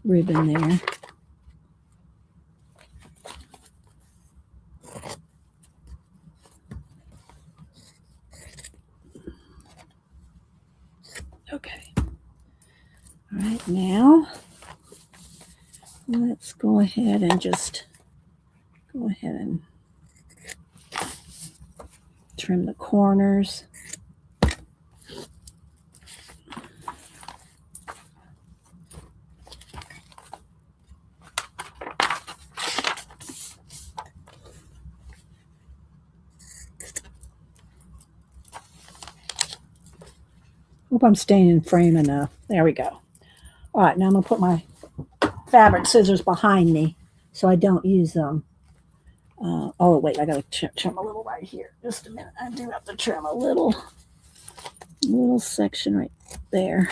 ribbon there. Okay. All right, now let's go ahead and just trim the corners. Hope I'm staying in frame enough. There we go. All right, now I'm going to put my fabric scissors behind me so I don't use them. Oh, wait, I got to trim a little right here. Just a minute. I do have to trim a little section right there.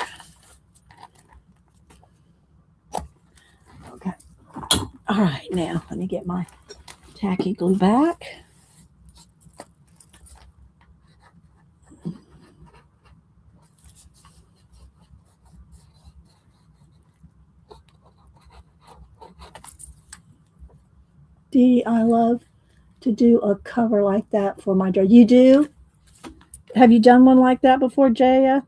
All right, now let me get my tacky glue back. Dee, I love to do a cover like that for my jar. You do? Have you done one like that before, Jaya?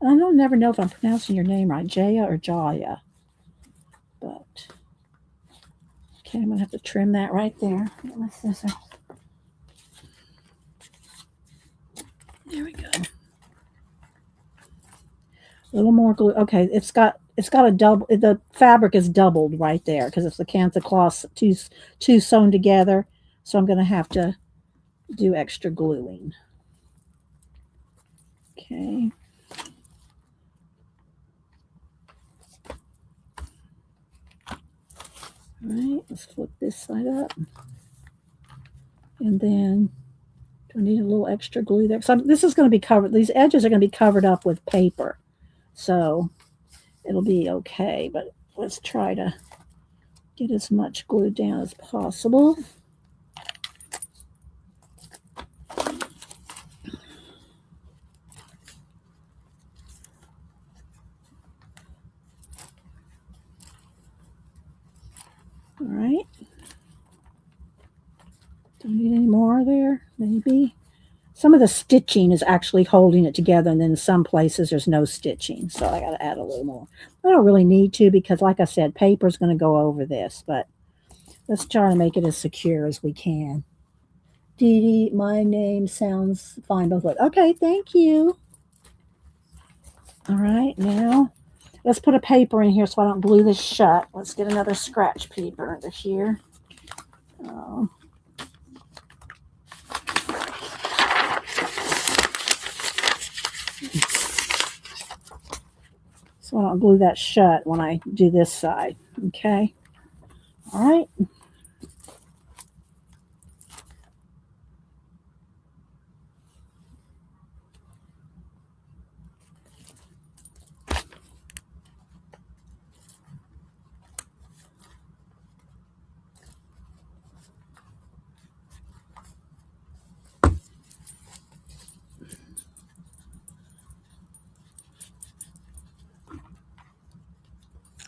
I don't never know if I'm pronouncing your name right, Jaya or Jaya. But okay, I'm gonna have to trim that right there. Get my scissors. There we go. A little more glue. Okay, it's got a double. The fabric is doubled right there because it's the Kantha cloth two sewn together. So I'm gonna have to do extra gluing. Okay. All right, let's flip this side up. And then, do I need a little extra glue there? So this is going to be covered. These edges are going to be covered up with paper. So it'll be okay. But let's try to get as much glue down as possible. All right. Don't need any more there, maybe. Some of the stitching is actually holding it together, and then in some places there's no stitching. So I got to add a little more. I don't really need to because, like I said, paper is going to go over this. But let's try to make it as secure as we can. Dee Dee, my name sounds fine both ways. Okay, thank you. All right, now let's put a paper in here so I don't glue this shut. Let's get another scratch paper under here. So I don't glue that shut when I do this side. Okay. All right.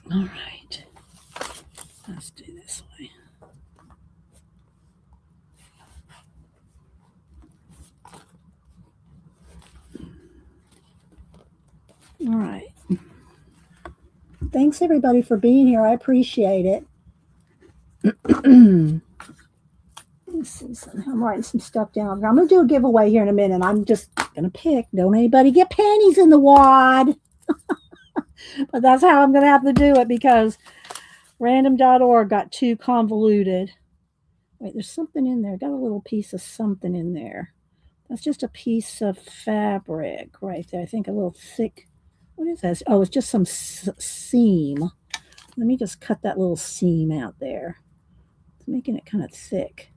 All right. Let's do this way. All right. Thanks everybody for being here. I appreciate it. Let's see something. I'm writing some stuff down. I'm going to do a giveaway here in a minute. I'm just going to pick. Don't anybody get panties in the wad. But that's how I'm going to have to do it because random.org got too convoluted. Wait, there's something in there. Got a little piece of something in there. That's just a piece of fabric right there. I think a little thick. What is this? Oh, it's just some seam. Let me just cut that little seam out there. It's making it kind of thick.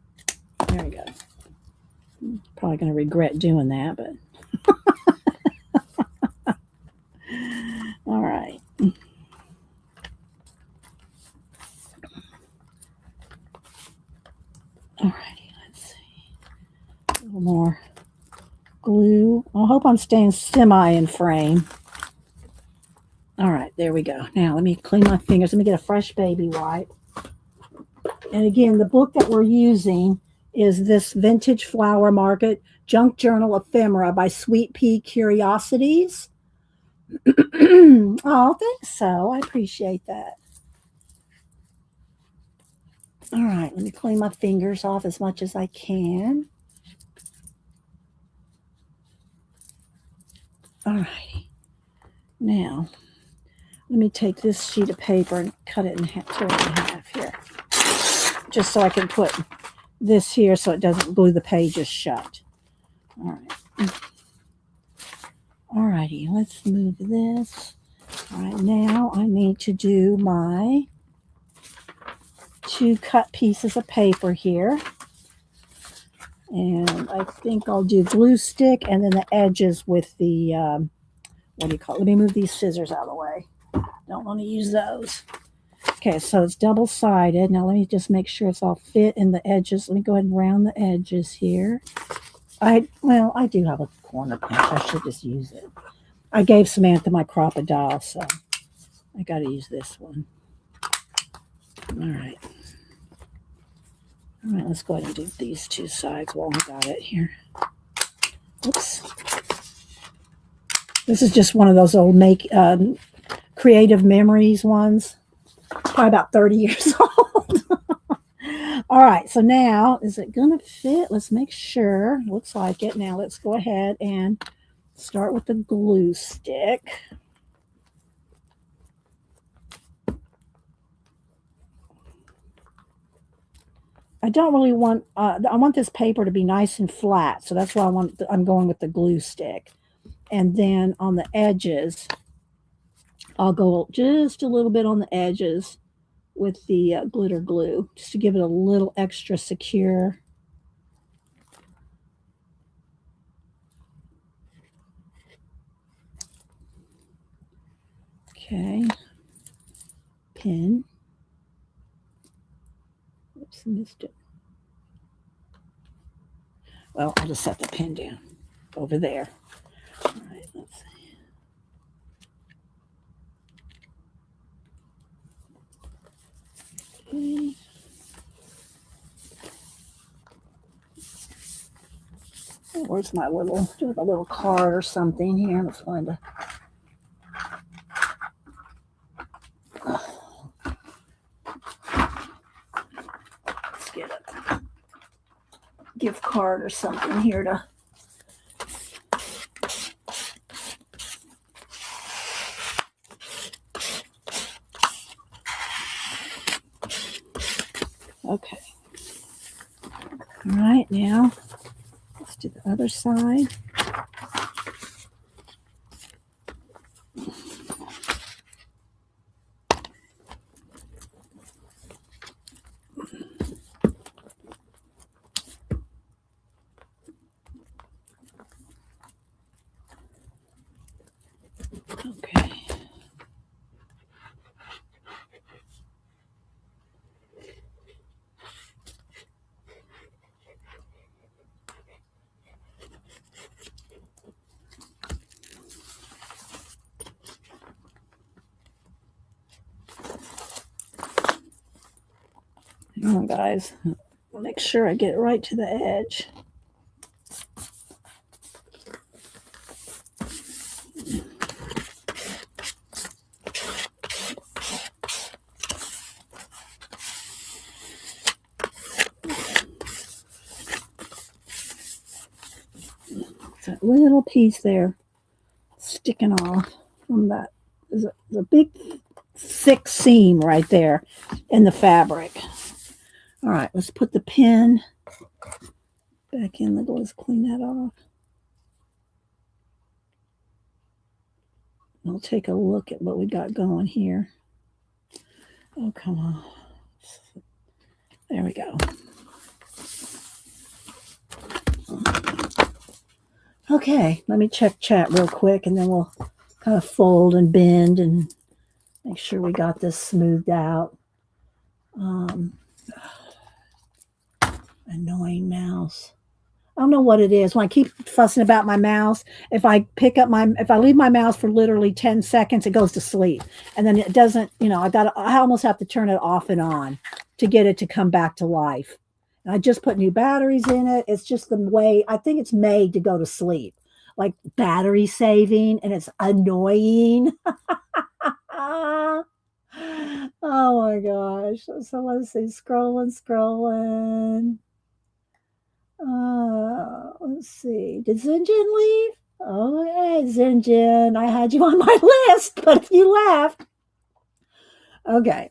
There we go. I'm probably going to regret doing that, but all right. All righty, let's see. A little more glue. I hope I'm staying semi in frame. All right, there we go. Now let me clean my fingers. Let me get a fresh baby wipe. And again, the book that we're using is this Vintage Flower Market Junk Journal Ephemera by Sweet Pea Curiosities. Oh, thanks so. I appreciate that. All right, let me clean my fingers off as much as I can. All righty. Now, let me take this sheet of paper and cut it in half, tear it in half here. Just so I can put this here so it doesn't glue the pages shut. All right. All righty, let's move this. All right, now I need to do my 2 cut pieces of paper here. And I think I'll do glue stick and then the edges with the, what do you call it? Let me move these scissors out of the way. Don't want to use those. Okay, so it's double-sided. Now let me just make sure it's all fit in the edges. Let me go ahead and round the edges here. I do have a corner pinch. I should just use it. I gave Samantha my crocodile, so I got to use this one. All right. All right, let's go ahead and do these two sides while we got it here. Oops. This is just one of those old Creative Memories ones. Probably about 30 years old. All right, so now, is it going to fit? Let's make sure. Looks like it. Now let's go ahead and start with the glue stick. I don't really want, I want this paper to be nice and flat. So that's why I'm going with the glue stick. And then on the edges, I'll go just a little bit on the edges with the glitter glue, just to give it a little extra secure. Okay. Pin. Oops, I missed it. Well, I'll just set the pin down over there. All right, let's see. Okay. Oh, where's my little, do I have a little card or something here? Let's find a. Let's get a gift card or something here to. Okay. All right, now let's do the other side. Okay. Hang on, guys. I'll make sure I get it right to the edge. That little piece there sticking off from that. There's a big thick seam right there in the fabric. All right, let's put the pin back in. Let's clean that off. We'll take a look at what we got going here. Oh, come on. There we go. Okay, let me check chat real quick, and then we'll kind of fold and bend and make sure we got this smoothed out. Annoying mouse. I don't know what it is. When I keep fussing about my mouse, if I leave my mouse for literally 10 seconds, it goes to sleep. And then it doesn't, I almost have to turn it off and on to get it to come back to life. And I just put new batteries in it. It's just the way, I think it's made to go to sleep, like battery saving, and it's annoying. Oh my gosh. So let's see, scrolling. Let's see. Did Zinjin leave? Oh, hey, Zinjin. I had you on my list, but you left. Okay.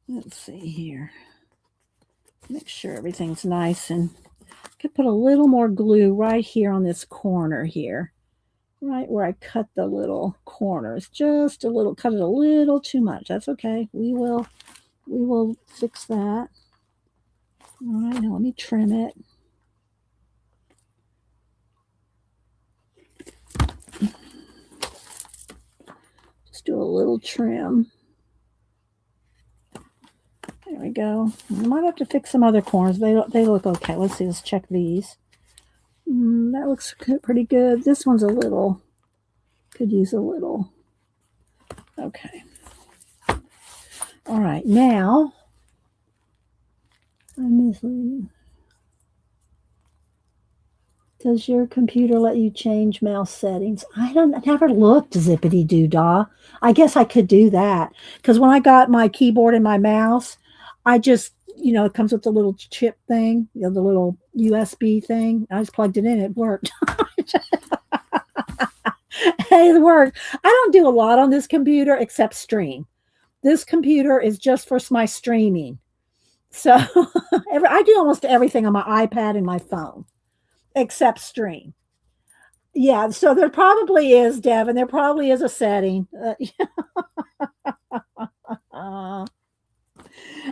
Let's see here. Make sure everything's nice, and I could put a little more glue right here on this corner here. Right where I cut the little corners. Just a little, cut it a little too much. That's okay. We will fix that. All right, now let me trim it. Just do a little trim. There we go. I might have to fix some other corners. They look okay. Let's see. Let's check these. That looks pretty good. This one's a little, could use a little. Okay. All right. Now, I'm missing. Does your computer let you change mouse settings? I never looked, zippity doo dah. I guess I could do that because when I got my keyboard and my mouse, I just, it comes with the little chip thing, the little USB thing. I just plugged it in. It worked. Hey, it worked. I don't do a lot on this computer except stream. This computer is just for my streaming. So I do almost everything on my iPad and my phone except stream. Yeah, so there probably is, Devin. There probably is a setting.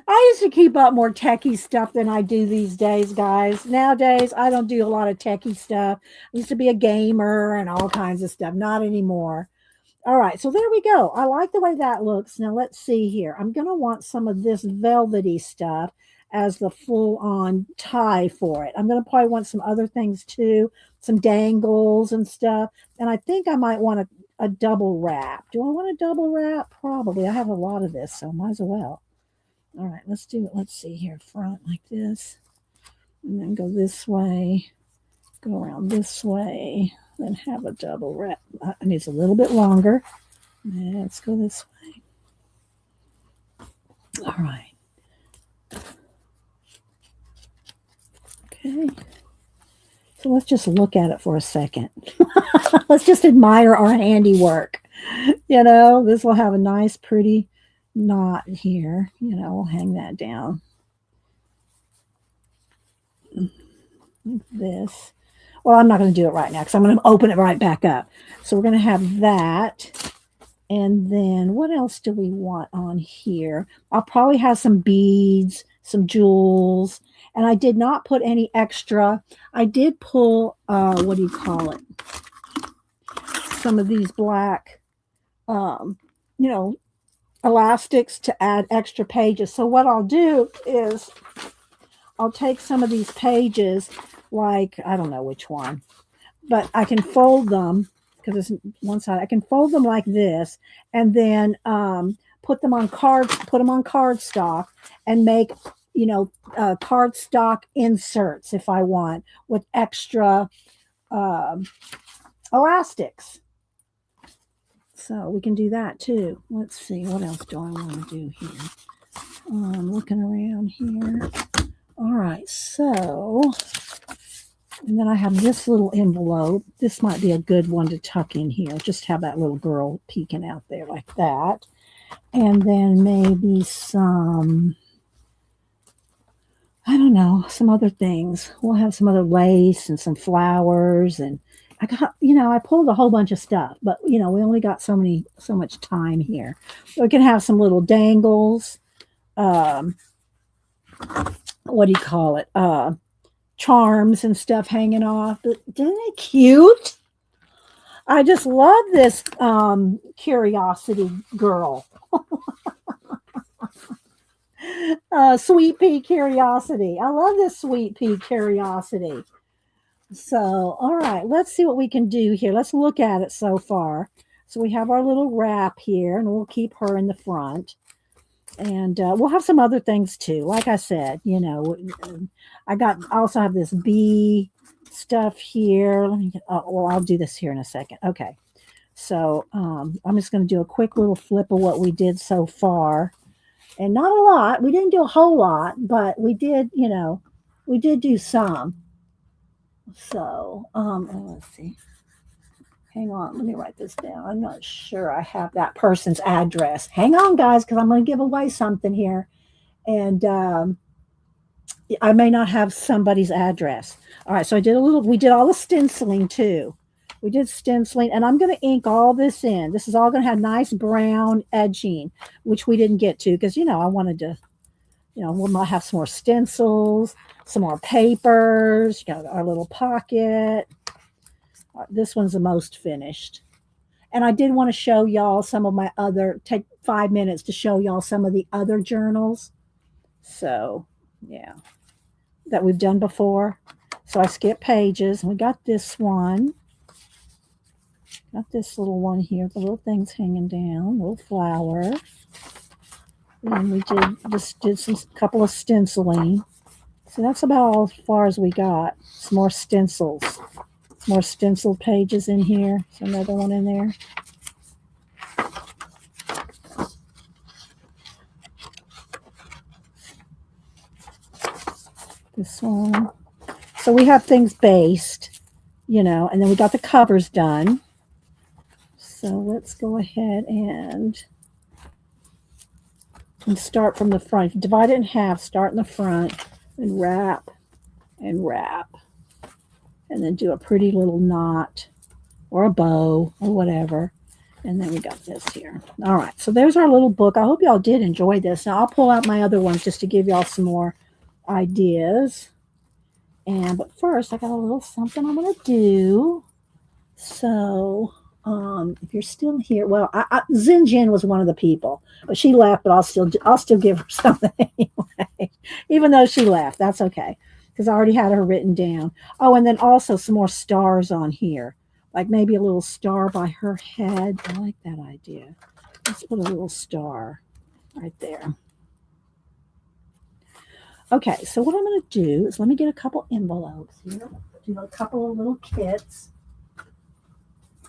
I used to keep up more techie stuff than I do these days, guys. Nowadays, I don't do a lot of techie stuff. I used to be a gamer and all kinds of stuff. Not anymore. All right, so there we go. I like the way that looks. Now, let's see here. I'm going to want some of this velvety stuff as the full-on tie for it. I'm going to probably want some other things too, some dangles and stuff. And I think I might want a double wrap. Do I want a double wrap? Probably. I have a lot of this, so might as well. All right, let's do it. Let's see here. Front like this. And then go this way. Go around this way. Then have a double wrap. It needs a little bit longer. Let's go this way. All right. Okay. So let's just look at it for a second. Let's just admire our handiwork. This will have a nice, pretty knot here. We'll hang that down like this. Well, I'm not going to do it right now because I'm going to open it right back up. So we're going to have that. And then what else do we want on here? I'll probably have some beads, some jewels. And I did not put any extra. I did pull, what do you call it? Some of these black, elastics to add extra pages. So what I'll do is I'll take some of these pages, like, I don't know which one, but I can fold them because it's one side. I can fold them like this and then put them on cardstock and make, cardstock inserts if I want with extra elastics. So we can do that too. Let's see, what else do I want to do here? I'm looking around here. All right, so, and then I have this little envelope. This might be a good one to tuck in here. Just have that little girl peeking out there like that. And then maybe some, I don't know, some other things. We'll have some other lace and some flowers. And I got, I pulled a whole bunch of stuff, but, we only got so much time here. So we can have some little dangles. What do you call it? Charms and stuff hanging off. Isn't it cute? I just love this curiosity girl. Sweet pea curiosity. I love this sweet pea curiosity. So, all right, let's see what we can do here. Let's look at it so far. So we have our little wrap here, and we'll keep her in the front. And we'll have some other things too. Like I said, I also have this bee stuff here. Let me get, I'll do this here in a second. Okay. So I'm just going to do a quick little flip of what we did so far. And not a lot. We didn't do a whole lot, but we did, we did do some. So let's see. Hang on, let me write this down. I'm not sure I have that person's address. Hang on, guys, because I'm going to give away something here. And I may not have somebody's address. All right, so we did all the stenciling too. We did stenciling, and I'm going to ink all this in. This is all going to have nice brown edging, which we didn't get to because, I wanted to, we might have some more stencils, some more papers, our little pocket. This one's the most finished. And I did want to show y'all some of my other, take 5 minutes to show y'all some of the other journals. So, yeah, that we've done before. So I skipped pages and we got this one. Got this little one here, the little thing's hanging down, little flower. And we did some couple of stenciling. So that's about all as far as we got. Some more stencils. More stenciled pages in here. So another one in there. This one. So we have things based, and then we got the covers done. So let's go ahead and start from the front. Divide it in half, start in the front, and wrap, and then do a pretty little knot or a bow or whatever. And then we got this here. All right, so there's our little book. I hope y'all did enjoy this. Now I'll pull out my other ones just to give y'all some more ideas. But first, I got a little something I'm going to do. So if you're still here, well, Zin Jin was one of the people, but she left. But I'll still give her something anyway, even though she left. That's okay because I already had her written down. Oh, and then also some more stars on here, like maybe a little star by her head. I like that idea. Let's put a little star right there. Okay, so what I'm going to do is let me get a couple envelopes here. Do a couple of little kits.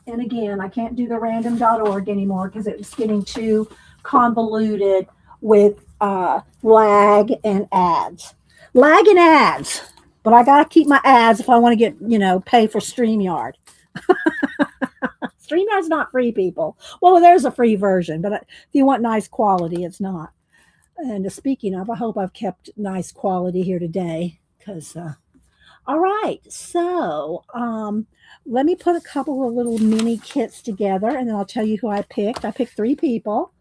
And again, I can't do the random.org anymore because it's getting too convoluted with lag and ads. Lag and ads. But I got to keep my ads if I want to get, pay for StreamYard. StreamYard's not free, people. Well, there's a free version, but if you want nice quality, it's not. And speaking of, I hope I've kept nice quality here today because, all right. So let me put a couple of little mini kits together and then I'll tell you who I picked. I picked 3 people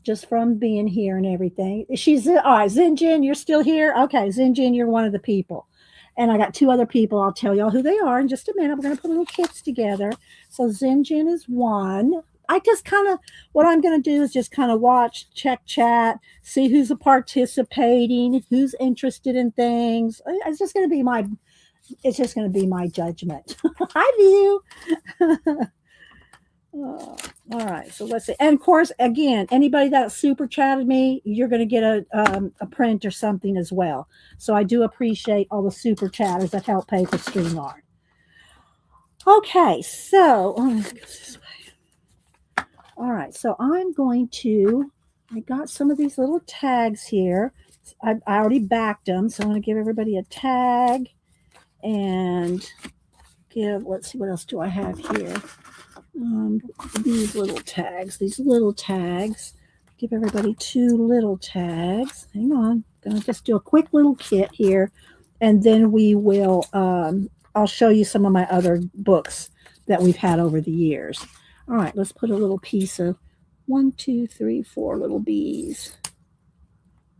just from being here and everything. All right, Zinjin, you're still here? Okay, Zinjin, you're one of the people. And I got 2 other people. I'll tell y'all who they are in just a minute. We're going to put little kits together. So Zinjin is one. I just what I'm going to do is just kind of watch, check chat, see who's participating, who's interested in things. It's just going to be my judgment. Hi, View. All right, so let's see. And of course, again, anybody that super chatted me, you're going to get a print or something as well. So I do appreciate all the super chatters that help pay for StreamYard. Okay, so let's go this way. All right, so I got some of these little tags here. I already backed them, so I'm going to give everybody a tag and let's see, what else do I have here? These little tags. Give everybody 2 little tags. Hang on. I'm going to just do a quick little kit here, and then we will, I'll show you some of my other books that we've had over the years. All right, let's put a little piece of 1, 2, 3, 4 little bees.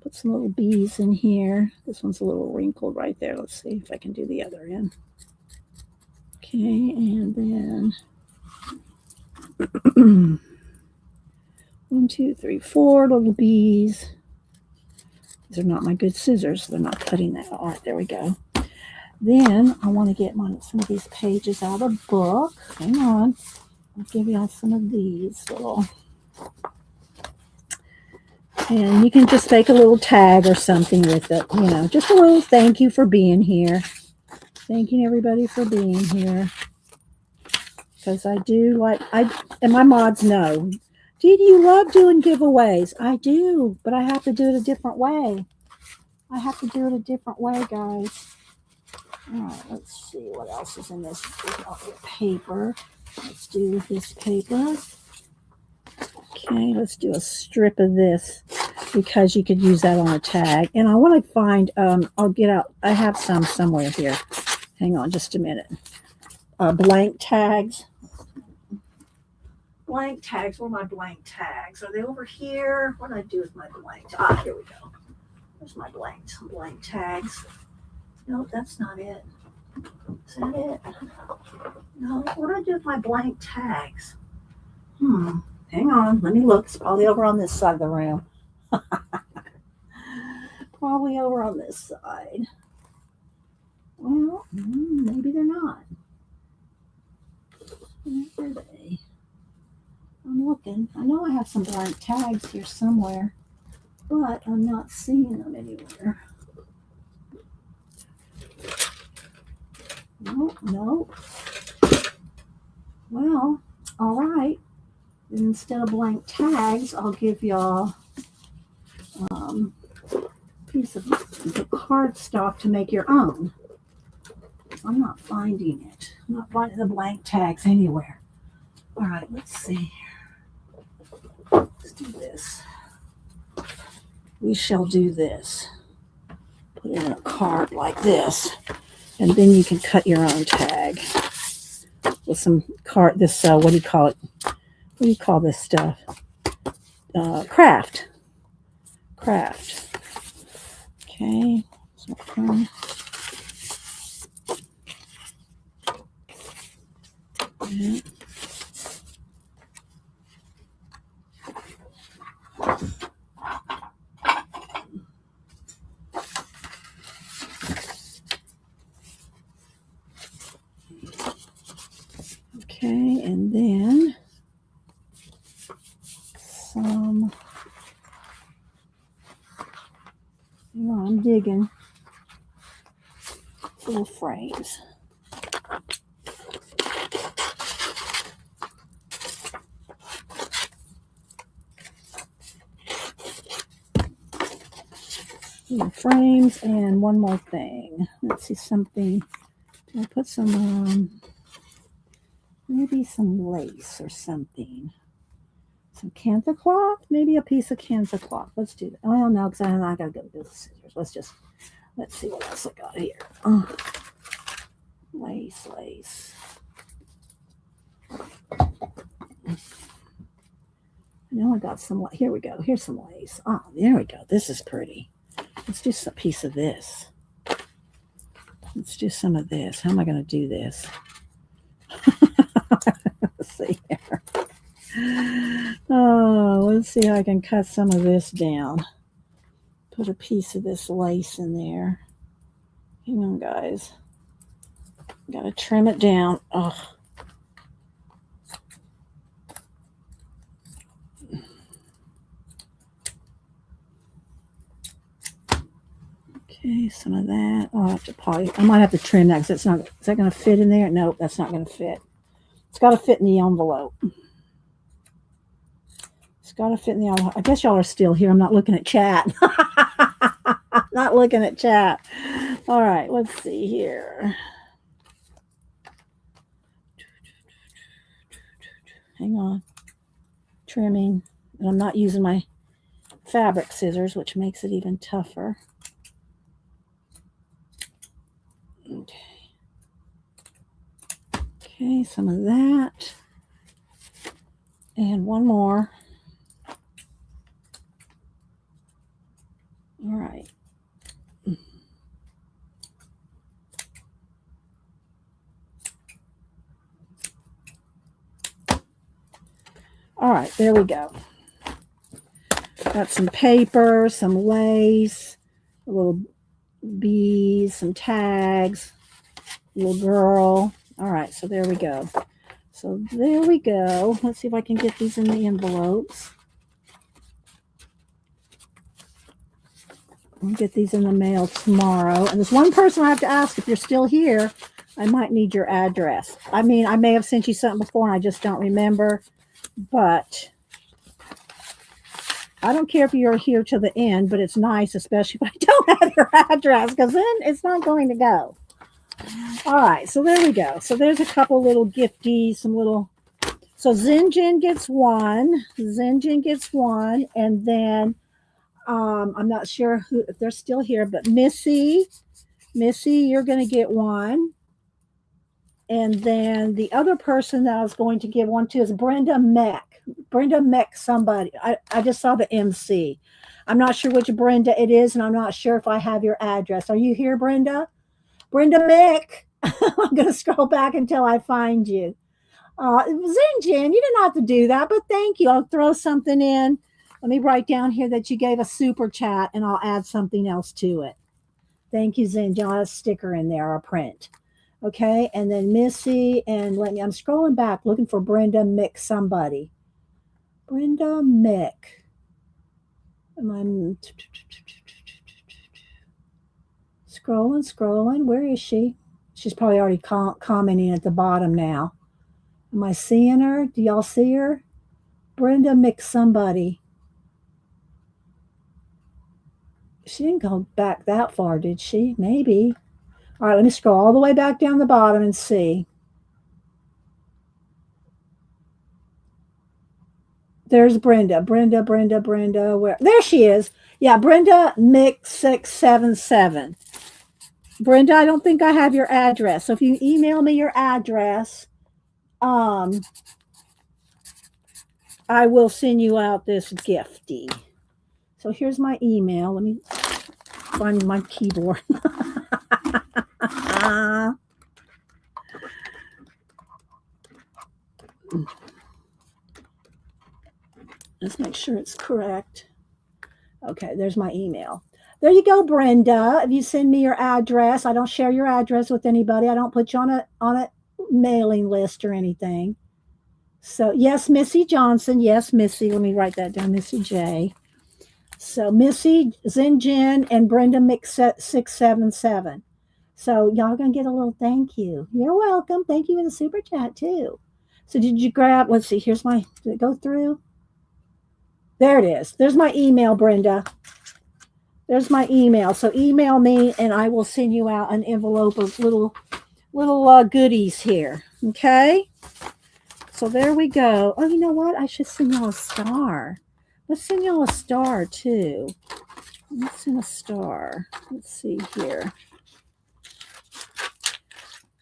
Put some little bees in here. This one's a little wrinkled right there. Let's see if I can do the other end. Okay, and then 1, 2, 3, 4 little bees. These are not my good scissors. They're not cutting that. All right, there we go. Then I want to get some of these pages out of the book. Hang on. I'll give y'all some of these little. And you can just make a little tag or something with it. Just a little thank you for being here. Thanking everybody for being here. Because I do and my mods know. Dee, you love doing giveaways. I do, but I have to do it a different way. Guys. All right, let's see what else is in this paper. Let's do this paper. Okay, let's do a strip of this because you could use that on a tag. And I want to find, I'll get out, I have some somewhere here. Hang on just a minute. Blank tags. Where are my blank tags? Are they over here? What do I do with my blank? Here we go. There's my blank tags. Nope, that's not it. Is that it? No, what do I do with my blank tags? Hang on. Let me look. It's probably over on this side of the room. Probably over on this side. Well, maybe they're not. Where are they? I'm looking. I know I have some blank tags here somewhere, but I'm not seeing them anywhere. No. Well, all right. Instead of blank tags, I'll give y'all a piece of the cardstock to make your own. I'm not finding it. I'm not finding the blank tags anywhere. All right, let's see. Let's do this. We shall do this. Put it in a card like this, and then you can cut your own tag with some card. This what do you call it? What do you call this stuff? Craft. Okay. Okay, and then some. I'm digging little frames. Little frames, and one more thing. Let's see something. I'll put some maybe some lace or something. Some Kantha cloth, maybe a piece of Kantha cloth. Let's do that. Well, no, because I gotta go with the scissors. Let's see what else I got here. Lace. I know I got some. Here we go. Here's some lace. Oh, there we go. This is pretty. Let's do a piece of this. Let's do some of this. How am I going to do this? Let's see here. Oh, let's see how I can cut some of this down. Put a piece of this lace in there. Hang on, guys. Got to trim it down. Oh. Okay, some of that. I'll have to I might have to trim that because it's not. Is that going to fit in there? Nope, that's not going to fit. It's got to fit in the envelope. It's got to fit in the envelope. I guess y'all are still here. I'm not looking at chat. Not looking at chat. All right, let's see here. Hang on. Trimming. And I'm not using my fabric scissors, which makes it even tougher. Okay, some of that. And one more. All right. All right, there we go. Got some paper, some lace, a little bees, some tags, little girl. All right, so there we go. Let's see if I can get these in the envelopes. I'll get these in the mail tomorrow. And there's one person I have to ask, if you're still here, I might need your address. I mean, I may have sent you something before and I just don't remember, but I don't care if you're here to the end, but it's nice, especially if I don't have your address, because then it's not going to go. All right, so there we go. So there's a couple little gifties, some little. So Zinjin gets one. And then I'm not sure if they're still here, but Missy, you're going to get one. And then the other person that I was going to give one to is Brenda Meck. Somebody. I just saw the MC. I'm not sure which Brenda it is, and I'm not sure if I have your address. Are you here, Brenda? Brenda Meck. I'm going to scroll back until I find you. Zinjan, you didn't have to do that, but thank you. I'll throw something in. Let me write down here that you gave a super chat, and I'll add something else to it. Thank you, Zinjan. I'll have a sticker in there, a print. Okay, and then Missy, and I'm scrolling back looking for Brenda Mick somebody. Brenda Mick. Scrolling. Where is she? She's probably already commenting at the bottom now. Am I seeing her? Do y'all see her? Brenda Mick somebody. She didn't go back that far, did she? Maybe. All right, let me scroll all the way back down the bottom and see. There's Brenda. Where? There she is. Yeah, Brenda Mick 677. Brenda, I don't think I have your address. So if you email me your address, I will send you out this gifty. So here's my email. Let me find my keyboard. Let's make sure it's correct. Okay, there's my email. There you go, Brenda. If you send me your address, I don't share your address with anybody. I don't put you on a mailing list or anything. So yes, Missy Johnson. Yes, Missy. Let me write that down, Missy J. So Missy, Zinjan, and Brenda Mick 677. So y'all gonna get a little thank you. You're welcome. Thank you in the super chat too. So did you grab? Let's see. Here's my. Did it go through? There it is. There's my email, Brenda. There's my email. So email me, and I will send you out an envelope of little goodies here. Okay. So there we go. Oh, you know what? I should send y'all a star. Let's send y'all a star too. Let's send a star. Let's see here.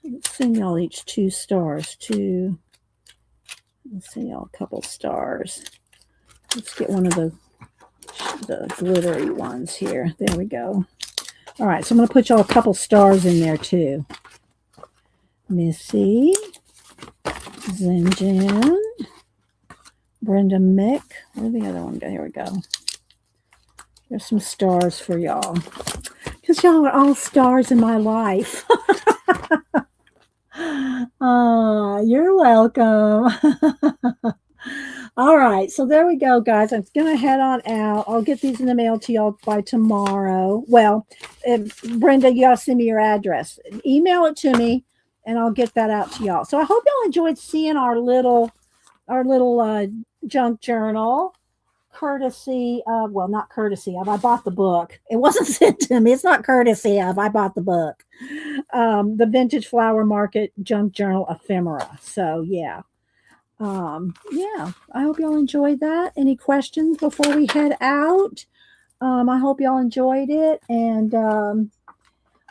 Let's send y'all each 2 stars too. Let's send y'all a couple stars. Let's get one of the glittery ones here. There we go. All right, so I'm going to put y'all a couple stars in there too. Missy, Zinjan, Brenda Mick. Where'd the other one go? Here we go. There's some stars for y'all. Because y'all are all stars in my life. You're welcome. All right, so there we go, guys. I'm going to head on out. I'll get these in the mail to y'all by tomorrow. Well, Brenda, you got to send me your address. Email it to me, and I'll get that out to y'all. So I hope y'all enjoyed seeing our little junk journal, courtesy of, well, not courtesy of, I bought the book. It wasn't sent to me. It's not courtesy of, I bought the book. The Vintage Flower Market Junk Journal Ephemera. So, yeah. Yeah, I hope y'all enjoyed that. Any questions before we head out? I hope y'all enjoyed it. And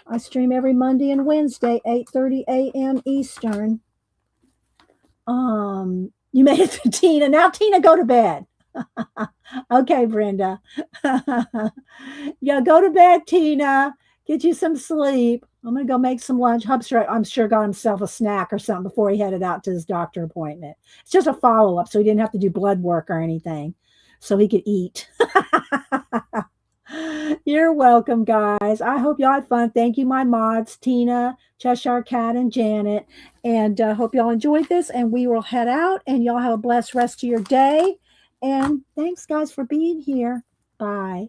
I stream every Monday and Wednesday, 8:30 a.m. Eastern. You made it to Tina. Now, Tina, go to bed. Okay, Brenda. Yeah, go to bed, Tina. Get you some sleep. I'm going to go make some lunch. I'm sure got himself a snack or something before he headed out to his doctor appointment. It's just a follow-up, so he didn't have to do blood work or anything, so he could eat. You're welcome, guys. I hope y'all had fun. Thank you, my mods, Tina, Cheshire Cat, and Janet. And hope y'all enjoyed this, and we will head out, and y'all have a blessed rest of your day. And thanks, guys, for being here. Bye.